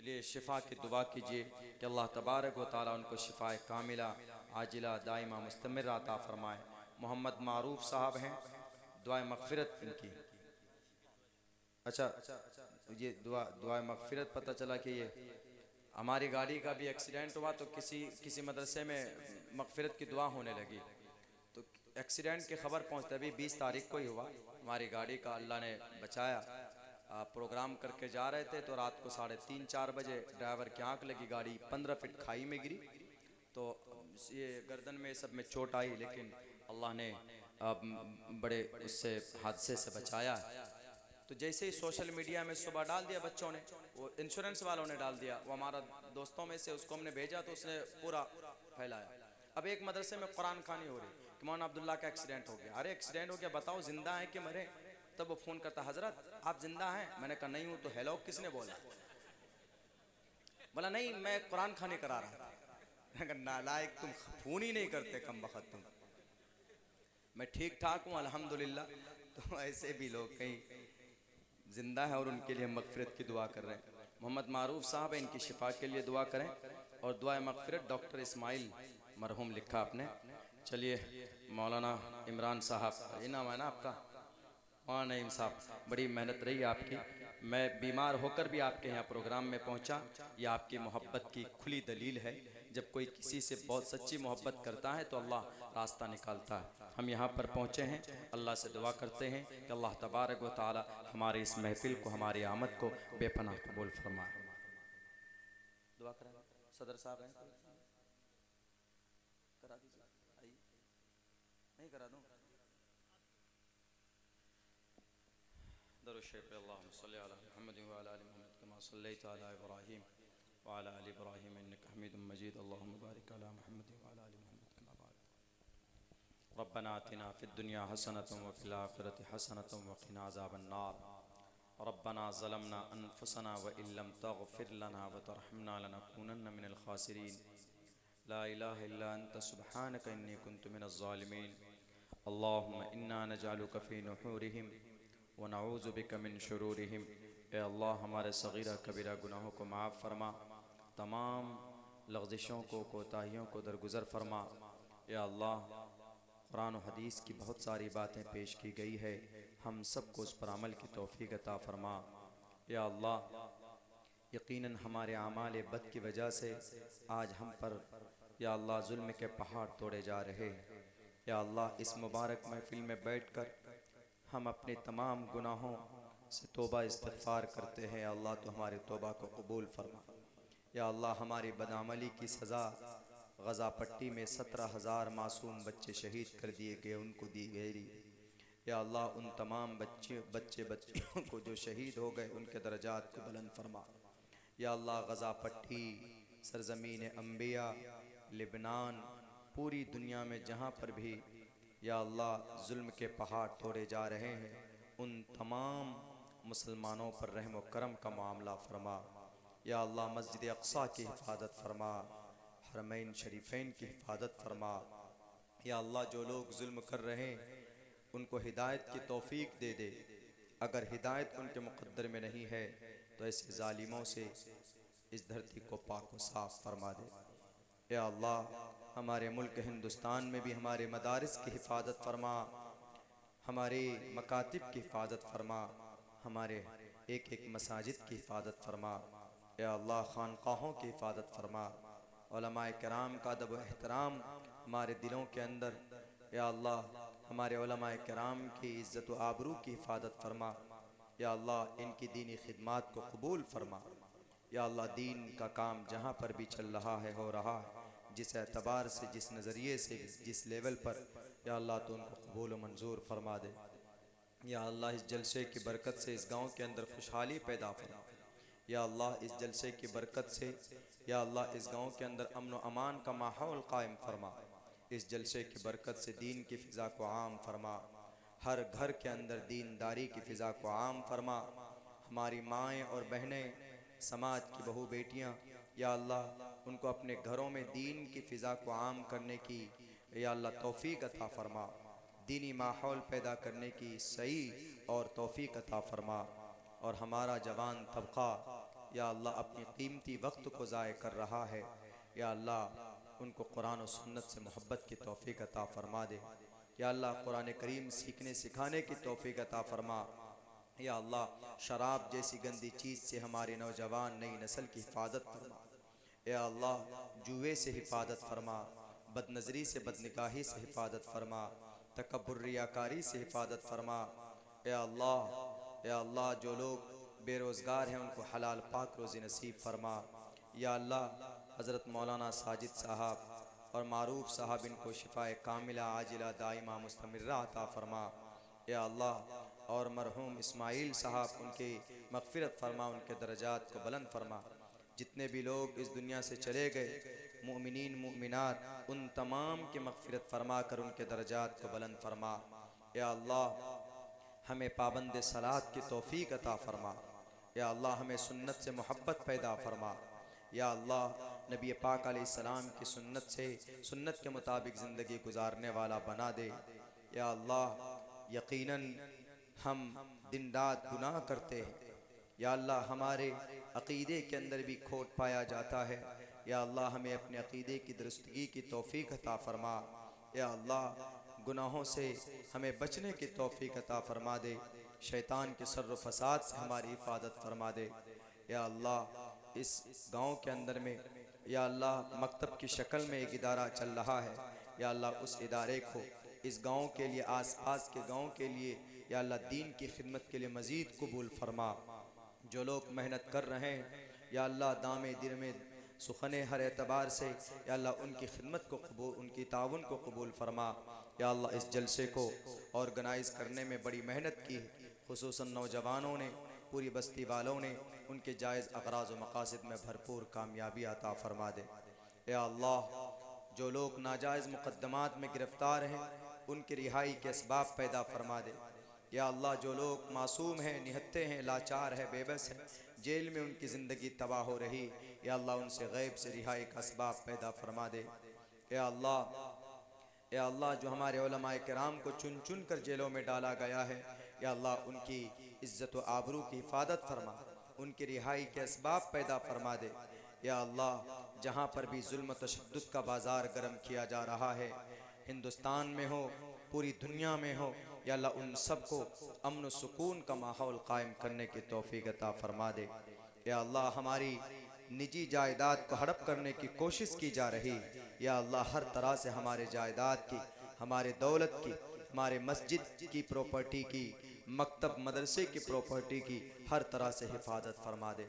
लिए शिफा की दुआ कीजिए कि अल्लाह तबारक व तआला उनको शिफाए कामिला आजिला दाइमा मुस्तमिर अता फरमाए। मोहम्मद मारूफ साहब हैं, दुआ मगफिरत इनकी। अच्छा ये दुआ मगफिरत पता चला कि ये हमारी गाड़ी का भी एक्सीडेंट हुआ तो किसी मदरसे में मगफिरत की दुआ होने लगी, तो एक्सीडेंट की खबर पहुंचते अभी 20 तारीख को ही हुआ। हमारी गाड़ी का अल्लाह ने बचाया, प्रोग्राम करके जा रहे थे तो रात को 3:30-4 बजे ड्राइवर की आंख लगी, गाड़ी 15 फीट खाई में गिरी, तो ये गर्दन में सब में चोट आई, लेकिन अल्लाह ने बड़े उससे हादसे से बचाया। तो जैसे ही सोशल मीडिया में सुबह डाल दिया बच्चों ने, वो इंश्योरेंस वालों ने डाल दिया, वो हमारा दोस्तों में से उसको हमने भेजा तो उसने पूरा फैलाया। अब एक मदरसे में कुरान खानी हो रही कि मौलाना अब्दुल्ला का एक्सीडेंट हो गया। अरे एक्सीडेंट हो गया, बताओ जिंदा है कि मरे? तब वो फोन करता, हजरत आप जिंदा हैं? मैंने कहा नहीं हूं। तो हेलो किसने बोला? बोला नहीं मैं कुरान खानी करा रहा था। नालायक, तुम फोन ही नहीं करते कम वक्त तुम। मैं ठीक ठाक हूँ अल्हम्दुलिल्लाह। तो ऐसे भी लोग कहीं जिंदा है और उनके लिए मगफिरत की दुआ कर रहे हैं। मोहम्मद मारूफ साहब है, इनकी शिफा के लिए दुआ करें। और दुआ मगफिरत डॉक्टर इस्माइल मरहूम लिखा आपने। चलिए मौलाना इमरान साहब, ये नाम है ना आपका? हाँ नईम साहब, बड़ी मेहनत रही आपकी। मैं बीमार होकर भी आपके यहाँ प्रोग्राम में पहुँचा, यह आपकी मोहब्बत की खुली दलील है। जब कोई किसी से बहुत सच्ची मोहब्बत करता है तो अल्लाह रास्ता निकालता है। हम यहाँ पर पहुँचे हैं, अल्लाह से दुआ करते हैं कि अल्लाह तबारक व तआला हमारे इस महफिल को, हमारी आमद को बेपनाह कबूल फरमाए। दुआ करें। सदर साहब हैं, करा दीजिए। आइए, नहीं करा दूँ? दरुद अल्लाहुम्मा सल्लि अला मुहम्मद व अला आलि मुहम्मद कमा सल्लैता अला इब्राहीम व अला आलि इब्राहीम इन्नका हमीदुम मजीद। अल्लाहुम्मा बारिक अला मुहम्मद व अला आलि मुहम्मद कमा बारकता। रब्बना आतिना फिद दुनिया हसनतम व फिल आखिरति हसनतम व क़िना अज़ाबन्नार। रब्बना ज़लमना अनफुसना व इल्लम तग़फिर लना व तरहमना लनकूनन्न मिनल ख़ासिरीन। ला इलाहा इल्ला अंत सुब्हानक इन्नी कुन्तु मिनज़ ज़ालिमीन। अल्लाहुम्मा इन्ना नजअलुका फ़ी नुहूरिहिम व नऊज़ु बिका मिन शुरूरिहिम। ए अल्लाह हमारे सगीरा कबीरा गुनाहों को माफ़ फरमा, तमाम लग़ज़िशों को, कोताहियों को दरगुज़र फरमा। या अल्लाह कुरान और हदीस की बहुत सारी बातें पेश की गई है, हम सबको उस पर अमल की तौफ़ीक़ अता फरमा। या अल्लाह यकीनन हमारे आमाल बद की वजह से आज हम पर या अल्लाह जुल्म के पहाड़ तोड़े जा रहे हैं। या अल्लाह इस मुबारक महफिल में बैठकर हम अपने तमाम गुनाहों से तौबा इस्तिग़फ़ार करते हैं। अल्लाह तो हमारे तौबा को कबूल फरमा। या अल्लाह हमारी बदअमली की सज़ा गज़ा पट्टी में 17,000 मासूम बच्चे शहीद कर दिए गए, उनको दी गई। या अल्लाह उन तमाम बच्चों को जो शहीद हो गए उनके दर्जात को बुलंद फरमा। या अल्लाह गज़ा पट्टी, सरज़मीन अंबिया, लिबनान, पूरी दुनिया में जहाँ पर भी या अल्लाह जुल्म के पहाड़ तोड़े जा रहे हैं, उन तमाम मुसलमानों पर रहम व करम का मामला फरमा। या अल्लाह मस्जिद अक़सा की हिफाजत फरमा, हरमैन शरीफैन की हिफाजत फरमा। या अल्लाह जो लोग जुल्म कर रहे हैं उनको हिदायत की तौफ़ीक़ दे दे। अगर हिदायत उनके मुक़द्दर में नहीं है तो ऐसे ज़ालिमों से इस धरती को पाक व साफ़ फरमा दे। या अल्लाह हमारे मुल्क हिंदुस्तान में भी हमारे मदारिस की हिफाजत फरमा, हमारे मकातिब की हिफाजत फरमा, हमारे एक एक मसाजिद की हिफाजत फरमा। या अल्लाह खानक़ाहों की हिफाजत फरमा, उलमाए किराम का अदब व एहतराम हमारे दिलों के अंदर। या अल्लाह हमारे उलमाए किराम की इज़्ज़त व आबरू की हिफाजत फरमा। या अल्लाह इनकी दीनी खिदमात को कबूल फरमा। या अल्लाह दीन का काम जहाँ पर भी चल रहा है, हो रहा है, जिस एतबार से, जिस नज़रिए से, जिस लेवल पर, या अल्लाह तो उनको कबूल व मंजूर फरमा दे। या अल्लाह इस जलसे की बरकत से इस गाँव के अंदर खुशहाली पैदा फरमा। या अल्लाह इस जलसे की बरकत से या अल्लाह इस गाँव के अंदर अमन व अमान का माहौल कायम फरमा। इस जलसे की बरकत से दीन की फ़िज़ा को आम फरमा, हर घर के अंदर दीनदारी की फ़िज़ा को आम फरमा। हमारी माएँ और बहनें समाज की बहू बेटियां, या अल्लाह उनको अपने घरों में दीन की फ़िज़ा को आम करने की या अल्लाह तौफ़ीक अता फ़रमा, दीनी माहौल पैदा करने की सही और तौफ़ीक अता फ़रमा। और हमारा जवान तबका या अल्लाह अपनी कीमती वक्त को ज़ाय कर रहा है, या अल्लाह उनको कुरान और सुन्नत से मोहब्बत की तौफ़ीक अता फ़रमा दे। या अल्लाह कुरान करीम सीखने सिखाने की तौफ़ीक अता फ़रमा। या अल्लाह शराब जैसी गंदी चीज़ से हमारे नौजवान नई नस्ल की हिफाजत फरमा। या अल्लाह जुए से हिफाजत फरमा, बदनज़री से बदनिगाही से हिफाजत फरमा, तकब्बुर रियाकारी से हिफाजत फरमा। या अल्लाह जो लोग बेरोज़गार हैं उनको हलाल पाक रोज़ी नसीब फरमा। या अल्लाह हज़रत मौलाना साजिद साहब और मारूफ साहब इनको शिफ़ाए कामिला आजिला दाइमा मुस्तमिर्रा अता फ़रमा। या अल्लाह और मरहूम इस्माइल साहब उनकी मग़फ़िरत फ़रमा, उनके दर्जात को बुलंद फ़रमा। जितने भी लोग इस दुनिया से चले गए मुमिनीन मुमिनात उन तमाम की मग़फ़िरत फ़रमा कर उनके दर्जात को बुलंद फ़रमा। या अल्लाह हमें पाबंद सलात की तौफ़ीक अता फ़रमा। या अल्लाह हमें सुन्नत से मोहब्बत पैदा फ़रमा। या अल्लाह नबी पाक अलैहिस्सलाम की सुन्नत से सुन्नत के मुताबिक ज़िंदगी गुजारने वाला बना दे। या अल्लाह यकीनन हम दिन रात गुनाह करते हैं। या अल्लाह हमारे अक़ीदे के अंदर भी खोट पाया जाता है। या अल्लाह हमें अपने अक़ीदे की दुरुस्तगी की तौफ़ीक अता फ़रमा। या अल्लाह गुनाहों से हमें बचने की तौफ़ीक अता फ़रमा दे। शैतान के शर व फ़साद से हमारी हिफाजत फ़रमा दे। या अल्लाह इस गाँव के अंदर में या अल्लाह मकतब की शक्ल में एक इदारा चल रहा है। या अल्लाह उस इदारे को इस गाँव के लिए, आसपास के गाँव के लिए या अल्लाह दीन की खिदमत के लिए मज़ीद कबूल फ़रमा। जो लोग मेहनत कर रहे हैं या अल्लाह दामे दिर में सुखने हर एतबार से या अल्लाह उनकी खिदमत को कबूल, उनकी ताउन को कबूल फ़रमा। या अल्लाह इस जलसे को ऑर्गेनाइज़ करने में बड़ी मेहनत की, खुसूसन नौजवानों ने, पूरी बस्ती वालों ने, उनके जायज़ अग़राज़ व मक़ासिद में भरपूर कामयाबी अता फ़रमा दे। या अल्लाह जो लोग नाजायज़ मुक़द्दमात में गिरफ़्तार हैं उनकी रिहाई के असबाब पैदा फ़रमा दे। या अल्लाह जो लोग मासूम हैं, निहत्ते हैं, लाचार हैं, बेबस हैं, जेल में उनकी ज़िंदगी तबाह हो रही, या अल्लाह उनसे गैब से रिहाई का असबाब पैदा फ़रमा दे। या अल्लाह जो हमारे उलमाए किराम को चुन चुन कर जेलों में डाला गया है, या अल्लाह उनकी इज़्ज़त व आबरू की हिफाजत फरमा, उनकी रिहाई के असबाब पैदा फरमा दे। या अल्लाह जहाँ पर भी जुल्म तशद्दुद का बाज़ार गर्म किया जा रहा है, हिंदुस्तान में हो, पूरी दुनिया में हो, या अल्लाह उन सबको अमन व सुकून का माहौल कायम करने की तौफ़ीक अता फरमा दे। या अल्लाह हमारी निजी जायदाद को हड़प करने की कोशिश की जा रही, या अल्लाह हर तरह से हमारे जायदाद की, हमारे दौलत की, हमारे मस्जिद की प्रॉपर्टी की, मकतब मदरसे की प्रॉपर्टी की हर तरह से हिफाजत फरमा दे।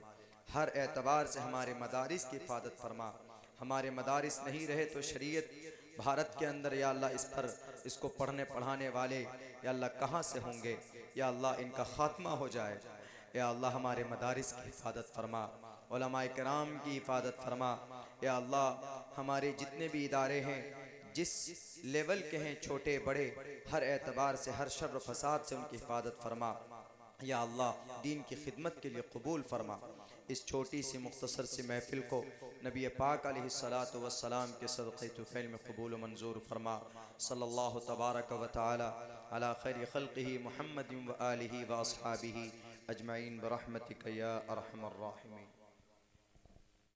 हर एतबार से हमारे मदारिस की हिफाजत फरमा। हमारे मदारिस नहीं रहे तो शरीयत भारत के अंदर या अल्लाह इस पर इसको पढ़ने पढ़ाने वाले या अल्लाह कहाँ से होंगे, या अल्लाह इनका ख़ात्मा हो जाए। या अल्लाह हमारे मदारिस की हिफाजत फरमा, उलमाए किराम की हिफाजत फरमा। या अल्लाह हमारे जितने भी इदारे हैं, जिस लेवल के हैं, छोटे बड़े, हर एतबार से, हर शर व फसाद से उनकी हिफाजत फरमा। या अल्लाह दीन की खिदमत के लिए कबूल फरमा। इस छोटी सी मुख्तसर सी महफिल को नबी पाक अलैहिस्सलातु वस्सलाम के सदक़े तुफ़ैल में कबूल व मंजूर फरमा। सल्लल्लाहु तबारक व तआला अला खैरि खल्क़िही मुहम्मदिन व आलिही व अस्हाबिही अजमईन बिरहमतिक या अरहमर राहिमीन।